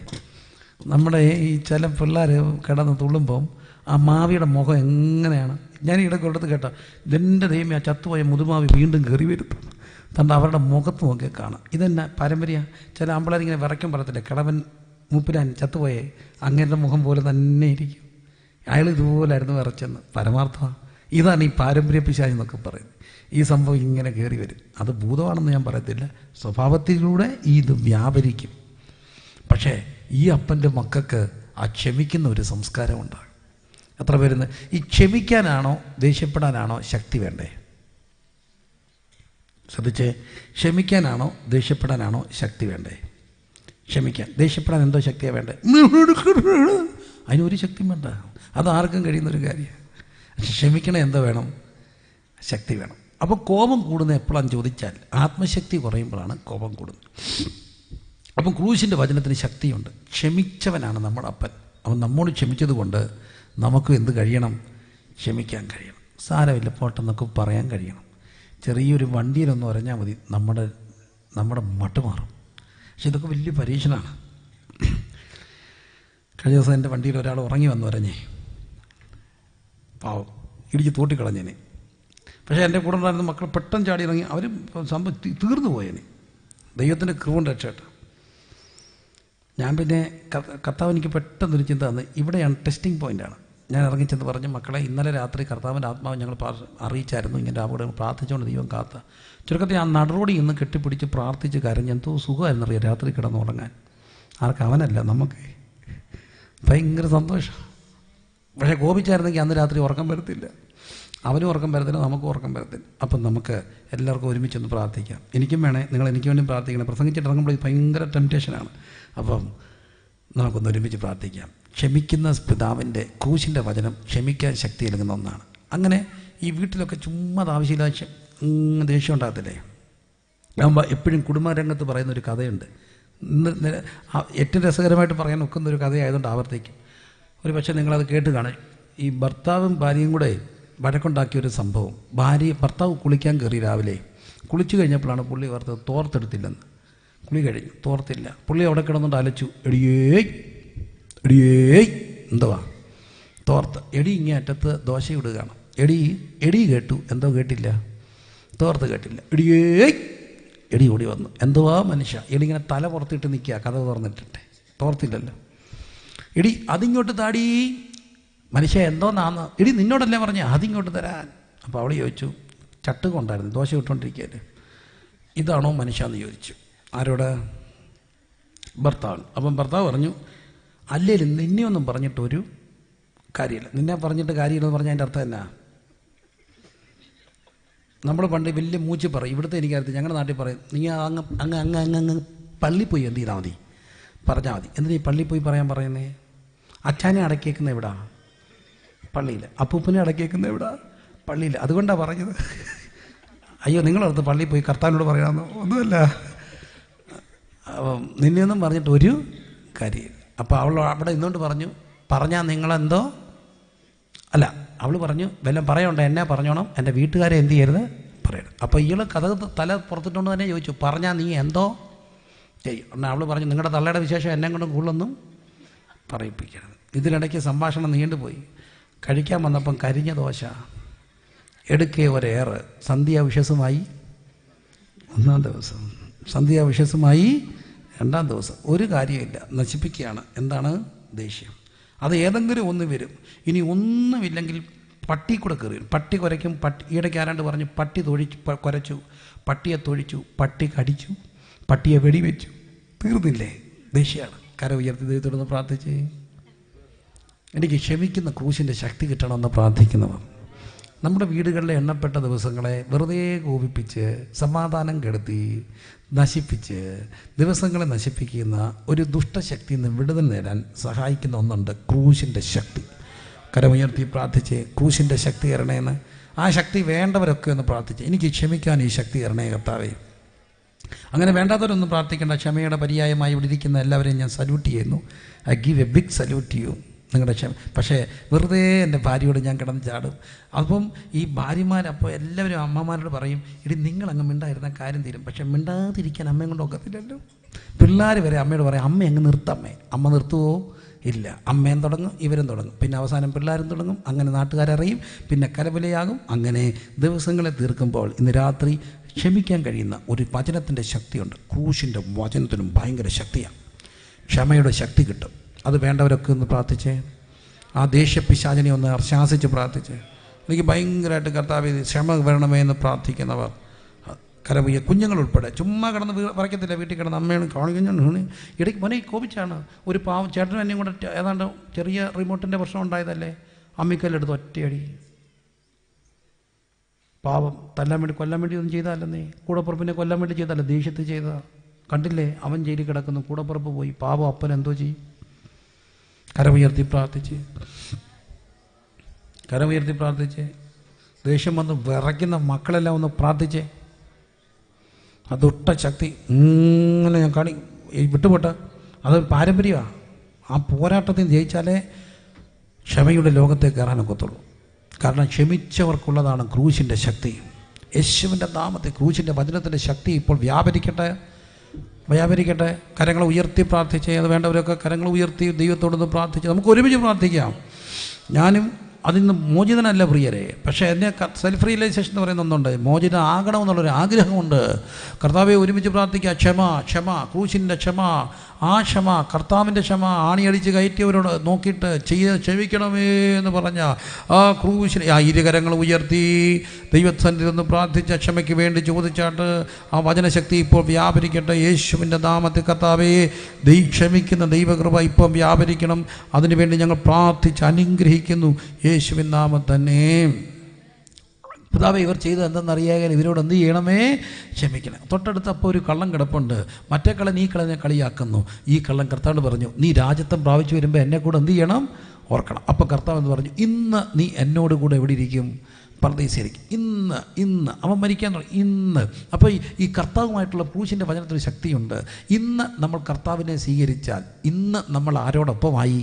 നമ്മുടെ ഈ ചില പിള്ളേർ കിടന്ന് തുള്ളുമ്പം ആ മാവിയുടെ മുഖം എങ്ങനെയാണ്? ഞാൻ ഇടയ്ക്ക് ഒരിടത്ത് കേട്ടോ, ഇതെൻ്റെ ദൈവമേ, ആ ചത്തുപോയ മുതുമാവി വീണ്ടും കയറി വരുന്നു. തൻ്റെ അവരുടെ മുഖത്ത് നോക്കിയാൽ കാണാം. ഇതെന്നെ പാരമ്പര്യ. ചില ആമ്പിളാരിങ്ങനെ വിറയ്ക്കും പറയത്തില്ലേ, കിളവൻ മൂപ്പിലാൻ ചത്തുപോയേ അങ്ങേരുടെ മുഖം പോലെ തന്നെ ഇരിക്കും, അയാൾ ഇതുപോലായിരുന്നു വിറച്ചെന്ന്. പരമാർത്ഥമാണ്. ഇതാണ് ഈ പാരമ്പര്യ പിശാച് എന്നൊക്കെ പറയുന്നത്. ഈ സംഭവം ഇങ്ങനെ കയറി വരും. അത് ഭൂതമാണെന്ന് ഞാൻ പറയത്തില്ല, സ്വഭാവത്തിലൂടെ ഇത് വ്യാപരിക്കും. പക്ഷേ ഈ അപ്പൻ്റെ മക്കൾക്ക് ആ ക്ഷമിക്കുന്ന ഒരു സംസ്കാരം ഉണ്ടാകും. എത്ര പേരുന്ന് ഈ ക്ഷമിക്കാനാണോ ദേഷ്യപ്പെടാനാണോ ശക്തി വേണ്ടേ? ശ്രദ്ധിച്ചേ, ക്ഷമിക്കാനാണോ ദേഷ്യപ്പെടാനാണോ ശക്തി വേണ്ടേ? ക്ഷമിക്കാൻ. ദേഷ്യപ്പെടാൻ എന്തോ ശക്തിയാണ് വേണ്ടേ? അതിനൊരു ശക്തിയും വേണ്ട, അത് ആർക്കും കഴിയുന്നൊരു കാര്യമാണ്. പക്ഷെ ക്ഷമിക്കണേ എന്തോ വേണം? ശക്തി വേണം. അപ്പോൾ കോപം കൂടുന്നത് എപ്പോഴാണെന്ന് ചോദിച്ചാൽ ആത്മശക്തി കുറയുമ്പോഴാണ് കോപം കൂടുന്നത്. അപ്പം ക്രൂശിൻ്റെ വചനത്തിന് ശക്തിയുണ്ട്. ക്ഷമിച്ചവനാണ് നമ്മുടെ അപ്പൻ. അവൻ നമ്മോട് ക്ഷമിച്ചത് കൊണ്ട് നമുക്കും എന്ത് കഴിയണം? ക്ഷമിക്കാൻ കഴിയണം. സാരമില്ല പോട്ടെന്നൊക്കെ പറയാൻ കഴിയണം. ചെറിയൊരു വണ്ടിയിലൊന്നും പറഞ്ഞാൽ മതി, നമ്മുടെ മട്ട് മാറും. പക്ഷെ ഇതൊക്കെ വലിയ പരീക്ഷണമാണ്. കഴിഞ്ഞ ദിവസം എൻ്റെ വണ്ടിയിൽ ഒരാൾ ഉറങ്ങി വന്ന് പറഞ്ഞേ, പാവം ഇടിച്ച് തോട്ടിക്കളഞ്ഞേനെ. പക്ഷേ എൻ്റെ കൂടെ ഉണ്ടായിരുന്ന മക്കൾ പെട്ടെന്ന് ചാടി ഇറങ്ങി, അവർ സംഭവം തീർന്നു പോയേനെ. ദൈവത്തിൻ്റെ കൃപ രക്ഷപ്പെട്ടു. ഞാൻ പിന്നെ കർത്താവ് എനിക്ക് പെട്ടെന്നൊരു ചിന്ത തന്ന്, ഇവിടെയാണ് ടെസ്റ്റിംഗ് പോയിൻ്റാണ്. ഞാൻ ഇറങ്ങിച്ചെന്ന് പറഞ്ഞു, മക്കളെ ഇന്നലെ രാത്രി കർത്താവിൻ്റെ ആത്മാവ് ഞങ്ങൾ അറിയിച്ചായിരുന്നു, ഇങ്ങനെ അവിടെ പ്രാർത്ഥിച്ചുകൊണ്ട് ദൈവം കാത്ത. ചുരുക്കത്തിൽ ആ നടുറോടി ഇന്ന് കെട്ടിപ്പിടിച്ച് പ്രാർത്ഥിച്ച് കരഞ്ഞ് എന്തോ സുഖമായിരുന്നറിയാം രാത്രി കിടന്നുറങ്ങാൻ. ആർക്ക്? അവനല്ല, നമുക്ക് ഭയങ്കര സന്തോഷം. പക്ഷേ കോപിച്ചായിരുന്നെങ്കിൽ അന്ന് രാത്രി ഉറക്കം വരത്തില്ല. അവനും ഉറക്കം വരത്തില്ല, നമുക്കും ഉറക്കം വരത്തില്ല. അപ്പം നമുക്ക് എല്ലാവർക്കും ഒരുമിച്ചൊന്ന് പ്രാർത്ഥിക്കാം. എനിക്കും വേണേ, നിങ്ങൾ എനിക്ക് വേണ്ടി പ്രാർത്ഥിക്കണം. പ്രസംഗിച്ചിട്ട് ഇറങ്ങുമ്പോൾ ഇത് ഭയങ്കര ടെംപ്റ്റേഷനാണ്. അപ്പം നമുക്കൊന്ന് ഒരുമിച്ച് പ്രാർത്ഥിക്കാം. ക്ഷമിക്കുന്ന പിതാവിൻ്റെ ക്രൂശിൻ്റെ വചനം ക്ഷമിക്കാൻ ശക്തി നൽകുന്ന ഒന്നാണ്. അങ്ങനെ ഈ വീട്ടിലൊക്കെ ചുമ്മാ ആവശ്യമില്ല ദേഷ്യം ഉണ്ടാകത്തില്ലേ? ആകുമ്പോൾ എപ്പോഴും കുടുംബരംഗത്ത് പറയുന്നൊരു കഥയുണ്ട്. ഏറ്റവും രസകരമായിട്ട് പറയാൻ ഒക്കുന്നൊരു കഥയായതുകൊണ്ട് ആവർത്തിക്കും. ഒരു പക്ഷേ നിങ്ങളത് കേട്ട് കാണും. ഈ ഭർത്താവും ഭാര്യയും കൂടെ വഴക്കുണ്ടാക്കിയൊരു സംഭവം. ഭർത്താവ് കുളിക്കാൻ കയറി രാവിലെ. കുളിച്ചു കഴിഞ്ഞപ്പോഴാണ് പുള്ളി ഓർത്തത് തോർത്തെടുത്തില്ലെന്ന്. കുളി കഴിഞ്ഞു, തോർത്തില്ല. പുള്ളി അവിടെ കിടന്നുകൊണ്ട് അലച്ചു, എടിയേ എന്തുവാ തോർത്ത്. എടി ഇങ്ങനെ അറ്റത്ത് ദോശ ഇടുകയാണ്. എടി കേട്ടു, എന്തോ കേട്ടില്ല, തോർത്ത് കേട്ടില്ല. എടി ഓടി വന്നു, എന്തുവാ മനുഷ്യ? എടി ഇങ്ങനെ തല പുറത്തിട്ട് നിൽക്കുക, കഥ തുറന്നിട്ടിട്ടെ, തോർത്തില്ലല്ലോ. എടി അതിങ്ങോട്ട് താടി മനുഷ്യ, എന്തോന്നാന്ന്? എടി നിന്നോടല്ലേ പറഞ്ഞ അതിങ്ങോട്ട് തരാൻ. അപ്പോൾ അവൾ ചോദിച്ചു, ചട്ടുക ഉണ്ടായിരുന്നു, ദോശ ഇട്ടുകൊണ്ടിരിക്കുകയല്ലേ, ഇതാണോ മനുഷ്യ എന്ന് ചോദിച്ചു. ആരോട്? ഭർത്താവ്. അപ്പം ഭർത്താവ് പറഞ്ഞു, അല്ലേലും നിന്നെ ഒന്നും പറഞ്ഞിട്ടൊരു കാര്യമില്ല. നിന്നെ പറഞ്ഞിട്ട് കാര്യമില്ലെന്ന് പറഞ്ഞാൽ അതിൻ്റെ അർത്ഥം എന്നാ? നമ്മൾ പണ്ട് വലിയ മൂച്ചി പറയും, ഇവിടുത്തെ എനിക്കറിയത്തില്ല, ഞങ്ങളുടെ നാട്ടിൽ പറയും, നീ അങ്ങ് പള്ളി പോയി എന്ത് ചെയ്താൽ മതി, പറഞ്ഞാൽ മതി. എന്തിനാ ഈ പള്ളി പോയി പറയാൻ പറയുന്നേ? അച്ഛനെ അടക്കിയേക്കുന്ന എവിടാ? പള്ളിയിൽ. അപ്പൂപ്പനെ അടക്കിയേക്കുന്ന എവിടാ? പള്ളിയിൽ. അതുകൊണ്ടാണ് പറഞ്ഞത്. അയ്യോ നിങ്ങളടുത്ത് പള്ളിയിൽ പോയി കർത്താവിനോട് പറയാമെന്നോ? ഒന്നുമല്ല, നിന്നെയൊന്നും പറഞ്ഞിട്ട് ഒരു കാര്യം. അപ്പോൾ അവൾ അവിടെ ഇന്നുകൊണ്ട് പറഞ്ഞു, പറഞ്ഞാൽ നിങ്ങളെന്തോ അല്ല, അവൾ പറഞ്ഞു വല്ലതും പറയണ്ടോ, എന്നെ പറഞ്ഞോണം, എൻ്റെ വീട്ടുകാരെ എന്ത് ചെയ്യരുത് പറയണം. അപ്പോൾ ഇയാൾ കഥ തല പുറത്തിട്ടുകൊണ്ട് തന്നെ ചോദിച്ചു, പറഞ്ഞാൽ നീ എന്തോ ചെയ്യും. എന്നാൽ അവൾ പറഞ്ഞു, നിങ്ങളുടെ തള്ളയുടെ വിശേഷം എന്നെ കൊണ്ടും കൂടുതലൊന്നും പറയിപ്പിക്കരുത്. ഇതിനിടയ്ക്ക് സംഭാഷണം നീണ്ടുപോയി. കഴിക്കാൻ വന്നപ്പം കരിഞ്ഞ ദോശ, എടുക്കേ ഒരേറ്, സന്ധ്യാവിഷസുമായി 1-ാം ദിവസം, സന്ധ്യാവിഷസുമായി 2-ാം ദിവസം. ഒരു കാര്യമില്ല, നശിപ്പിക്കുകയാണ്. എന്താണ്? ദേഷ്യം. അത് ഏതെങ്കിലും ഒന്ന് വരും. ഇനി ഒന്നുമില്ലെങ്കിൽ പട്ടി കൂടെ കയറി വരും. പട്ടി കുരയ്ക്കും. ഈയിടയ്ക്ക് ആരാണ്ട് പറഞ്ഞു പട്ടി കുരച്ചു, പട്ടിയെ തൊഴിച്ചു, പട്ടി കടിച്ചു, പട്ടിയെ വെടിവെച്ചു. തീർന്നില്ലേ? ദേഷ്യമാണ്. കര ഉയർത്തി ദൈവത്തോടൊന്ന് പ്രാർത്ഥിച്ച് എനിക്ക് ക്ഷമിക്കുന്ന ക്രൂശിൻ്റെ ശക്തി കിട്ടണമെന്ന് പ്രാർത്ഥിക്കുന്നവർ. നമ്മുടെ വീടുകളിലെ എണ്ണപ്പെട്ട ദിവസങ്ങളെ വെറുതെ കോപിപ്പിച്ച് സമാധാനം കെടുത്തി നശിപ്പിച്ച് ദിവസങ്ങളെ നശിപ്പിക്കുന്ന ഒരു ദുഷ്ടശക്തിയിൽ നിന്ന് വിടുതൽ നേടാൻ സഹായിക്കുന്ന ഒന്നുണ്ട്, ക്രൂശിൻ്റെ ശക്തി. കരമുയർത്തി പ്രാർത്ഥിച്ച് ക്രൂശിൻ്റെ ശക്തി തരണേന്ന്. ആ ശക്തി വേണ്ടവരൊക്കെ ഒന്ന് പ്രാർത്ഥിച്ച് എനിക്ക് ക്ഷമിക്കാൻ ഈ ശക്തി തരണേ കർത്താവേ. അങ്ങനെ വേണ്ടാത്തവരൊന്നും പ്രാർത്ഥിക്കേണ്ട. ക്ഷമയുടെ പര്യായമായി ഇവിടെ ഇരിക്കുന്ന എല്ലാവരെയും ഞാൻ സല്യൂട്ട് ചെയ്യുന്നു. I give a big salute to you. നിങ്ങളുടെ ക്ഷമ. പക്ഷേ വെറുതെ എൻ്റെ ഭാര്യയോട് ഞാൻ കിടന്ന് ചാടും. അപ്പം ഈ ഭാര്യമാരപ്പോൾ എല്ലാവരും അമ്മമാരോട് പറയും, ഇടി നിങ്ങളങ്ങ് മിണ്ടായിരുന്ന കാര്യം തീരും. പക്ഷെ മിണ്ടാതിരിക്കാൻ അമ്മയും കൊണ്ട് ഒക്കത്തില്ലല്ലോ. പിള്ളേർ വരെ അമ്മയോട് പറയും, അമ്മ അങ്ങ് നിർത്തമ്മേ. അമ്മ നിർത്തുവോ? ഇല്ല. അമ്മയും തുടങ്ങും, ഇവരും തുടങ്ങും, പിന്നെ അവസാനം പിള്ളേരും തുടങ്ങും. അങ്ങനെ നാട്ടുകാരറിയും, പിന്നെ കലവിലയാകും. അങ്ങനെ ദിവസങ്ങളെ തീർക്കുമ്പോൾ ഇന്ന് രാത്രി ക്ഷമിക്കാൻ കഴിയുന്ന ഒരു വചനത്തിൻ്റെ ശക്തിയുണ്ട്. ക്രൂശിൻ്റെ വചനത്തിനും ഭയങ്കര ശക്തിയാണ്. ക്ഷമയുടെ ശക്തി കിട്ടും. അത് വേണ്ടവരൊക്കെ ഒന്ന് പ്രാർത്ഥിച്ചേ. ആ ദേഷ്യപ്പിശാചിനെ ഒന്ന് ശാസിച്ച് പ്രാർത്ഥിച്ചേ. എനിക്ക് ഭയങ്കരമായിട്ട് കർത്താവേ ക്ഷമ വരണമേ എന്ന് പ്രാർത്ഥിക്കുന്നവർ കരവുയ്യ കുഞ്ഞുങ്ങളുൾപ്പെടെ ചുമ്മാ കിടന്ന് പറയത്തില്ല. വീട്ടിൽ കിടന്ന് അമ്മയാണ് കാണിക്കുന്നു. ഇടയ്ക്ക് മോനെ കോപിച്ചാണ് ഒരു പാവം ചേട്ടനും എന്നെയും കൂടെ ഏതാണ്ട് ചെറിയ റിമോട്ടിൻ്റെ പ്രശ്നം ഉണ്ടായതല്ലേ, അമ്മിക്കല്ലെടുത്ത് ഒറ്റയടി. പാവം തല്ലാൻ വേണ്ടി കൊല്ലാൻ വേണ്ടി ഒന്നും ചെയ്താലേ, കൂടപ്പുറപ്പിനെ കൊല്ലാൻ വേണ്ടി ചെയ്തല്ല, ദേഷ്യത്തിൽ ചെയ്താ. കണ്ടില്ലേ അവൻ ജയിലിൽ കിടക്കുന്നു, കൂടപ്പുറപ്പ് പോയി. പാവം അപ്പൻ എന്തോ ചെയ്യും? കരമുയർത്തി പ്രാർത്ഥിച്ച് ദേഷ്യം വന്ന് വിറയ്ക്കുന്ന മക്കളെല്ലാം ഒന്ന് പ്രാർത്ഥിച്ചേ. അതൊട്ട ശക്തി ഇങ്ങനെ ഞാൻ വിട്ടുപോട്ട. അതൊരു പാരമ്പര്യമാണ്. ആ പോരാട്ടത്തിൽ ജയിച്ചാലേ ക്ഷമയുടെ ലോകത്തേക്ക് കയറാനൊക്കത്തുള്ളൂ. കാരണം ക്ഷമിച്ചവർക്കുള്ളതാണ് ക്രൂശിൻ്റെ ശക്തി. യേശുവിൻ്റെ നാമത്തിൽ ക്രൂശിൻ്റെ വചനത്തിൻ്റെ ശക്തി ഇപ്പോൾ വ്യാപരിക്കട്ടെ. കരങ്ങൾ ഉയർത്തി പ്രാർത്ഥിച്ചേ. അത് വേണ്ടവരൊക്കെ കരങ്ങൾ ഉയർത്തി ദൈവത്തോടൊന്ന് പ്രാർത്ഥിച്ച് നമുക്ക് ഒരുമിച്ച് പ്രാർത്ഥിക്കാം. ഞാനും അതിൽ നിന്ന് മോചിതനല്ല പ്രിയരെ, പക്ഷേ എന്നെ സെൽഫ് റിയലൈസേഷൻ എന്ന് പറയുന്ന ഒന്നുണ്ട്. മോചിതൻ ആകണമെന്നുള്ളൊരു ആഗ്രഹമുണ്ട്. കർത്താവെ ഒരുമിച്ച് പ്രാർത്ഥിക്കുക. ക്ഷമ, ക്രൂശിൻ്റെ ക്ഷമ. ആ ക്ഷമ, കർത്താവിൻ്റെ ക്ഷമ, ആണിയടിച്ച് കയറ്റിയവരോട് നോക്കിയിട്ട് ക്ഷമിക്കണമേ എന്ന് പറഞ്ഞ ആ ക്രൂശിനെ ആ ഇരുകരങ്ങൾ ഉയർത്തി ദൈവസന്നിധിയിൽ ഒന്ന് പ്രാർത്ഥിച്ച ക്ഷമയ്ക്ക് വേണ്ടി ചോദിച്ചാട്ട് ആ വചനശക്തി ഇപ്പോൾ വ്യാപരിക്കട്ടെ. യേശുവിൻ്റെ നാമത്തിൽ കർത്താവേ ക്ഷമിക്കുന്ന ദൈവകൃപ ഇപ്പോൾ വ്യാപരിക്കണം. അതിനുവേണ്ടി ഞങ്ങൾ പ്രാർത്ഥിച്ച് അനുഗ്രഹിക്കുന്നു യേശുവിൻ നാമം തന്നെ. പിതാവേ ഇവർ ചെയ്തത് എന്തെന്നറിയാൻ ഇവരോട് എന്ത് ചെയ്യണമേ? ക്ഷമിക്കണം. തൊട്ടടുത്തപ്പോൾ ഒരു കള്ളൻ കിടപ്പുണ്ട്. മറ്റേ കള്ളൻ ഈ കള്ളനെ കളിയാക്കുന്നു. ഈ കള്ളൻ കർത്താവ് പറഞ്ഞു, നീ രാജ്യത്വം പ്രാപിച്ചു വരുമ്പോൾ എന്നെ കൂടെ എന്ത് ചെയ്യണം? ഓർക്കണം. അപ്പോൾ കർത്താവ് എന്ന് പറഞ്ഞു, ഇന്ന് നീ എന്നോട് കൂടെ എവിടെ ഇരിക്കും? പർദീസയിലേക്ക്. ഇന്ന് അവൻ മരിക്കാൻ തുടങ്ങി. ഇന്ന്. അപ്പോൾ ഈ കർത്താവുമായിട്ടുള്ള ക്രൂശിൻ്റെ വചനത്തിന് ശക്തിയുണ്ട്. ഇന്ന് നമ്മൾ കർത്താവിനെ സ്വീകരിച്ചാൽ ഇന്ന് നമ്മൾ ആരോടൊപ്പമായി?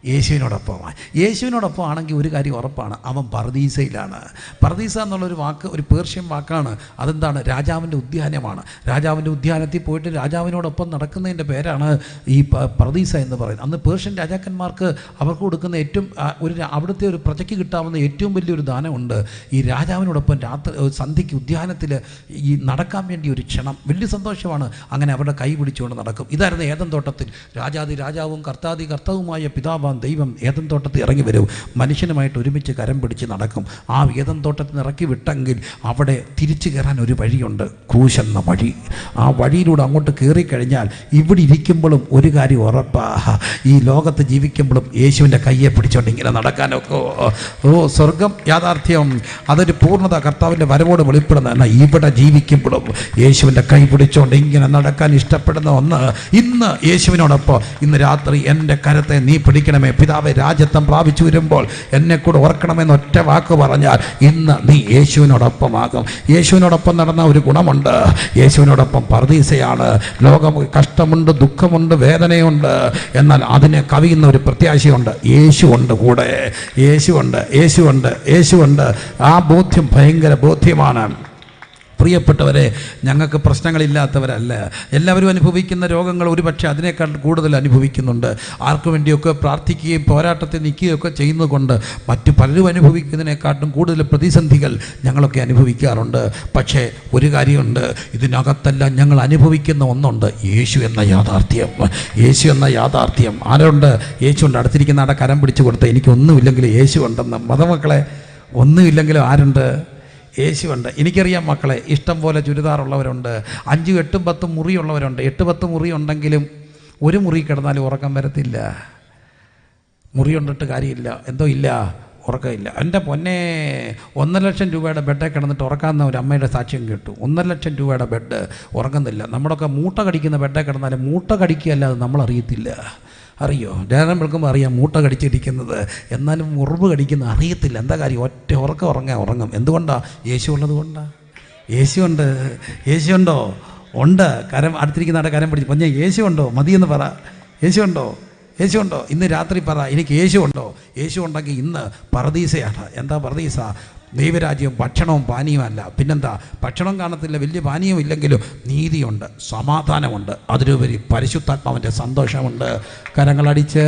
യേശുവിനോടൊപ്പമാണ്. യേശുവിനോടൊപ്പം ആണെങ്കിൽ ഒരു കാര്യം ഉറപ്പാണ്, അവൻ പർദീസയിലാണ്. പർദീസ എന്നുള്ളൊരു വാക്ക് ഒരു പേർഷ്യൻ വാക്കാണ്. അതെന്താണ്? രാജാവിൻ്റെ ഉദ്യാനമാണ്. രാജാവിൻ്റെ ഉദ്യാനത്തിൽ പോയിട്ട് രാജാവിനോടൊപ്പം നടക്കുന്നതിൻ്റെ പേരാണ് ഈ പർദീസ എന്ന് പറയുന്നത്. അന്ന് പേർഷ്യൻ രാജാക്കന്മാർക്ക് അവർക്ക് കൊടുക്കുന്ന ഏറ്റവും അവിടുത്തെ ഒരു പ്രജയ്ക്ക് കിട്ടാവുന്ന ഏറ്റവും വലിയൊരു ദാനമുണ്ട്. ഈ രാജാവിനോടൊപ്പം സന്ധ്യയ്ക്ക് ഉദ്യാനത്തിൽ ഈ നടക്കാൻ വേണ്ടി ഒരു ക്ഷണം. വലിയ സന്തോഷമാണ്. അങ്ങനെ അവരുടെ കൈ പിടിച്ചുകൊണ്ട് നടക്കും. ഇതായിരുന്നു ഏദൻ തോട്ടത്തിൽ രാജാതി രാജാവും കർത്താതി കർത്താവുമായ പിതാവ് ദൈവം ഏദൻ തോട്ടത്തിൽ ഇറങ്ങി വരും. മനുഷ്യനുമായിട്ട് ഒരുമിച്ച് കരം പിടിച്ച് നടക്കും. ആ ഏദൻ തോട്ടത്തിൽ നിന്ന് ഇറക്കി വിട്ടെങ്കിൽ അവിടെ തിരിച്ചു കയറാൻ ഒരു വഴിയുണ്ട്, ക്രൂശെന്ന വഴി. ആ വഴിയിലൂടെ അങ്ങോട്ട് കയറിക്കഴിഞ്ഞാൽ ഇവിടെ ഇരിക്കുമ്പോഴും ഒരു കാര്യം ഉറപ്പാ, ഈ ലോകത്ത് ജീവിക്കുമ്പോഴും യേശുവിൻ്റെ കയ്യെ പിടിച്ചോണ്ട് ഇങ്ങനെ നടക്കാനൊക്കെ. സ്വർഗം യാഥാർത്ഥ്യം. അതൊരു പൂർണ്ണത കർത്താവിൻ്റെ വരവോട് വെളിപ്പെടുന്ന. ഇവിടെ ജീവിക്കുമ്പോഴും യേശുവിൻ്റെ കൈ പിടിച്ചോണ്ട് ഇങ്ങനെ നടക്കാൻ ഇഷ്ടപ്പെടുന്ന ഒന്ന്. ഇന്ന് യേശുവിനോടൊപ്പം ഇന്ന് രാത്രി എൻ്റെ കരത്തെ നീ പിടിക്കണം. പിതാവേ രാജ്യത്വം പ്രാപിച്ചു വരുമ്പോൾ എന്നെ കൂടെ ഓർക്കണമെന്ന് ഒറ്റ വാക്ക് പറഞ്ഞാൽ ഇന്ന് നീ യേശുവിനോടൊപ്പമാകും. യേശുവിനോടൊപ്പം നടന്ന ഒരു ഗുണമുണ്ട്. യേശുവിനോടൊപ്പം പർദീസയാണ്. ലോകം കഷ്ടമുണ്ട്, ദുഃഖമുണ്ട്, വേദനയുണ്ട്. എന്നാൽ അതിനെ കവിയുന്ന ഒരു പ്രത്യാശയുണ്ട്. യേശുവുണ്ട് കൂടെ. യേശുവുണ്ട്. ആ ബോധ്യം ഭയങ്കര ബോധ്യമാണ്. പ്രിയപ്പെട്ടവരെ, ഞങ്ങൾക്ക് പ്രശ്നങ്ങളില്ലാത്തവരല്ല. എല്ലാവരും അനുഭവിക്കുന്ന രോഗങ്ങൾ ഒരുപക്ഷെ അതിനേക്കാൾ കൂടുതൽ അനുഭവിക്കുന്നുണ്ട്. ആർക്കു വേണ്ടിയൊക്കെ പ്രാർത്ഥിക്കുകയും പോരാട്ടത്തിൽ നിൽക്കുകയൊക്കെ ചെയ്യുന്നതുകൊണ്ട് മറ്റു പലരും അനുഭവിക്കുന്നതിനെക്കാട്ടും കൂടുതൽ പ്രതിസന്ധികൾ ഞങ്ങളൊക്കെ അനുഭവിക്കാറുണ്ട്. പക്ഷേ ഒരു കാര്യമുണ്ട്, ഇതിനകത്തെല്ലാം ഞങ്ങൾ അനുഭവിക്കുന്ന ഒന്നുണ്ട്, യേശു എന്ന യാഥാർത്ഥ്യം. യേശു എന്ന യാഥാർത്ഥ്യം ആരുണ്ട്? യേശു ഉണ്ട്. അടുത്തിരിക്കുന്ന ആടെ കരം പിടിച്ചു കൊടുത്ത എനിക്കൊന്നുമില്ലെങ്കിൽ യേശു ഉണ്ടെന്ന്. മതമക്കളെ, ഒന്നുമില്ലെങ്കിലും ആരുണ്ട്? യേശുവുണ്ട്. എനിക്കറിയാം മക്കളെ, ഇഷ്ടം പോലെ ചുരിദാറുള്ളവരുണ്ട്, 5, 8, 10 മുറിയുള്ളവരുണ്ട്. 8, 10 മുറി ഉണ്ടെങ്കിലും ഒരു മുറി കിടന്നാലും ഉറക്കം വരത്തില്ല. മുറി ഉണ്ടിട്ട് കാര്യമില്ല, എന്തോ ഇല്ല, ഉറക്കമില്ല. എൻ്റെ പൊന്നെ, 1 ലക്ഷം രൂപയുടെ ബെഡേ കിടന്നിട്ട് ഉറക്കാവുന്ന ഒരു അമ്മയുടെ സാക്ഷ്യം കേട്ടു. 1 ലക്ഷം രൂപയുടെ ബെഡ് ഉറങ്ങുന്നില്ല. നമ്മുടെയൊക്കെ മൂട്ട കടിക്കുന്ന ബെഡേ കിടന്നാലും മൂട്ട കടിക്കുകയല്ലാതെ നമ്മളറിയത്തില്ല. അറിയോ? നേരം വെളുക്കുമ്പോൾ അറിയാം മൂട്ട കടിച്ചിരിക്കുന്നത്, എന്നാലും മുറിവ് കടിക്കുന്ന അറിയത്തില്ല. എന്താ കാര്യം? ഒറ്റ ഉറങ്ങും. എന്തുകൊണ്ടാണ്? യേശു ഉള്ളത് കൊണ്ടാണ്. യേശുണ്ട്. യേശുണ്ടോ? ഉണ്ട്. കരം അടുത്തിരിക്കുന്ന കരം പിടിച്ച് പൊഞ്ഞ യേശു ഉണ്ടോ? മതിയെന്ന് പറ. യേശുണ്ടോ? യേശുണ്ടോ? ഇന്ന് രാത്രി പറ, എനിക്ക് യേശു ഉണ്ടോ? യേശു ഉണ്ടെങ്കിൽ ഇന്ന് പറുദീസയാണ്. എന്താ പറുദീസ? ദൈവരാജ്യം ഭക്ഷണവും പാനീയമല്ല. പിന്നെന്താ? ഭക്ഷണം കാണത്തില്ല, വലിയ പാനീയം ഇല്ലെങ്കിലും നീതിയുണ്ട്, സമാധാനമുണ്ട്, അതിലുപരി പരിശുദ്ധാത്മാവിൻ്റെ സന്തോഷമുണ്ട്. കരങ്ങളടിച്ച്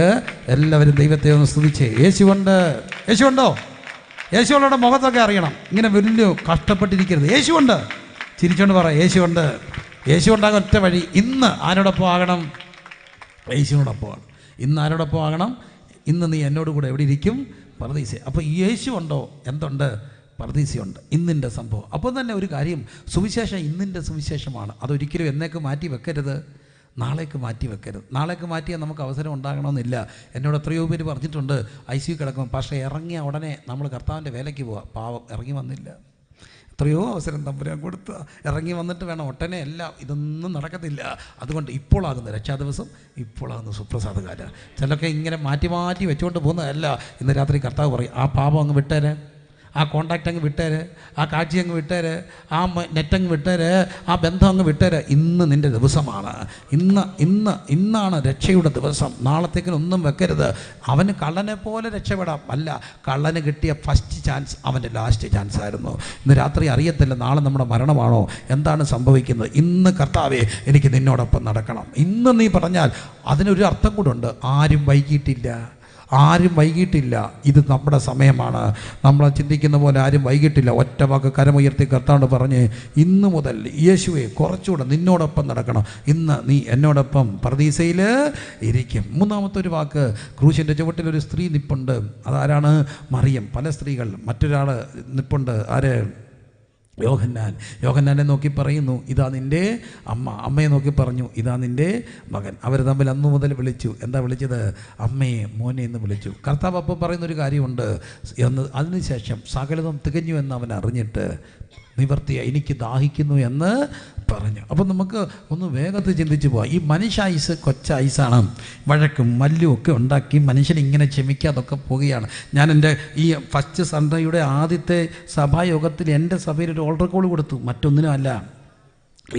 എല്ലാവരും ദൈവത്തെ ഒന്ന് സ്തുതിച്ച്. യേശുണ്ട്. യേശുണ്ടോ? യേശുള്ളവരുടെ മുഖത്തൊക്കെ അറിയണം, ഇങ്ങനെ വലിയ കഷ്ടപ്പെട്ടിരിക്കരുത്. യേശുണ്ട്. ചിരിച്ചോണ്ട് പറ, യേശുണ്ട്. യേശു ഉണ്ടാകാൻ ഒറ്റ വഴി. ഇന്ന് ആരോടൊപ്പം ആകണം? യേശുവിനോടൊപ്പമാണ്. ഇന്ന് ആരോടൊപ്പം ആകണം? ഇന്ന് നീ എന്നോട് കൂടെ എവിടെ ഇരിക്കും? പറുദീസ. അപ്പോൾ യേശു ഉണ്ടോ? എന്തുണ്ട്? പറുദീസയുണ്ട്. ഇന്നിൻ്റെ സംഭവം. അപ്പോൾ തന്നെ ഒരു കാര്യം, സുവിശേഷം ഇന്നിൻ്റെ സുവിശേഷമാണ്. അതൊരിക്കലും എന്നേക്ക് മാറ്റി വെക്കരുത്, നാളേക്ക് മാറ്റി വെക്കരുത്. നാളേക്ക് മാറ്റിയാൽ നമുക്ക് അവസരം ഉണ്ടാകണമെന്നില്ല. എന്നോട് എത്രയോ പേര് പറഞ്ഞിട്ടുണ്ട്, ICU കിടക്കും, പക്ഷേ ഇറങ്ങിയ ഉടനെ നമ്മൾ കർത്താവിൻ്റെ വേലയ്ക്ക് പോവാം. പാവം, ഇറങ്ങി വന്നില്ല. എത്രയോ അവസരം തമ്പുരാൻ കൊടുത്ത, ഇറങ്ങി വന്നിട്ട് വേണം ഒട്ടനെ എല്ലാം. ഇതൊന്നും നടക്കത്തില്ല. അതുകൊണ്ട് ഇപ്പോഴാകുന്ന രക്ഷാദിവസം, ഇപ്പോഴാകുന്ന സുപ്രസാദകാലം. ചിലർക്ക് ഇങ്ങനെ മാറ്റി മാറ്റി വെച്ചുകൊണ്ട് പോകുന്നതല്ല. ഇന്ന് രാത്രി കർത്താവ് പറയും, ആ പാപം അങ്ങ് വിട്ടേരെ, ആ കോണ്ടാക്റ്റ് അങ്ങ് വിട്ടേര്, ആ കാഴ്ച അങ്ങ് വിട്ടേര്, ആ നെറ്റങ്ങ് വിട്ടേര്, ആ ബന്ധം അങ്ങ് വിട്ടേര്. ഇന്ന് നിൻ്റെ ദിവസമാണ്. ഇന്നാണ് രക്ഷയുടെ ദിവസം. നാളത്തേക്കിനൊന്നും വെക്കരുത്. അവന് കള്ളനെ പോലെ രക്ഷപ്പെടാം. അല്ല, കള്ളന് കിട്ടിയ ഫസ്റ്റ് ചാൻസ് അവൻ്റെ ലാസ്റ്റ് ചാൻസ് ആയിരുന്നു. ഇന്ന് രാത്രി അറിയത്തില്ല നാളെ നമ്മുടെ മരണമാണോ, എന്താണ് സംഭവിക്കുന്നത്. ഇന്ന് കർത്താവേ, എനിക്ക് നിന്നോടൊപ്പം നടക്കണം. ഇന്ന് നീ പറഞ്ഞാൽ അതിനൊരു അർത്ഥം കൂടുണ്ട്. ആരും വൈകിട്ടില്ല. ഇത് നമ്മുടെ സമയമാണ്. നമ്മൾ ചിന്തിക്കുന്ന പോലെ ആരും വൈകിട്ടില്ല. ഒറ്റ വാക്ക് കരമുയർത്തി കർത്താവ് പറഞ്ഞ്, ഇന്ന് മുതൽ യേശുവെ കുറച്ചുകൂടെ നിന്നോടൊപ്പം നടക്കണം. ഇന്ന് നീ എന്നോടൊപ്പം പറുദീസയിൽ ഇരിക്കും. മൂന്നാമത്തെ ഒരു വാക്ക്, ക്രൂശിൻ്റെ ചുവട്ടിലൊരു സ്ത്രീ നിപ്പുണ്ട്. അതാരാണ്? മറിയം. പല സ്ത്രീകൾ, മറ്റൊരാൾ നിപ്പുണ്ട്. ആര്? യോഹന്നാനെ നോക്കി പറയുന്നു, ഇതാ നിൻ്റെ അമ്മ. അമ്മയെ നോക്കി പറഞ്ഞു, ഇതാ നിൻ്റെ മകൻ. അവർ തമ്മിൽ അന്നു മുതൽ വിളിച്ചു. എന്താ വിളിച്ചത്? അമ്മയെ, മോനെ എന്ന് വിളിച്ചു. കർത്താവ് അപ്പം പറയുന്നൊരു കാര്യമുണ്ട് എന്ന്. അതിനുശേഷം സകലതും തികഞ്ഞു എന്ന് അവൻ അറിഞ്ഞിട്ട് നിവർത്തിയ, എനിക്ക് ദാഹിക്കുന്നു എന്ന് പറഞ്ഞു. അപ്പം നമുക്ക് ഒന്ന് വേഗത്തിൽ ചിന്തിച്ച് പോവാം. ഈ മനുഷ്യായുസ് കൊച്ചായുസാണ്. വഴക്കും മല്ലും ഒക്കെ ഉണ്ടാക്കി മനുഷ്യൻ ഇങ്ങനെ ക്ഷമിക്കാതൊക്കെ പോവുകയാണ്. ഞാൻ എൻ്റെ ഈ ഫസ്റ്റ് സൺഡേയുടെ ആദ്യത്തെ സഭായോഗത്തിൽ എൻ്റെ സഭയിൽ ഒരു ഓൾട്ടർ കോൾ കൊടുത്തു. മറ്റൊന്നിനും അല്ല.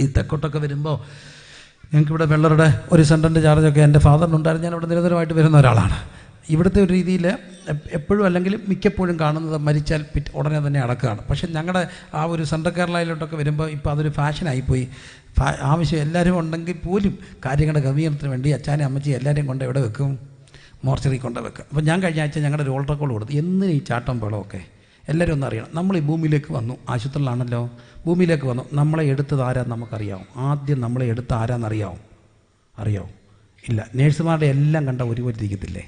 ഈ തെക്കോട്ടൊക്കെ വരുമ്പോൾ ഞങ്ങൾക്കിവിടെ വെള്ളറുടെ ഒരു സെൻറ്ററിൻ്റെ ചാർജൊക്കെ എൻ്റെ ഫാദറിനുണ്ടായിരുന്നു. ഞാൻ ഇവിടെ നിരന്തരമായിട്ട് വരുന്ന ഒരാളാണ്. ഇവിടുത്തെ ഒരു രീതിയിൽ എപ്പോഴും അല്ലെങ്കിൽ മിക്കപ്പോഴും കാണുന്നത് മരിച്ചാൽ ഉടനെ തന്നെ അടക്കുകയാണ്. പക്ഷേ ഞങ്ങളുടെ ആ ഒരു സെൻട്രൽ കേരളയിലോട്ടൊക്കെ വരുമ്പോൾ ഇപ്പോൾ അതൊരു ഫാഷനായിപ്പോയി. ആവശ്യം എല്ലാവരും ഉണ്ടെങ്കിൽ പോലും കാര്യങ്ങളുടെ ഗവീകരണത്തിന് വേണ്ടി അച്ഛനെ അമ്മച്ചി എല്ലാവരെയും കൊണ്ട് എവിടെ വെക്കും? മോർച്ചറി കൊണ്ട് വെക്കും. അപ്പോൾ ഞാൻ കഴിഞ്ഞ ആഴ്ച ഞങ്ങളുടെ ഒരു ഓൾട്ടർ കോൾ കൊടുത്തു. എന്തിനും ഈ ചാട്ടം വെള്ളമൊക്കെ എല്ലാവരും ഒന്നും അറിയണം. നമ്മൾ ഈ ഭൂമിയിലേക്ക് വന്നു, ആശുപത്രിയിലാണല്ലോ, ഭൂമിയിലേക്ക് വന്നു. നമ്മളെ എടുത്തത് ആരാന്ന് നമുക്കറിയാവും. ആദ്യം നമ്മളെ എടുത്ത ആരാന്നറിയാവും? ഇല്ല. നേഴ്സുമാരുടെ എല്ലാം കണ്ട ഒരുപോലെ ഇരിക്കത്തില്ലേ?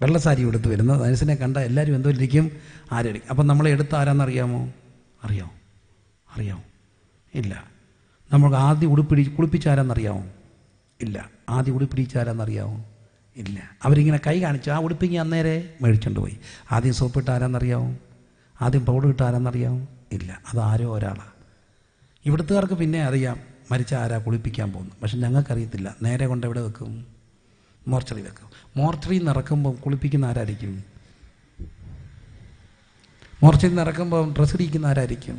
വെള്ളസാരി എടുത്ത് വരുന്ന നേഴ്സിനെ കണ്ട എല്ലാവരും എന്തോ ഇരിക്കും? ആരായിരിക്കും? അപ്പം നമ്മളെ എടുത്ത ആരാന്നറിയാമോ? അറിയാമോ? ഇല്ല. നമുക്ക് ആദ്യം കുളിപ്പിച്ചാരാന്നറിയാമോ? ഇല്ല. ആദ്യം ഉടുപ്പിടിച്ചാരാന്നറിയാമോ? ഇല്ല. അവരിങ്ങനെ കൈ കാണിച്ചു, ആ ഉടുപ്പിങ്ങി അന്നേരെ മേടിച്ചുകൊണ്ട് പോയി. ആദ്യം സോപ്പിട്ട് ആരാന്നറിയാമോ? ആദ്യം പൗഡർ ഇട്ട് ആരാന്നറിയാമോ? ഇല്ല. അതാരോ ഒരാളാണ്. ഇവിടുത്തുകാർക്ക് പിന്നെ അറിയാം മരിച്ച ആരാ കുളിപ്പിക്കാൻ പോകുന്നു. പക്ഷെ ഞങ്ങൾക്കറിയത്തില്ല. നേരെ കൊണ്ട് എവിടെ വെക്കും? മോർച്ചറി വെക്കും. മോർച്ചറിയിൽ നിന്ന് ഇറക്കുമ്പോൾ കുളിപ്പിക്കുന്ന ആരായിരിക്കും? മോർച്ചറിയിൽ നിന്ന് ഇറക്കുമ്പോൾ ഡ്രസ്സ് ഇടിക്കുന്ന ആരായിരിക്കും?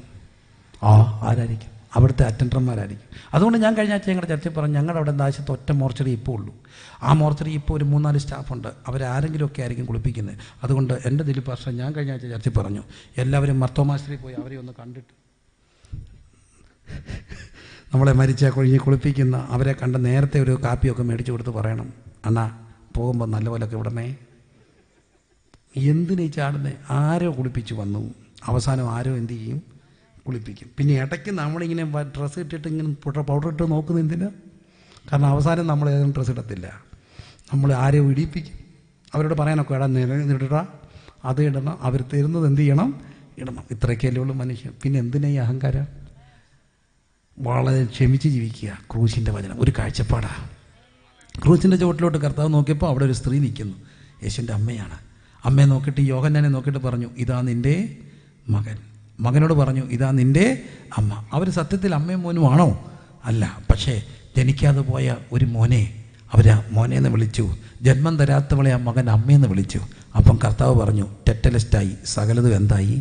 ആരായിരിക്കും? അവിടുത്തെ അറ്റൻഡർമാരായിരിക്കും. അതുകൊണ്ട് ഞാൻ കഴിഞ്ഞ ആഴ്ച ഞങ്ങളുടെ ചർച്ചയിൽ പറഞ്ഞു, ഞങ്ങളുടെ അവിടെ ദാശത്ത് ഒറ്റ മോർച്ചറി ഇപ്പോൾ ഉള്ളൂ. ആ മോർച്ചറി ഇപ്പോൾ ഒരു 3-4 സ്റ്റാഫുണ്ട്. അവരാരെങ്കിലുമൊക്കെ ആയിരിക്കും കുളിപ്പിക്കുന്നത്. അതുകൊണ്ട് എൻ്റെ ദിലീപ് പാസ്റ്റർ ഞാൻ കഴിഞ്ഞ ആഴ്ച ചർച്ചയിൽ പറഞ്ഞു, എല്ലാവരും മർത്തോമാശ്രീ പോയി അവരെ ഒന്ന് കണ്ടിട്ട് നമ്മളെ മരിച്ച കൊഴിഞ്ഞ് കുളിപ്പിക്കുന്ന അവരെ കണ്ട് നേരത്തെ ഒരു കാപ്പിയൊക്കെ മേടിച്ചു കൊടുത്ത് പറയണം, അണ്ണാ പോകുമ്പോൾ നല്ലപോലൊക്കെ വിടണേ. എന്തിനീ ചാടുന്നേ? ആരോ കുളിപ്പിച്ച് വന്നു, അവസാനം ആരോ എന്ത് ചെയ്യും? കുളിപ്പിക്കും. പിന്നെ ഇടയ്ക്ക് നമ്മളിങ്ങനെ ഡ്രസ്സ് ഇട്ടിട്ട് ഇങ്ങനെ പൗഡർ ഇട്ട് നോക്കുന്നത് എന്തിനാ? കാരണം അവസാനം നമ്മൾ ഏതെങ്കിലും ഡ്രസ്സ് ഇടത്തില്ല, നമ്മൾ ആരോ ഇടിപ്പിക്കും. അവരോട് പറയാനൊക്കെ ഇടാൻ ഇടടാ, അത് ഇടണം, അവർ തരുന്നത് എന്ത് ചെയ്യണം? ഇടണം. ഇത്രയൊക്കെയല്ലേ ഉള്ളൂ മനുഷ്യൻ. പിന്നെ എന്തിനാ ഈ അഹങ്കാരം? വളരെ ക്ഷമിച്ച് ജീവിക്കുക. ക്രൂശിൻ്റെ വചനം ഒരു കാഴ്ചപ്പാടാണ്. ക്രൂശിൻ്റെ ചുവട്ടിലോട്ട് കർത്താവ് നോക്കിയപ്പോൾ അവിടെ ഒരു സ്ത്രീ നിൽക്കുന്നു, യേശുവിൻ്റെ അമ്മയാണ്. അമ്മയെ നോക്കിയിട്ട് യോഹന്നാനെ നോക്കിയിട്ട് പറഞ്ഞു, ഇതാ നിൻ്റെ മകൻ. മകനോട് പറഞ്ഞു, ഇതാ നിൻ്റെ അമ്മ. അവർ സത്യത്തിൽ അമ്മയും മോനും ആണോ? അല്ല. പക്ഷേ ജനിക്കാതെ പോയ ഒരു മോനെ അവർ മോനെന്ന് വിളിച്ചു, ജന്മം തരാത്തവളെ ആ മകൻ അമ്മയെന്ന് വിളിച്ചു. അപ്പം കർത്താവ് പറഞ്ഞു, ടെറ്റലിസ്റ്റായി, സകലതും എന്തായി?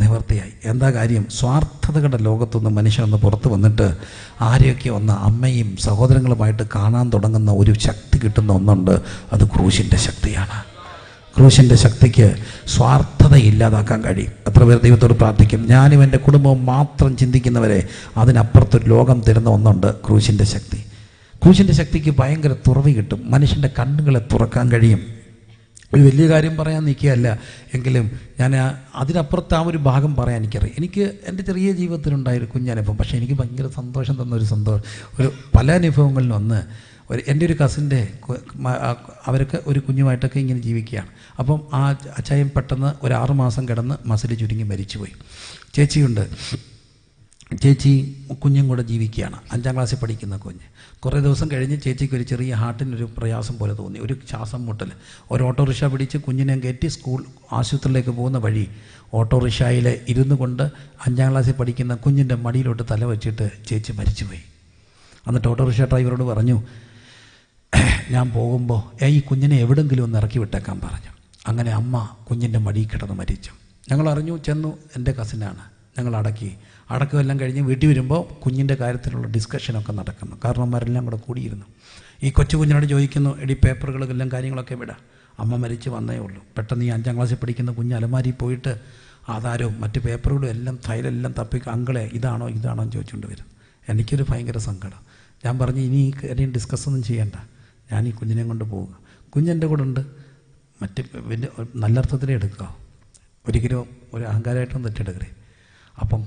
നിവർത്തിയായി. എന്താ കാര്യം? സ്വാർത്ഥതകളുടെ ലോകത്തുനിന്ന് മനുഷ്യനൊന്ന് പുറത്ത് വന്നിട്ട് ആരെയൊക്കെ ഒന്ന് അമ്മയും സഹോദരങ്ങളുമായിട്ട് കാണാൻ തുടങ്ങുന്ന ഒരു ശക്തി കിട്ടുന്ന ഒന്നുണ്ട്, അത് ക്രൂശിൻ്റെ ശക്തിയാണ്. ക്രൂശിൻ്റെ ശക്തിക്ക് സ്വാർത്ഥത ഇല്ലാതാക്കാൻ കഴിയും. എത്ര പേർ ദൈവത്തോട് പ്രാർത്ഥിക്കും, ഞാനും എൻ്റെ കുടുംബവും മാത്രം ചിന്തിക്കുന്നവരെ അതിനപ്പുറത്തൊരു ലോകം തരുന്ന ഒന്നുണ്ട്, ക്രൂശിൻ്റെ ശക്തി. ക്രൂശിൻ്റെ ശക്തിക്ക് ഭയങ്കര തുറവി കിട്ടും, മനുഷ്യൻ്റെ കണ്ണുകളെ തുറക്കാൻ കഴിയും. ഒരു വലിയ കാര്യം പറയാൻ നിൽക്കുകയല്ല, എങ്കിലും ഞാൻ അതിനപ്പുറത്ത് ആ ഒരു ഭാഗം പറയാൻ എനിക്കറിയാം. എനിക്ക് എൻ്റെ ചെറിയ ജീവിതത്തിലുണ്ടായൊരു കുഞ്ഞനുഭവം, പക്ഷേ എനിക്ക് ഭയങ്കര സന്തോഷം തന്നൊരു ഒരു പല അനുഭവങ്ങളിൽ ഒന്ന്, എൻ്റെ ഒരു കസിൻ്റെ അവരൊക്കെ ഒരു കുഞ്ഞുമായിട്ടൊക്കെ ഇങ്ങനെ ജീവിക്കുകയാണ്. അപ്പം ആ അച്ചായൻ പെട്ടെന്ന് ഒരു 6 മാസം കിടന്ന് മസിൽ ചുരുങ്ങി മരിച്ചുപോയി. ചേച്ചിയുണ്ട്, ചേച്ചി കുഞ്ഞും കൂടെ ജീവിക്കുകയാണ്, 5ാം ക്ലാസ്സിൽ പഠിക്കുന്ന കുഞ്ഞ്. കുറേ ദിവസം കഴിഞ്ഞ് ചേച്ചിക്ക് ഒരു ചെറിയ ഹാർട്ടിനൊരു പ്രയാസം പോലെ തോന്നി, ഒരു ശ്വാസം മുട്ടൽ. ഒരു ഓട്ടോറിക്ഷ പിടിച്ച് കുഞ്ഞിനെ കയറ്റി ആശുപത്രിയിലേക്ക് പോകുന്ന വഴി ഓട്ടോറിക്ഷയിൽ ഇരുന്നു കൊണ്ട് 5ാം ക്ലാസ്സിൽ പഠിക്കുന്ന കുഞ്ഞിൻ്റെ മടിയിലോട്ട് തല വെച്ചിട്ട് ചേച്ചി മരിച്ചുപോയി. എന്നിട്ട് ഓട്ടോറിക്ഷ ഡ്രൈവറോട് പറഞ്ഞു, ഞാൻ പോകുമ്പോൾ ഈ കുഞ്ഞിനെ എവിടെങ്കിലും ഒന്ന് ഇറക്കി വിട്ടേക്കാൻ പറഞ്ഞു. അങ്ങനെ അമ്മ കുഞ്ഞിൻ്റെ മടിയിൽ കിടന്ന് മരിച്ചു. ഞങ്ങൾ അറിഞ്ഞു, ചെന്നു, എൻ്റെ കസിനാണ്. ഞങ്ങൾ അടക്കമെല്ലാം കഴിഞ്ഞ് വീട്ടിൽ വരുമ്പോൾ കുഞ്ഞിൻ്റെ കാര്യത്തിലുള്ള ഡിസ്കഷനൊക്കെ നടക്കുന്നു. കാരണവന്മാരെല്ലാം കൂടെ കൂടിയിരുന്നു. ഈ കൊച്ചു കുഞ്ഞിനോട് ചോദിക്കുന്നു, എടി പേപ്പറുകളെല്ലാം കാര്യങ്ങളൊക്കെ വിടാം, അമ്മ മരിച്ച് വന്നേ ഉള്ളൂ. പെട്ടെന്ന് ഈ 5ാം ക്ലാസ്സിൽ പഠിക്കുന്ന കുഞ്ഞ് അലമാരി പോയിട്ട് ആധാരവും മറ്റ് പേപ്പറുകളും എല്ലാം ഫയലെല്ലാം തപ്പി, അങ്കളെ ഇതാണോ എന്ന് ചോദിച്ചുകൊണ്ട് വരും. എനിക്കൊരു ഭയങ്കര സങ്കടം. ഞാൻ പറഞ്ഞു, ഇനി ഈ കാര്യം ഡിസ്കസ് ഒന്നും ചെയ്യണ്ട, ഞാൻ ഈ കുഞ്ഞിനെ കൊണ്ട് പോവുക. കുഞ്ഞെൻ്റെ കൂടെ ഉണ്ട്, മറ്റ് വലിയ നല്ല അർത്ഥത്തിലേ എടുക്കുക, ഒരിക്കലും ഒരു അഹങ്കാരമായിട്ടൊന്നും തെറ്റെടുക്കരുത്. അപ്പം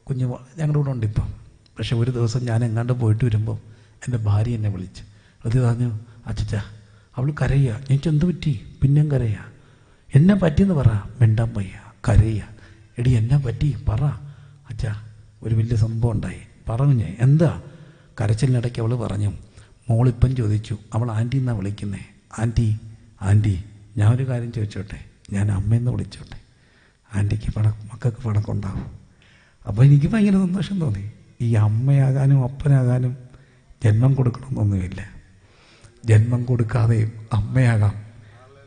കുഞ്ഞ് ഞങ്ങളുടെ കൂടെ ഉണ്ട് ഇപ്പം. പക്ഷെ ഒരു ദിവസം ഞാൻ എങ്ങാണ്ട് പോയിട്ട് വരുമ്പോൾ എൻ്റെ ഭാര്യ എന്നെ വിളിച്ച് അത് പറഞ്ഞു, അച്ഛാ അവൾ കരയുക. ഞാൻ എന്ത് പറ്റി? പിന്നെയും കരയുക. എന്നെ പറ്റിയെന്ന് പറ. മിണ്ടാൻ വയ്യ, കരയുക. എടി എന്നെ പറ്റി പറ. അച്ഛാ ഒരു വലിയ സംഭവം ഉണ്ടായി. പറഞ്ഞു ഞാൻ. എന്താ? കരച്ചിലിനിടയ്ക്ക് അവൾ പറഞ്ഞു, മോളിപ്പം ചോദിച്ചു, അവൾ ആൻറ്റി എന്നാണ് വിളിക്കുന്നേ. ആൻറ്റി ഞാൻ ഒരു കാര്യം ചോദിച്ചോട്ടെ, ഞാൻ അമ്മയെന്ന് വിളിച്ചോട്ടെ, ആൻറ്റിക്ക് മക്കൾക്ക് പണക്കുണ്ടാവും. അപ്പോൾ എനിക്ക് ഭയങ്കര സന്തോഷം തോന്നി. ഈ അമ്മയാകാനും അപ്പനാകാനും ജന്മം കൊടുക്കണമെന്നൊന്നുമില്ല. ജന്മം കൊടുക്കാതെയും അമ്മയാകാം,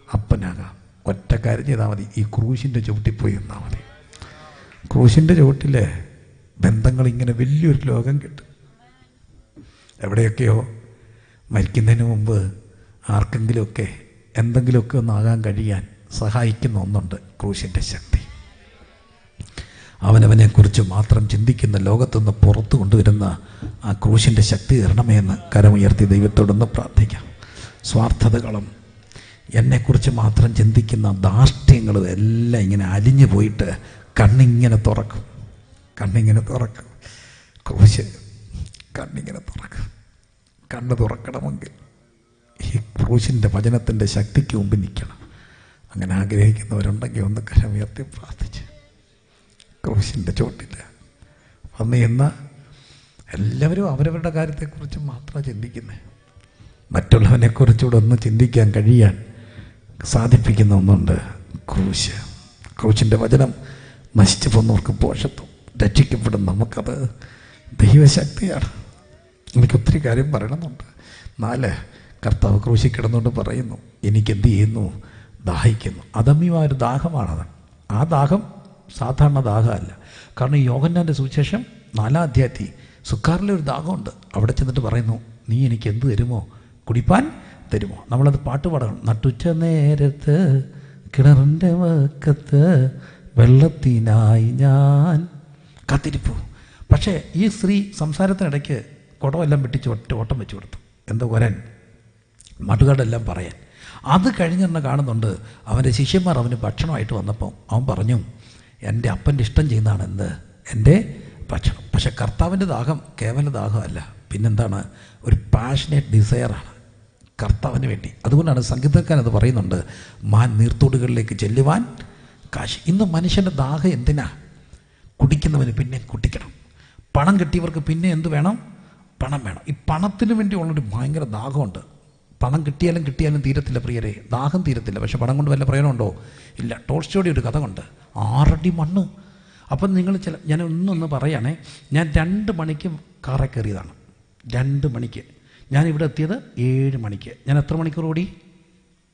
അപ്പനാകാം. ഒറ്റ കാര്യം ചെയ്താൽ മതി, ഈ ക്രൂശിൻ്റെ ചുവട്ടിൽ പോയി നിന്നാൽ മതി. ക്രൂശിൻ്റെ ചുവട്ടിൽ ബന്ധങ്ങളിങ്ങനെ വലിയൊരു ലോകം കിട്ടും. എവിടെയൊക്കെയോ മരിക്കുന്നതിന് മുമ്പ് ആർക്കെങ്കിലുമൊക്കെ എന്തെങ്കിലുമൊക്കെ ഒന്നാകാൻ കഴിയാൻ സഹായിക്കുന്ന ഒന്നുണ്ട്, ക്രൂശിൻ്റെ ശക്തി. അവനവനെക്കുറിച്ച് മാത്രം ചിന്തിക്കുന്ന ലോകത്തുനിന്ന് പുറത്തു കൊണ്ടുവരുന്ന ആ ക്രൂശിൻ്റെ ശക്തി തരണമേ എന്ന് കരമുയർത്തി ദൈവത്തോടൊന്ന് പ്രാർത്ഥിക്കാം. സ്വാർത്ഥതകളും എന്നെക്കുറിച്ച് മാത്രം ചിന്തിക്കുന്ന ധാർഷ്ട്യങ്ങളും എല്ലാം ഇങ്ങനെ അലിഞ്ഞു പോയിട്ട് കണ്ണിങ്ങനെ തുറക്കും. ക്രൂശ് കണ്ണിങ്ങനെ തുറക്കും. കണ്ണ് തുറക്കണമെങ്കിൽ ഈ ക്രൂശിൻ്റെ വചനത്തിൻ്റെ ശക്തിക്ക് മുമ്പ് നിൽക്കണം. അങ്ങനെ ആഗ്രഹിക്കുന്നവരുണ്ടെങ്കിൽ ഒന്ന് കരമുയർത്തി പ്രാർത്ഥിച്ച് ക്രൂശിൻ്റെ ചോട്ടില്ല വന്ന് എന്ന എല്ലാവരും അവരവരുടെ കാര്യത്തെക്കുറിച്ച് മാത്രമാണ് ചിന്തിക്കുന്നത്. മറ്റുള്ളവനെക്കുറിച്ചുകൂടെ ഒന്ന് ചിന്തിക്കാൻ കഴിയാൻ സാധിപ്പിക്കുന്ന ഒന്നുണ്ട്, ക്രൂശ്. ക്രൂശിൻ്റെ വചനം നശിച്ചു പോകുന്നവർക്ക് പോഷത്വം, രക്ഷിക്കപ്പെടും നമുക്കത് ദൈവശക്തിയാണ്. എനിക്ക് ഒത്തിരി കാര്യം പറയണമെന്നുണ്ട്. 4 കർത്താവ് ക്രൂശിൽ കിടന്നുകൊണ്ട് പറയുന്നു, എനിക്കെന്ത് ചെയ്യുന്നു? ദാഹിക്കുന്നു. അദമ്യമായൊരു ദാഹമാണത്. ആ ദാഹം സാധാരണ ദാഹമല്ല. കാരണം യോഹന്നാൻ്റെ സുവിശേഷം 4-ാം അധ്യായത്തിൽ സുക്കാറിലെ ഒരു ദാഹമുണ്ട്. അവിടെ ചെന്നിട്ട് പറയുന്നു, നീ എനിക്ക് എന്ത് തരുമോ? കുടിപ്പാൻ തരുമോ? നമ്മളത് പാട്ട് പാടണം. നട്ടുച്ച നേരത്ത് കിണറിൻ്റെ വക്കത്ത് വെള്ളത്തിനായി ഞാൻ കാത്തിരിപ്പു. പക്ഷെ പക്ഷേ ഈ സ്ത്രീ സംസാരത്തിനിടയ്ക്ക് കുടമെല്ലാം വെട്ടിച്ച് ഓട്ടം വെച്ച് കൊടുത്തു. എന്തോ വരാൻ മടുകടെല്ലാം പറയാൻ. അത് കഴിഞ്ഞെന്നെ കാണുന്നുണ്ട് അവൻ്റെ ശിഷ്യന്മാർ അവന് ഭക്ഷണമായിട്ട് വന്നപ്പോൾ അവൻ പറഞ്ഞു, എൻ്റെ അപ്പൻ്റെ ഇഷ്ടം ചെയ്യുന്നതാണ് എന്ത് എൻ്റെ ഭക്ഷണം. പക്ഷെ കർത്താവിൻ്റെ ദാഹം കേവല ദാഹമല്ല, പിന്നെന്താണ്, ഒരു പാഷനേറ്റ് ഡിസയറാണ് കർത്താവിന് വേണ്ടി. അതുകൊണ്ടാണ് സംഗീതക്കാരൻ അത് പറയുന്നുണ്ട്, മാൻ നീർത്തോടുകളിലേക്ക് ചെല്ലുവാൻ കാശ്. ഇന്ന് മനുഷ്യൻ്റെ ദാഹം എന്തിനാ? കുടിക്കുന്നവന് പിന്നെ കുടിക്കണം, പണം കിട്ടിയവർക്ക് പിന്നെ എന്ത് വേണം? പണം വേണം. ഈ പണത്തിന് വേണ്ടിയുള്ളൊരു ഭയങ്കര ദാഹമുണ്ട്. പണം കിട്ടിയാലും തീരത്തില്ല പ്രിയരെ, ദാഹം തീരത്തില്ല. പക്ഷെ പണം കൊണ്ട് വല്ല പ്രയോജനമുണ്ടോ? ഇല്ല. ടോൾസ്റ്റോയുടെ ഒരു കഥ കൊണ്ട് 6 അടി മണ്ണ്. അപ്പം നിങ്ങൾ ഞാൻ ഒന്നൊന്ന് പറയുകയാണേ, ഞാൻ 2 മണിക്ക് കാറെ കയറിയതാണ്. 2 മണിക്ക് ഞാനിവിടെ എത്തിയത് 7 മണിക്ക്. ഞാൻ എത്ര മണിക്കൂർ ഓടി?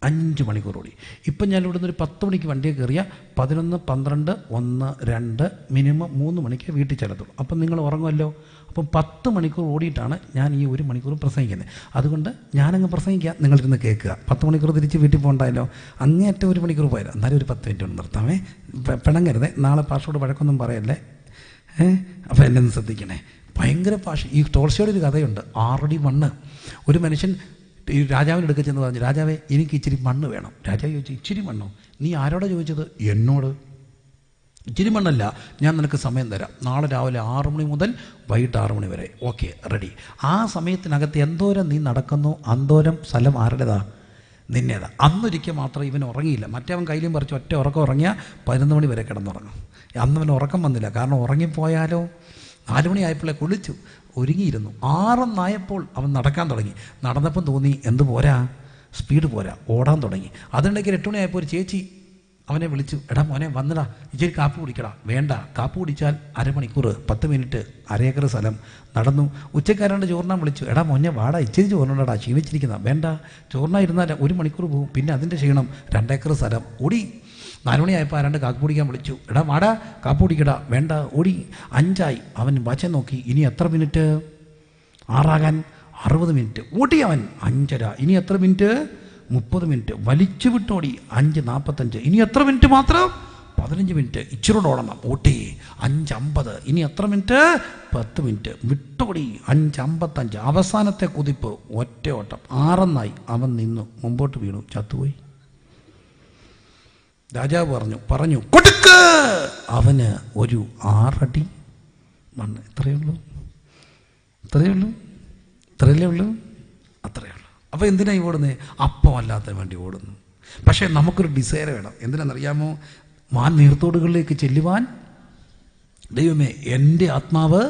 5 മണിക്കൂർ ഓടി. ഇപ്പം ഞാൻ ഇവിടുന്ന് ഒരു 10 മണിക്ക് വണ്ടിയെ കയറിയ 11, 12, 1, 2 മിനിമം 3 മണിക്ക് വീട്ടിൽ ചെല്ലത്തുള്ളൂ. അപ്പം നിങ്ങൾ ഉറങ്ങുമല്ലോ. അപ്പം 10 മണിക്കൂർ ഓടിയിട്ടാണ് ഞാൻ ഈ 1 മണിക്കൂർ പ്രസംഗിക്കുന്നത്. അതുകൊണ്ട് ഞാനങ്ങ് പ്രസംഗിക്കുക, നിങ്ങളിരുന്ന് കേൾക്കുക. 10 മണിക്കൂർ തിരിച്ച് വീട്ടിൽ പോകണ്ടായല്ലോ. അങ്ങേറ്റം 1 മണിക്കൂർ പോയാലോ. എന്നാലും ഒരു 10 മിനിറ്റ് കൊണ്ട് നിർത്താമേ, പിണങ്ങരുതേ. നാളെ പാർഷോട് വഴക്കൊന്നും പറയല്ലേ. അപ്പോൾ എന്നെ ഒന്ന് ശ്രദ്ധിക്കണേ. ഭയങ്കര പാഷ. ഈ ടോൾസ്റ്റോയുടെ ഒരു കഥയുണ്ട്, 6 അടി മണ്ണ്. ഒരു മനുഷ്യൻ ഈ രാജാവിൻ്റെ അടുക്കൽ ചെന്ന് പറഞ്ഞു, രാജാവേ എനിക്ക് ഇച്ചിരി മണ്ണ് വേണം. രാജാവ് ചോദിച്ചു, ഇച്ചിരി മണ്ണോ? നീ ആരോടാ ചോദിച്ചത്? എന്നോട്. ഇച്ചിരി മണ്ണല്ല, ഞാൻ നിനക്ക് സമയം തരാം. നാളെ രാവിലെ 6 മണി മുതൽ വൈകിട്ട് 6 മണി വരെ. Okay, ready. ആ സമയത്തിനകത്ത് എന്തോരം നീ നടക്കുന്നു അന്തോരം സ്ഥലം ആരുടേതാ? നിന്നേതാ. അന്നൊരിക്കൽ മാത്രം ഇവൻ ഉറങ്ങിയില്ല. മറ്റവൻ കയ്യിലും പറിച്ച് ഒറ്റ ഉറക്കം ഉറങ്ങിയാൽ 11 മണി വരെ കിടന്നുറങ്ങും. അന്നവൻ ഉറക്കം വന്നില്ല. കാരണം ഉറങ്ങിപ്പോയാലോ. 4 മണിയായപ്പോഴേ കുളിച്ചു ഒരുങ്ങിയിരുന്നു. 6 അവൻ നടക്കാൻ തുടങ്ങി. നടന്നപ്പം തോന്നി എന്ത് പോരാ, സ്പീഡ് പോരാ, ഓടാൻ തുടങ്ങി. അതിനിടയ്ക്ക് 8 മണിയായപ്പോൾ ഒരു ചേച്ചി അവനെ വിളിച്ചു, എടാ മോനെ വന്നടാ, ഇച്ചിരി കാപ്പി കുടിക്കടാ. വേണ്ട, കാപ്പി കുടിച്ചാൽ 1/2 മണിക്കൂർ 10 മിനിറ്റ് 1/2 ഏക്കർ സ്ഥലം നടന്നു. ഉച്ചക്കാരാണ്ട് ചോറിനാൻ വിളിച്ചു, എടാ മോനെ വാടാ, ഇച്ചിരി ചോറിനടാ, ക്ഷീണിച്ചിരിക്കുന്ന. വേണ്ട, ചോറിനായിരുന്നാൽ 1 മണിക്കൂർ പോകും, പിന്നെ അതിൻ്റെ ക്ഷീണം. 2 ഏക്കർ സ്ഥലം ഓടി. 4 മണിയായപ്പോൾ ആരാണ്ട് കാപ്പി കുടിക്കാൻ വിളിച്ചു, എടാ വാടാ കാപ്പി കുടിക്കടാ. വേണ്ട, ഓടി. 5 ആയി. അവൻ വാച്ച് നോക്കി, ഇനി എത്ര മിനിറ്റ്? 6 ആകാൻ 60 മിനിറ്റ്. ഓടി അവൻ. 5:30. ഇനി എത്ര മിനിറ്റ്? 30 മിനിറ്റ്. വലിച്ചു വിട്ടോടി. 5:45. ഇനി എത്ര മിനിറ്റ് മാത്രം? 15 മിനിറ്റ്. ഇച്ചിരോട് ഓടണം. ഓട്ടി. 5:50. ഇനി എത്ര മിനിറ്റ്? 10 മിനിറ്റ്. വിട്ടോടി. 5:55. അവസാനത്തെ കുതിപ്പ്, ഒറ്റ ഓട്ടം. 6 അവൻ നിന്നു, മുമ്പോട്ട് വീണു, ചത്തുപോയി. രാജാവ് പറഞ്ഞു കൊടുക്ക്. അവന് ഒരു 6 അടി മണ്ണ്. ഇത്രയേ ഉള്ളൂ. അത്രയേ ഉള്ളൂ. അപ്പോൾ എന്തിനായി ഓടുന്നത്? അപ്പം അല്ലാത്ത വേണ്ടി ഓടുന്നു. പക്ഷേ നമുക്കൊരു ഡിസയർ വേണം. എന്തിനാണെന്നറിയാമോ? മാൻ നീർത്തോടുകളിലേക്ക് ചെല്ലുവാൻ. ദൈവമേ, എൻ്റെ ആത്മാവ്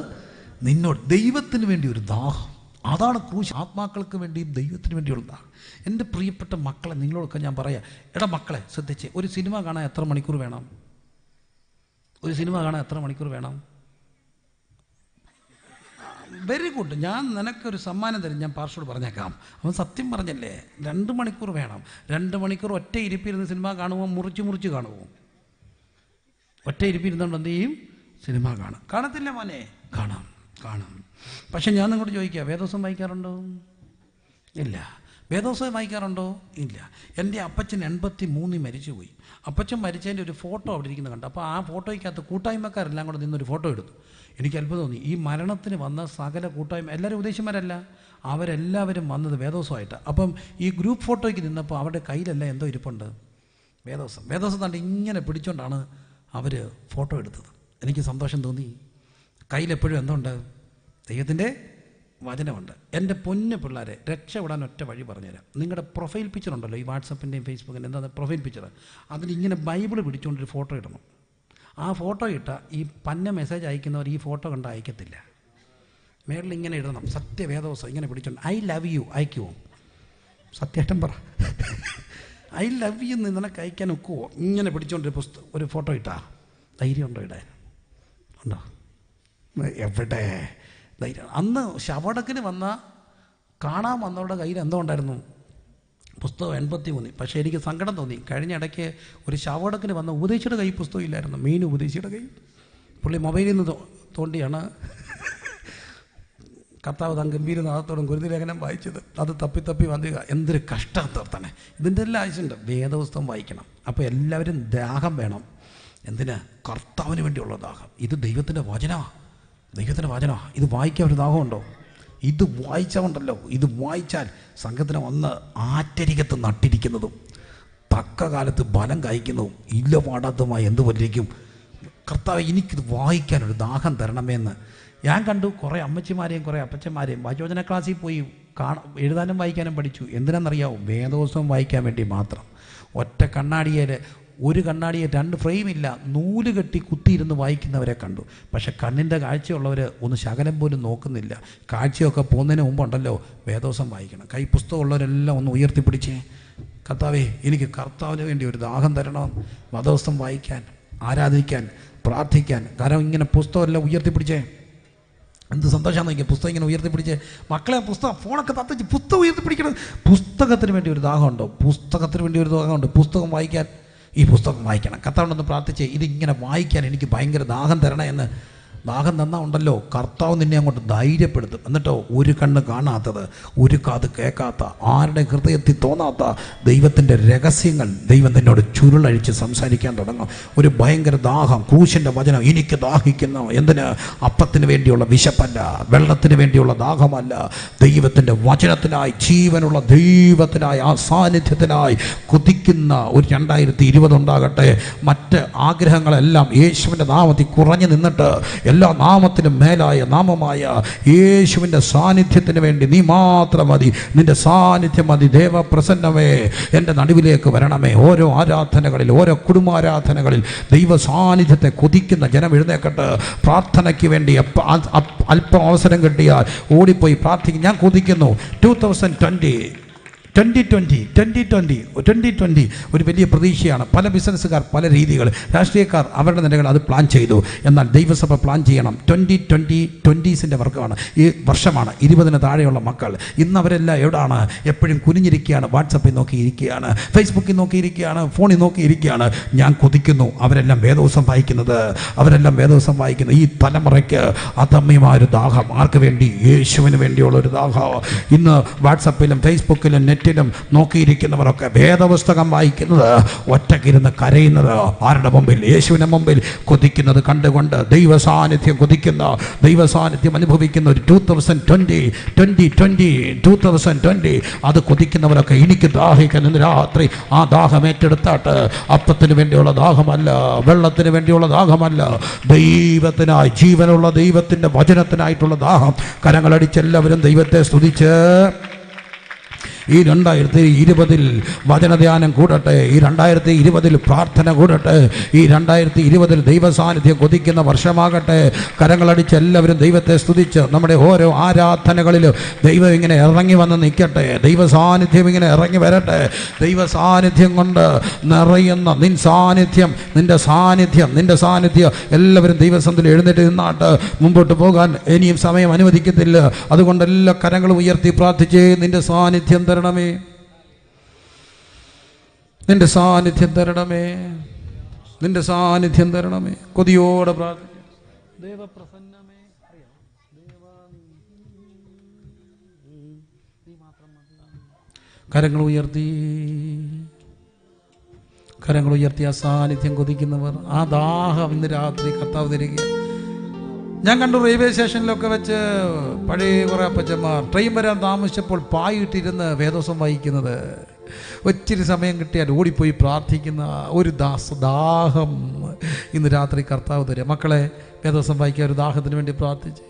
നിന്നോട്. ദൈവത്തിന് വേണ്ടി ഒരു ദാഹം. അതാണ് ക്രൂശ്. ആത്മാക്കൾക്ക് വേണ്ടിയും ദൈവത്തിന് വേണ്ടിയുള്ള ദാഹം. എൻ്റെ പ്രിയപ്പെട്ട മക്കളെ, നിങ്ങളോടൊക്കെ ഞാൻ പറയാം, എടാ മക്കളെ ശ്രദ്ധിച്ച്, ഒരു സിനിമ കാണാൻ എത്ര മണിക്കൂർ വേണം? Very good. ഞാൻ നിനക്കൊരു സമ്മാനം തരും. ഞാൻ പാർഷോട് പറഞ്ഞേക്കാം. അവൻ സത്യം പറഞ്ഞല്ലേ, 2 മണിക്കൂർ വേണം. 2 മണിക്കൂർ ഒറ്റ ഇരിപ്പിരുന്ന് സിനിമ കാണുമ്പോൾ മുറിച്ച് കാണുമോ? ഒറ്റ ഇരിപ്പിരുന്നുകൊണ്ട് എന്ത് ചെയ്യും? സിനിമ കാണത്തില്ല മോനെ. കാണാം. പക്ഷെ ഞാൻ നിങ്ങളോട് ചോദിക്കുക, വേദോസം വായിക്കാറുണ്ടോ? ഇല്ല. വേദോസം വായിക്കാറുണ്ടോ? ഇല്ല. എൻ്റെ അപ്പച്ചൻ 83 മരിച്ചുപോയി. അപ്പച്ചൻ മരിച്ചതിൻ്റെ ഒരു ഫോട്ടോ അവിടെ ഇരിക്കുന്നത് കണ്ടു. അപ്പോൾ ആ ഫോട്ടോയ്ക്കകത്ത് കൂട്ടായ്മക്കാരെല്ലാം കൂടെ നിന്നൊരു ഫോട്ടോ എടുത്തു. എനിക്ക് അത്ഭുതം തോന്നി. ഈ മരണത്തിന് വന്ന സകല കൂട്ടായ്മ, എല്ലാവരും ഉപദേശിമാരല്ല, അവരെല്ലാവരും വന്നത് വേദോസമായിട്ട്. അപ്പം ഈ ഗ്രൂപ്പ് ഫോട്ടോയ്ക്ക് നിന്നപ്പോൾ അവരുടെ കയ്യിലെല്ലാം എന്തോ ഇരിപ്പുണ്ട്? വേദോസം തണ്ട് ഇങ്ങനെ പിടിച്ചോണ്ടാണ് അവർ ഫോട്ടോ എടുത്തത്. എനിക്ക് സന്തോഷം തോന്നി. കയ്യിലെപ്പോഴും എന്തുണ്ട്? ദൈവത്തിൻ്റെ വചനമുണ്ട്. എൻ്റെ പൊന്നു പിള്ളേരെ, രക്ഷപ്പെടാൻ ഒറ്റ വഴി പറഞ്ഞുതരാം. നിങ്ങളുടെ പ്രൊഫൈൽ പിക്ചർ ഉണ്ടല്ലോ, ഈ വാട്സപ്പിൻ്റെയും ഫേസ്ബുക്കിൻ്റെ എന്താ പ്രൊഫൈൽ പിക്ചർ, അതിലിങ്ങനെ ബൈബിൾ പിടിച്ചുകൊണ്ടൊരു ഫോട്ടോ ഇടണം. ആ ഫോട്ടോ ഇട്ട ഈ പന്ന മെസ്സേജ് അയക്കുന്നവർ ഈ ഫോട്ടോ കണ്ട് അയക്കത്തില്ല. മേളിൽ ഇങ്ങനെ ഇടണം, സത്യവേദോസം ഇങ്ങനെ പിടിച്ചോണ്ട് ഐ ലവ് യു അയക്കുമോ? സത്യേട്ടൻ പറ, ഐ ലവ് യു നിനക്ക് അയക്കാൻ ഒക്കുമോ? ഇങ്ങനെ പിടിച്ചോണ്ടൊരു ഒരു ഫോട്ടോ ഇട്ടാ ധൈര്യം ഉണ്ടോ ഇടാൻ? ഉണ്ടോ? എവിടെ ധൈര്യം? അന്ന് ശവടക്കിന് കാണാൻ വന്നവരുടെ കയ്യിൽ എന്തോ ഉണ്ടായിരുന്നു? പുസ്തകം 83. പക്ഷേ എനിക്ക് സങ്കടം തോന്നി. കഴിഞ്ഞ ഇടയ്ക്ക് ഒരു ശവടക്കിന് വന്ന ഉപദേശിയുടെ കൈ പുസ്തകം ഇല്ലായിരുന്നു. മെയിൻ ഉപദേശിയുടെ കൈ. പുള്ളി മൊബൈലിൽ നിന്ന് തോണ്ടിയാണ് കർത്താവ് താൻ ഗംഭീരനാഥത്തോടും ഗുരുതിലേഖനം വായിച്ചത്. അത് തപ്പി വന്നുക. എന്തൊരു കഷ്ടം തീർത്തന്നെ. ഇതിൻ്റെ എല്ലാം ആവശ്യമുണ്ട്. വേദപുസ്തകം വായിക്കണം. അപ്പോൾ എല്ലാവരും ദാഹം വേണം. എന്തിന്? കർത്താവിന് വേണ്ടിയുള്ള ദാഹം. ഇത് ദൈവത്തിൻ്റെ വചനമാണ്. ദൈവത്തിൻ്റെ വചനം ഇത് വായിക്കാൻ ഒരു ദാഹമുണ്ടോ? ഇത് വായിച്ചാലുണ്ടല്ലോ, ഇത് വായിച്ചാൽ സംഘത്തിന് വന്ന് ആറ്റരികത്ത് നട്ടിരിക്കുന്നതും തക്ക കാലത്ത് ബലം കായ്ക്കുന്നതും ഇല്ല പാടാത്തതുമായി എന്ത് വല്ലിരിക്കും. കർത്താവ് എനിക്കിത് വായിക്കാനൊരു ദാഹം തരണമേന്ന് ഞാൻ കണ്ടു. കുറേ അമ്മച്ചിമാരെയും കുറേ അപ്പച്ചന്മാരെയും വചന ക്ലാസ്സിൽ പോയി എഴുതാനും വായിക്കാനും പഠിച്ചു. എന്തിനാണെന്നറിയാമോ? വേദോത്സവം വായിക്കാൻ വേണ്ടി മാത്രം. ഒറ്റ കണ്ണാടിയിൽ ഒരു കണ്ണാടിയെ 2 ഫ്രെയിമില്ല, നൂല് കെട്ടി കുത്തിയിരുന്ന് വായിക്കുന്നവരെ കണ്ടു. പക്ഷെ കണ്ണിൻ്റെ കാഴ്ചയുള്ളവർ ഒന്ന് ശകലം പോലും നോക്കുന്നില്ല. കാഴ്ചയൊക്കെ പോകുന്നതിന് മുമ്പുണ്ടല്ലോ വേദോത്സവം വായിക്കണം. കൈ പുസ്തകമുള്ളവരെല്ലാം ഒന്ന് ഉയർത്തിപ്പിടിച്ചേ. കർത്താവേ, എനിക്ക് കർത്താവിന് വേണ്ടി ഒരു ദാഹം തരണം, വേദോത്സവം വായിക്കാൻ, ആരാധിക്കാൻ, പ്രാർത്ഥിക്കാൻ. കാരണം ഇങ്ങനെ പുസ്തകമെല്ലാം ഉയർത്തിപ്പിടിച്ചേ. എന്ത് സന്തോഷമാണെന്ന് നോക്കിയാൽ പുസ്തകം ഇങ്ങനെ ഉയർത്തിപ്പിടിച്ച്. മക്കളെ പുസ്തകം ഫോണൊക്കെ തത്തിച്ച് പുസ്തകം ഉയർത്തിപ്പിടിക്കണം. പുസ്തകത്തിന് വേണ്ടി ഒരു ദാഹമുണ്ടോ? പുസ്തകത്തിന് വേണ്ടി ഒരു ദാഹമുണ്ട്. പുസ്തകം വായിക്കാൻ, ഈ പുസ്തകം വായിക്കണം. കർത്താവിനൊന്ന് പ്രാർത്ഥിച്ച് ഇതിങ്ങനെ വായിക്കാൻ എനിക്ക് ഭയങ്കര ദാഹം തരണേ എന്ന്. ദാഹം തന്നാൽ ഉണ്ടല്ലോ കർത്താവ് നിന്നെ അങ്ങോട്ട് ധൈര്യപ്പെടുത്തും. എന്നിട്ടോ ഒരു കണ്ണ് കാണാത്തത്, ഒരു കാത് കേൾക്കാത്ത, ആരുടെ ഹൃദയത്തിൽ തോന്നാത്ത ദൈവത്തിൻ്റെ രഹസ്യങ്ങൾ ദൈവം നിന്നോട് ചുരുളഴിച്ച് സംസാരിക്കാൻ തുടങ്ങും. ഒരു ഭയങ്കര ദാഹം. ക്രൂശിൻ്റെ വചനം എനിക്ക് ദാഹിക്കുന്നു. എന്തിന്? അപ്പത്തിന് വേണ്ടിയുള്ള വിശപ്പല്ല, വെള്ളത്തിന് വേണ്ടിയുള്ള ദാഹമല്ല, ദൈവത്തിൻ്റെ വചനത്തിനായി, ജീവനുള്ള ദൈവത്തിനായി, ആ സാന്നിധ്യത്തിനായി കൊതിക്കുന്ന ഒരു 2020 ഉണ്ടാകട്ടെ. മറ്റ് ആഗ്രഹങ്ങളെല്ലാം യേശുവിൻ്റെ നാമത്തിൽ കുറഞ്ഞു നിന്നിട്ട് എല്ലാ നാമത്തിനും മേലായ നാമമായ യേശുവിൻ്റെ സാന്നിധ്യത്തിന് വേണ്ടി നീ മാത്രം മതി. നിന്റെ സാന്നിധ്യം മതി. ദേവപ്രസന്നമേ, എൻ്റെ നടുവിലേക്ക് വരണമേ. ഓരോ ആരാധനകളിൽ, ഓരോ കുടുംബാരാധനകളിൽ ദൈവ സാന്നിധ്യത്തെ കൊതിക്കുന്ന ജനം എഴുന്നേക്കട്ടെ. പ്രാർത്ഥനയ്ക്ക് വേണ്ടി അല്പം അവസരം കിട്ടിയാൽ ഓടിപ്പോയി പ്രാർത്ഥിക്കും. ഞാൻ കൊതിക്കുന്നു 2020 ഒരു വലിയ പ്രതീക്ഷയാണ്. പല ബിസിനസ്സുകാർ പല രീതികൾ, രാഷ്ട്രീയക്കാർ അവരുടെ നിലകൾ അത് പ്ലാൻ ചെയ്തു. എന്നാൽ ദൈവസഭ പ്ലാൻ ചെയ്യണം. 2020 വർക്കമാണ്, ഈ വർഷമാണ്. 20 താഴെയുള്ള മക്കൾ ഇന്ന് അവരെല്ലാം എവിടെയാണ്? എപ്പോഴും കുനിഞ്ഞിരിക്കുകയാണ്, വാട്സപ്പിൽ നോക്കിയിരിക്കുകയാണ്, ഫേസ്ബുക്കിൽ നോക്കിയിരിക്കുകയാണ്, ഫോണിൽ നോക്കിയിരിക്കുകയാണ്. ഞാൻ കൊതിക്കുന്നു അവരെല്ലാം വേദോത്സവം വായിക്കുന്നു. ഈ തലമുറയ്ക്ക് അതമ്യമായൊരു ദാഹം. ആർക്ക് വേണ്ടി? യേശുവിന് വേണ്ടിയുള്ളൊരു ദാഹം. ഇന്ന് വാട്സപ്പിലും ഫേസ്ബുക്കിലും നെറ്റിലും നോക്കിയിരിക്കുന്നവരൊക്കെ വേദപുസ്തകം വായിക്കുന്നത്, ഒറ്റക്കിരുന്ന് കരയുന്നത് ആരുടെ മുമ്പിൽ? യേശുവിൻ്റെ മുമ്പിൽ കൊതിക്കുന്നത് കണ്ടുകൊണ്ട് ദൈവ സാന്നിധ്യം കൊതിക്കുന്ന, ദൈവ സാന്നിധ്യം അനുഭവിക്കുന്ന ഒരു 2020 അത് കൊതിക്കുന്നവരൊക്കെ എനിക്ക് ദാഹിക്കാൻ ഇന്ന് രാത്രി ആ ദാഹം ഏറ്റെടുത്താട്ട്. അപ്പത്തിന് വേണ്ടിയുള്ള ദാഹമല്ല, വെള്ളത്തിന് വേണ്ടിയുള്ള ദാഹമല്ല, ദൈവത്തിനായി, ജീവനുള്ള ദൈവത്തിൻ്റെ വചനത്തിനായിട്ടുള്ള ദാഹം. കരങ്ങളടിച്ചെല്ലാവരും ദൈവത്തെ സ്തുതിച്ച് ഈ 2020 വചനധ്യാനം കൂടട്ടെ. ഈ 2020 പ്രാർത്ഥന കൂടട്ടെ. ഈ 2020 ദൈവസാന്നിധ്യം കൊതിക്കുന്ന വർഷമാകട്ടെ. കരങ്ങളടിച്ച് എല്ലാവരും ദൈവത്തെ സ്തുതിച്ച് നമ്മുടെ ഓരോ ആരാധനകളിലും ദൈവം ഇങ്ങനെ ഇറങ്ങി വന്ന് നിൽക്കട്ടെ. ദൈവസാന്നിധ്യം ഇങ്ങനെ ഇറങ്ങി വരട്ടെ. ദൈവസാന്നിധ്യം കൊണ്ട് നിറയുന്ന നിന്റെ സാന്നിധ്യം എല്ലാവരും ദൈവസന്നിധിയിൽ എഴുന്നേറ്റ് നിന്നാട്ട്. മുമ്പോട്ട് പോകാൻ ഇനിയും സമയം അനുവദിക്കത്തില്ല. അതുകൊണ്ട് എല്ലാ കരങ്ങളും ഉയർത്തി പ്രാർത്ഥിച്ച് നിന്റെ സാന്നിധ്യം തരണമേ, നിന്റെ സാന്നിധ്യം തരണമേ, നിന്റെ സാന്നിധ്യം തരണമേ. കൊതിയോടെ പ്രാർത്ഥിക്കും. ദേവപ്രസന്നമേ, കരങ്ങൾ ഉയർത്തി ആ സാന്നിധ്യം കൊതിക്കുന്നവർ, ആ ദാഹം ഇന്ന് രാത്രി കർത്താവ് തരിക. ഞാൻ കണ്ടു റെയിൽവേ സ്റ്റേഷനിലൊക്കെ വെച്ച് പഴയ കുറേ അപ്പച്ചന്മാർ ട്രെയിൻ വരാൻ താമസിച്ചപ്പോൾ പായിട്ടിരുന്ന് വേദോസം വായിക്കുന്നത്. ഒത്തിരി സമയം കിട്ടിയാൽ ഓടിപ്പോയി പ്രാർത്ഥിക്കുന്ന ഒരു ദാഹം ഇന്ന് രാത്രി കർത്താവ് തരിക. മക്കളെ, വേദോസം വായിക്കാൻ ഒരു ദാഹത്തിന് വേണ്ടി പ്രാർത്ഥിച്ച്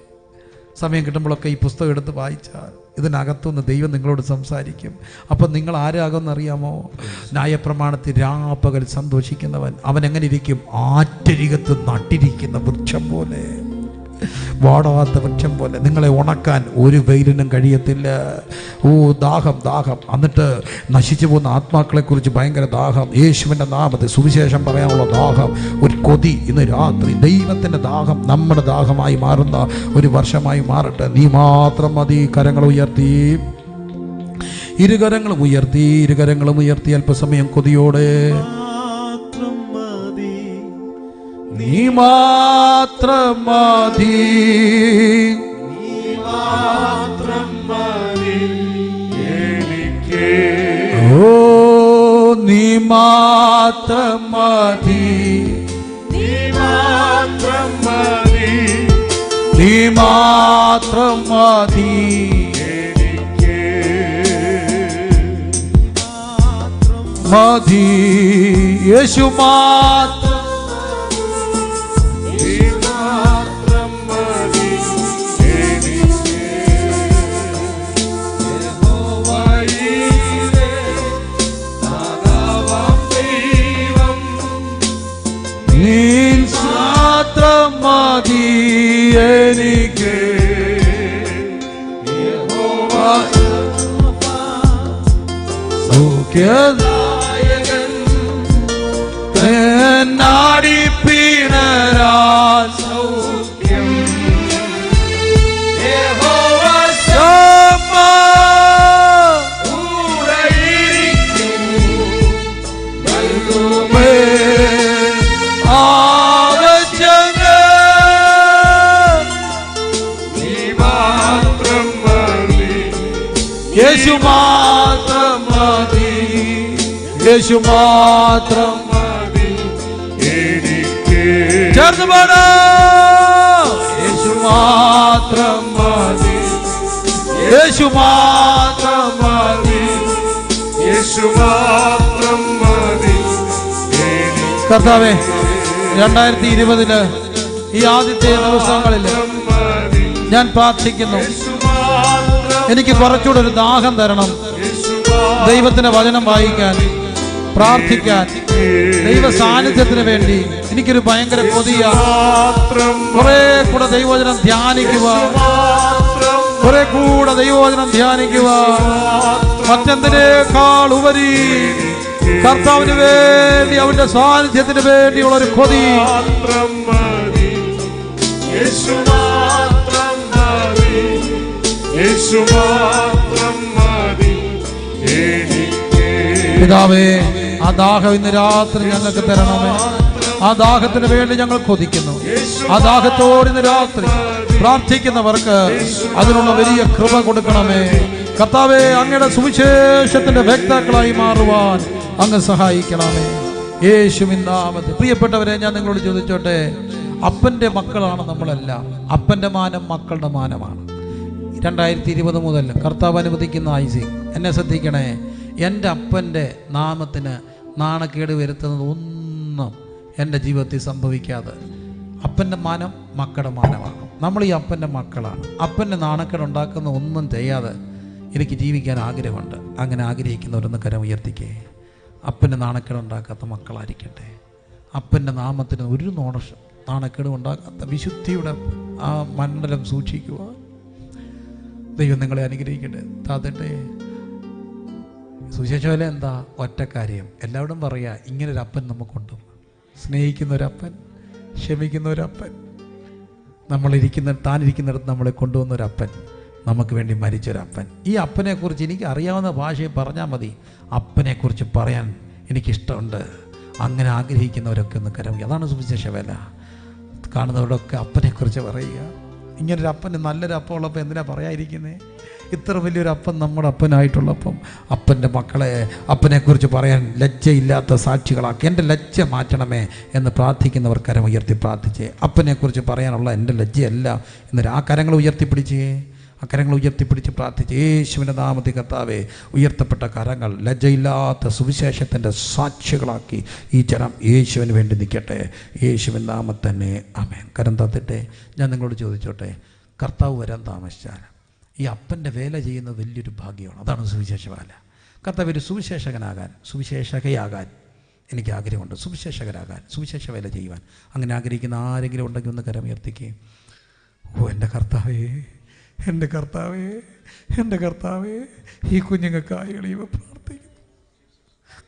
സമയം കിട്ടുമ്പോഴൊക്കെ ഈ പുസ്തകം എടുത്ത് വായിച്ചാൽ ഇതിനകത്തുനിന്ന് ദൈവം നിങ്ങളോട് സംസാരിക്കും. അപ്പം നിങ്ങൾ ആരാകുമെന്നറിയാമോ? ന്യായപ്രമാണത്തിൽ രാപ്പകൽ സന്തോഷിക്കുന്നവൻ. അവൻ എങ്ങനെ ഇരിക്കും? ആറ്റരികത്ത് നട്ടിരിക്കുന്ന വൃക്ഷം പോലെ, വാടാത്ത വൃക്ഷം പോലെ. നിങ്ങളെ ഉണക്കാൻ ഒരു വെയിലിനും കഴിയത്തില്ല. ദാഹം. എന്നിട്ട് നശിച്ചു പോകുന്ന ആത്മാക്കളെക്കുറിച്ച് ഭയങ്കര ദാഹം. യേശുവിൻ്റെ നാമത്തിൽ സുവിശേഷം പറയാനുള്ള ദാഹം, ഒരു കൊതി. ഇന്ന് രാത്രി ദൈവത്തിൻ്റെ ദാഹം നമ്മുടെ ദാഹമായി മാറുന്ന ഒരു വർഷമായി മാറട്ടെ. നീ മാത്രം മതി. കരങ്ങൾ ഉയർത്തി, ഇരുകരങ്ങളും ഉയർത്തി അല്പസമയം കൊതിയോടെ നീ മാത്രം മതി, എനിക്ക്. നീ മാത്രം മതി, നീ മാത്രം മതി മതി യേശു മാത്രം മതി എനിക്ക് യഹോവയിലെ നാദാവാം ദൈവം നീ മാത്രം മതി എനിക്ക് യഹോവ സൗഖ്യദായകൻ നാടിപ്പിണരാൽ സൗഖ്യം യഹോവ ശമ്മ കൂടെയിരിക്കും നൽകുമേ ആവശ്യങ്ങൾ നീ മാത്രം മതി യേശു മാത്രം മതി യേശു മാത്രം മതി എനിക്ക് ചേർന്ന് പാടാം യേശു മാത്രം മതി യേശു മാത്രം മതി യേശു മാത്രം മതി എനിക്ക് കർത്താവേ 2020 ഈ ആദ്യത്തെ ദിവസങ്ങളിൽ മതി ഞാൻ പ്രാർത്ഥിക്കുന്നു യേശു മാത്രം എനിക്ക് കുറച്ചുകൂടെ ഒരു ദാഹം തരണം യേശു ദൈവത്തിന്റെ വചനം വായിക്കാൻ പ്രാർത്ഥിക്കാൻ ദൈവ സാന്നിധ്യത്തിന് വേണ്ടി എനിക്കൊരു ഭയങ്കര കൊതിയ മാത്രം കുറെ കൂടെ ദൈവവചനം ധ്യാനിക്കുക മാത്രം കുറെ കൂടെ ദൈവവചനം ധ്യാനിക്കുക മറ്റെന്തിനേക്കാൾ ഉപരി കർത്താവിന് വേണ്ടി അവന്റെ സാന്നിധ്യത്തിന് വേണ്ടിയുള്ള ഒരു കൊതി മാത്രം മതി യേശു മാത്രം മതി യേശു മാത്രം മതി എനിക്ക് പിതാവേ ആ ദാഹം ഇന്ന് രാത്രി ഞങ്ങൾക്ക് തരണമേ ആ ദാഹത്തിന് വേണ്ടി ഞങ്ങൾ കൊതിക്കുന്നു ആ ദാഹത്തോട് ഇന്ന് രാത്രി പ്രാർത്ഥിക്കുന്നവർക്ക് അതിനുള്ള വലിയ കൃപ കൊടുക്കണമേ കർത്താവേ അങ്ങയുടെ സുവിശേഷത്തിന്റെ വ്യക്താക്കളായി മാറുവാൻ അങ്ങ് സഹായിക്കണമേ യേശുവിൻ നാമത്തിൽ. പ്രിയപ്പെട്ടവരെ, ഞാൻ നിങ്ങളോട് ചോദിച്ചോട്ടെ, അപ്പന്റെ മക്കളാണ് നമ്മളെല്ലാം. അപ്പന്റെ മാനം മക്കളുടെ മാനമാണ്. 2020 മുതൽ കർത്താവ് അനുവദിക്കുന്ന ആയുസ്സിൽ എന്നെ ശ്രദ്ധിക്കണേ, എൻ്റെ അപ്പൻ്റെ നാമത്തിന് നാണക്കേട് വരുത്തുന്നത് ഒന്നും എൻ്റെ ജീവിതത്തിൽ സംഭവിക്കാതെ അപ്പൻ്റെ മാനം മക്കളുടെ മാനമാണ്. നമ്മൾ ഈ അപ്പൻ്റെ മക്കളാണ്. അപ്പൻ്റെ നാണക്കേട് ഉണ്ടാക്കുന്ന ഒന്നും ചെയ്യാതെ എനിക്ക് ജീവിക്കാൻ ആഗ്രഹമുണ്ട്. അങ്ങനെ ആഗ്രഹിക്കുന്നവരൊന്ന് കരം ഉയർത്തിക്കേ. അപ്പൻ്റെ നാണക്കേട് ഉണ്ടാക്കാത്ത മക്കളായിരിക്കട്ടെ. അപ്പൻ്റെ നാമത്തിന് ഒരു നാണക്കേടും ഉണ്ടാക്കാത്ത വിശുദ്ധിയുടെ ആ മണ്ഡലം സൂക്ഷിക്കുക. ദൈവം നിങ്ങളെ അനുഗ്രഹിക്കട്ടെ. താത്തട്ടെ. സുവിശേഷമല്ല എന്താ? ഒറ്റക്കാര്യം. എല്ലാവരും പറയാ, ഇങ്ങനൊരു അപ്പൻ നമുക്കുണ്ട്. സ്നേഹിക്കുന്നൊരപ്പൻ, ക്ഷമിക്കുന്നൊരപ്പൻ, താനിരിക്കുന്നിടത്ത് നമ്മളെ കൊണ്ടുവന്നൊരപ്പൻ, നമുക്ക് വേണ്ടി മരിച്ചൊരപ്പൻ. ഈ അപ്പനെക്കുറിച്ച് എനിക്ക് അറിയാവുന്ന ഭാഷയിൽ പറഞ്ഞാൽ മതി. അപ്പനെക്കുറിച്ച് പറയാൻ എനിക്കിഷ്ടമുണ്ട്. അങ്ങനെ ആഗ്രഹിക്കുന്നവരൊക്കെ ഒന്ന് കരവുക. അതാണ് സുവിശേഷ വേല. കാണുന്നവരോടൊക്കെ അപ്പനെക്കുറിച്ച് പറയുക. ഇങ്ങനൊരു അപ്പന്, നല്ലൊരു അപ്പം ഉള്ളപ്പോൾ എന്തിനാ പറയാതിരിക്കുന്നത്? ഇത്ര വലിയൊരു അപ്പൻ നമ്മുടെ അപ്പനായിട്ടുള്ളപ്പം അപ്പൻ്റെ മക്കളെ അപ്പനെക്കുറിച്ച് പറയാൻ ലജ്ജയില്ലാത്ത സാക്ഷികളാക്കി എൻ്റെ ലജ്ജ മാറ്റണമേ എന്ന് പ്രാർത്ഥിക്കുന്നവർ കരം ഉയർത്തി പ്രാർത്ഥിച്ചേ. അപ്പനെക്കുറിച്ച് പറയാനുള്ള എൻ്റെ ലജ്ജയല്ല എന്നൊരു ആ കരങ്ങൾ ഉയർത്തിപ്പിടിച്ചേ. ആ കരങ്ങൾ ഉയർത്തിപ്പിടിച്ച് പ്രാർത്ഥിച്ച് യേശുവിൻ്റെ നാമത്തിൽ കർത്താവേ, ഉയർത്തപ്പെട്ട കരങ്ങൾ ലജ്ജയില്ലാത്ത സുവിശേഷത്തിൻ്റെ സാക്ഷികളാക്കി ഈ ജനം യേശുവിന് വേണ്ടി നിൽക്കട്ടെ. യേശുവിൻ നാമത്തിൽ തന്നെ ആമേൻ. കരം തത്തിട്ടെ. ഞാൻ നിങ്ങളോട് ചോദിച്ചോട്ടെ, കർത്താവ് വരാൻ താമസിച്ചാൽ ഈ അപ്പൻ്റെ വേല ചെയ്യുന്നത് വലിയൊരു ഭാഗ്യമാണ്. അതാണ് സുവിശേഷ വേല. കർത്താവ് ഒരു സുവിശേഷകയാകാൻ എനിക്ക് ആഗ്രഹമുണ്ട്. സുവിശേഷകരാകാൻ, സുവിശേഷ വേല ചെയ്യുവാൻ അങ്ങനെ ആഗ്രഹിക്കുന്ന ആരെങ്കിലും ഉണ്ടെങ്കിൽ ഒന്ന് കരം ഉയർത്തിക്കേ. ഓ എൻ്റെ കർത്താവേ, എൻ്റെ കർത്താവേ, എൻ്റെ കർത്താവേ, ഈ കുഞ്ഞുങ്ങൾക്കായി എളിയവ പ്രാർത്ഥിക്കുന്നു.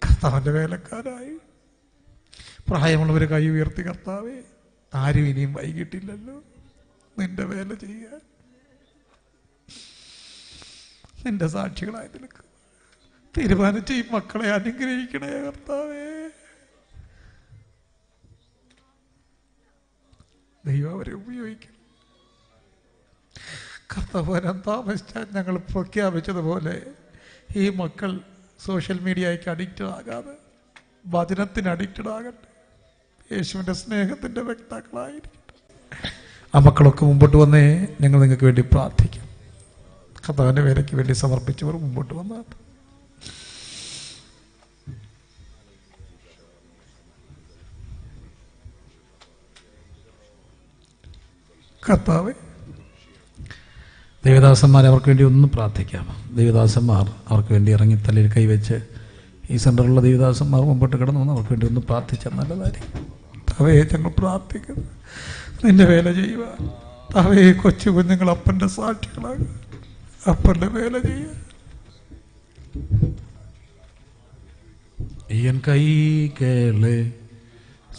കർത്താവിൻ്റെ വേലക്കാരായി പ്രായമുള്ളവരെ കൈ ഉയർത്തി. കർത്താവേ, ആരും ഇനിയും വൈകിട്ടില്ലല്ലോ നിന്റെ വേല ചെയ്യാൻ. നിന്റെ സാക്ഷികളായി നിൽക്കുക. തീരുമാനിച്ച ഈ മക്കളെ അനുഗ്രഹിക്കണേ കർത്താവേ. ദൈവം അവരെ ഉപയോഗിക്കണം. കർത്താവ് വരാൻ താമസിച്ചാൽ ഞങ്ങൾ പ്രഖ്യാപിച്ചതുപോലെ ഈ മക്കൾ സോഷ്യൽ മീഡിയയ്ക്ക് അഡിക്റ്റഡ് ആകാതെ വചനത്തിന് അഡിക്റ്റഡ് ആകട്ടെ. യേശുവിൻ്റെ സ്നേഹത്തിൻ്റെ വ്യക്താക്കളായിരിക്കട്ടെ. ആ മക്കളൊക്കെ മുമ്പോട്ട് വന്നേ, ഞങ്ങൾ നിങ്ങൾക്ക് വേണ്ടി പ്രാർത്ഥിക്കാം. കർത്താവിൻ്റെ വേലയ്ക്ക് വേണ്ടി സമർപ്പിച്ചവർ മുമ്പോട്ട് വന്നാൽ. കർത്താവേ, ദേവദാസന്മാർ അവർക്ക് വേണ്ടി ഒന്ന് പ്രാർത്ഥിക്കാം. ദേവദാസന്മാർ അവർക്ക് വേണ്ടി ഇറങ്ങി തലയിൽ കൈവച്ച് ഈ സെൻ്ററിലുള്ള ദേവദാസന്മാർ മുമ്പോട്ട് കിടന്നു വന്ന് അവർക്ക് വേണ്ടി ഒന്ന് പ്രാർത്ഥിച്ചാൽ നല്ലതായിരിക്കും. അവയെ ഞങ്ങൾ പ്രാർത്ഥിക്കുന്നു നിന്റെ വേല ചെയ്യുവാൻ. അവയെ കൊച്ചു കുഞ്ഞുങ്ങൾ അപ്പൻ്റെ സാക്ഷികളാകുക, അപ്പൻ്റെ വേല ചെയ്യുക. എൻ കൈകളെ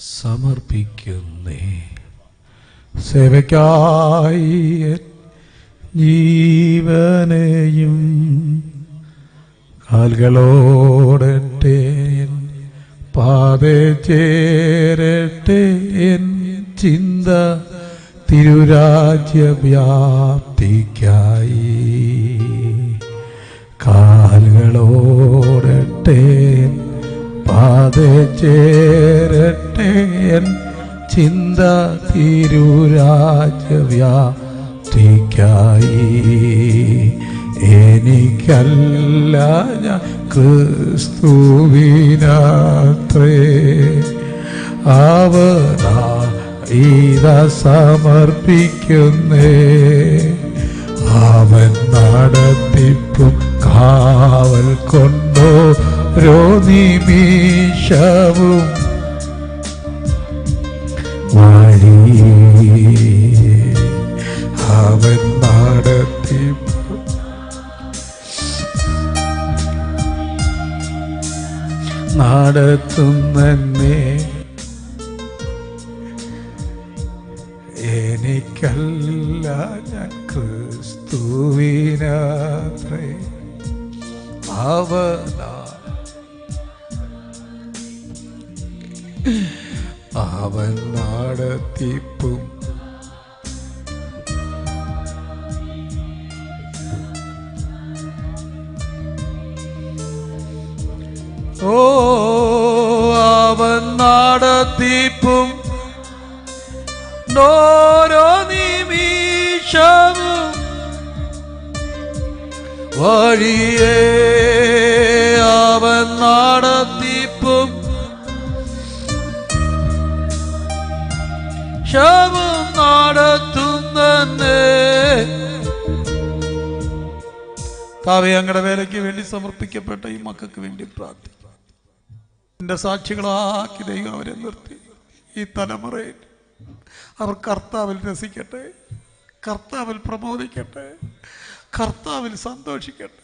സമർപ്പിക്കുന്നേ, സേവയ്ക്കായി ജീവനെയും കാൽകളോടട്ടെ, പാതെ ചേരട്ടെ എൻ ചിന്ത തിരുരാജ്യവ്യാപ്തിക്കായി. കാൽകളോടട്ടെ, പാതെ ചേരട്ടെ എൻ ചിന്ത തിരുരാജ്യവ്യാപ്തിക്കായി. എനിക്കല്ല ഞാൻ ക്രിസ്തുവിനാത്രേ അവനാ ഇതാ സമർപ്പിക്കുന്നേ. അവൻ നടത്തിപ്പും കാവൽ കൊണ്ടോരോ നിമിഷവും വഴി. അവൻ നടത്തുന്നെ. എനിക്കല്ല ഞാൻ ക്രിസ്തുവിനാത്രേ അവൻ നടത്തിപ്പും അവൻ നടത്തിപ്പും ഓരോ നിമിഷവും വഴിയേ. അവൻ നടത്തിപ്പും ശവം നടത്തുന്നെ. താവേ, അങ്ങയുടെ വേലയ്ക്ക് വേണ്ടി സമർപ്പിക്കപ്പെട്ട ഈ മക്കൾക്ക് വേണ്ടി പ്രാർത്ഥിക്കും. എന്റെ സാക്ഷികളാക്കി ദൈവം അവരെ നിർത്തി. ഈ തലമുറയിൽ അവർ കർത്താവിൽ രസിക്കട്ടെ, കർത്താവിൽ പ്രമോദിക്കട്ടെ, കർത്താവിൽ സന്തോഷിക്കട്ടെ,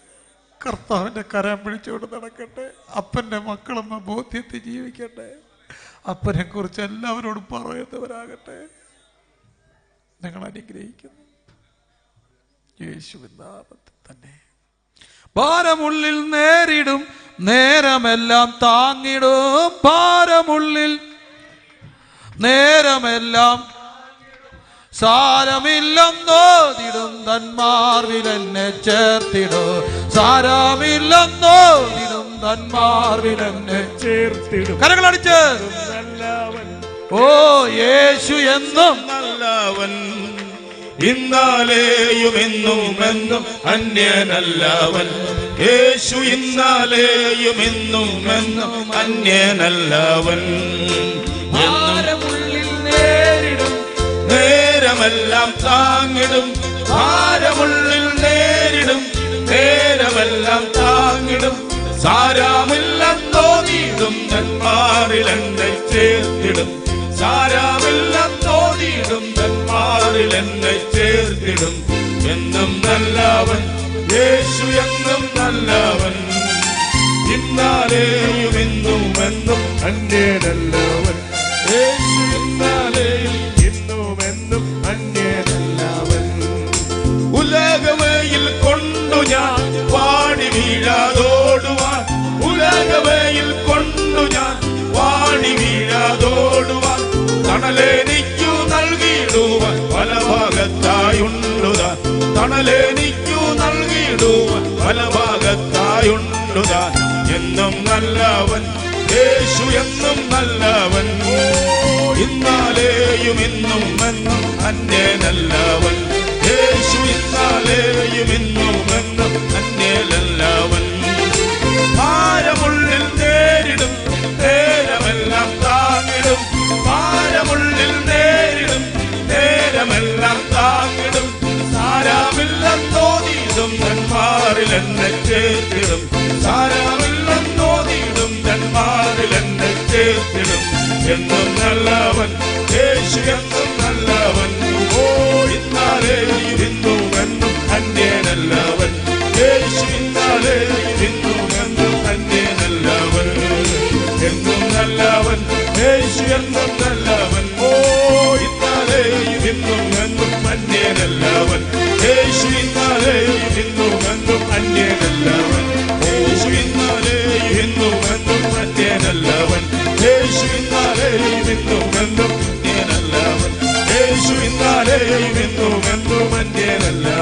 കർത്താവിൻ്റെ കരം പിടിച്ചുകൊണ്ട് നടക്കട്ടെ, അപ്പൻ്റെ മക്കളെന്ന ബോധ്യത്തിൽ ജീവിക്കട്ടെ, അപ്പനെ കുറിച്ച് എല്ലാവരോടും പറയുന്നവരാകട്ടെ. ഞങ്ങൾ അനുഗ്രഹിക്കുന്നു യേശുവിൻ നാമത്തിൽ തന്നെ. ഭാരമുള്ളിൽ നേരിടും നേരമെല്ലാം താങ്ങിടും, ഭാരമുള്ളിൽ നേരമെല്ലാം സാരമില്ലെന്നോതിടും, തന്മാർവിൽ എന്നെ ചേർത്തിടും. സാരമില്ലെന്നോതിടും, തന്മാർവിൽ എന്നെ ചേർത്തിടും. കരങ്ങളടിച്ച് ഓ യേശു എന്നും നല്ലവൻ, ഇന്നാലെയും എന്നും എന്നും അന്യനല്ലവൻ. യേശു ഇന്നാലെയും എന്നും എന്നും അന്യനല്ലവൻ. ഭാരമുള്ളിൽ നേരിടും നേരമെല്ലാം താങ്ങിടും, ഭാരമുള്ളിൽ നേരിടും നേരമെല്ലാം താങ്ങിടും. സാരമില്ലെന്നോതിടും, തന്മാറിൽ എന്നെ ചേർത്തിടും. സാരമില്ലെന്നോതിടും, തന്മാറിൽ എന്നെ ചേർത്തിടും. എന്നും നല്ലവൻ യേശു, എന്നും നല്ലവൻ. ഇന്നാലെയും എന്നും എന്നും അന്യനല്ലവൻ. യേശു ഇന്നാലെയും എന്നും എന്നും അന്യനല്ലവൻ. ഉലകവയിൽ കൊണ്ടു ഞാൻ പാടി വീഴാതോടുവാൻ, ഉലകവയിൽ കൊണ്ടു ഞാൻ പാടി വീഴാതോടുവാൻ. തണലെനിക്കു നൽകിയിടുവാൻ പല ഭാഗത്തായുണ്ടുതാൻ, തണലെനിക്കു നൽകിയിടുവാൻ പല ഭാഗത്തായുണ്ടുതാൻ. എന്നും നല്ലവൻ യേശു, എന്നും നല്ലവൻ. ഇന്നാലെയും ഇന്നാലെയും ഇന്നും എന്നും അന്യനല്ലവൻ. യേശു ഇന്നാലെയും ഇന്നും എന്നും അന്യനല്ലവൻ. ഭാരമുള്ളിൽ നേരിടും നേരമെല്ലാം താങ്ങിടും. ഭാരമുള്ളിൽ നേരിടും നേരമെല്ലാം താങ്ങിടും. സാരമില്ലെന്നോതിയിടും തന്മാരിൽ എന്നെ ചേർത്തിടും. സാരമില്ലെന്നോതിയിടും തന്മാരിൽ എന്നെ ചേർത്തിടും. എന്നും നല്ലവൻ യേശു എന്നും നല്ലവൻ. ഓ ഇന്നാലെയും ഇന്നും എന്നും അന്യനല്ലവൻ. യേശു ഇന്നാലെയും ഇന്നും എന്നും അന്യനല്ലവൻ. എന്നും നല്ലവൻ യേശു എന്നും നല്ലവൻ. ഓ ഇന്നാലെയും ഇന്നും എന്നും അന്യനല്ലവൻ. യേശു ഇന്നാലെയും ഇന്നും എന്നും അന്യനല്ലവൻ. യേശു ഇന്നാലെയും ഇന്നും എന്നും അന്യനല്ലവൻ. യേശു ഇന്നാലെയും ഇന്നും എന്നും അന്യനല്ലവൻ. യേശു ഇന്നാലെയും ഇന്നും എന്നും അന്യനല്ലവൻ.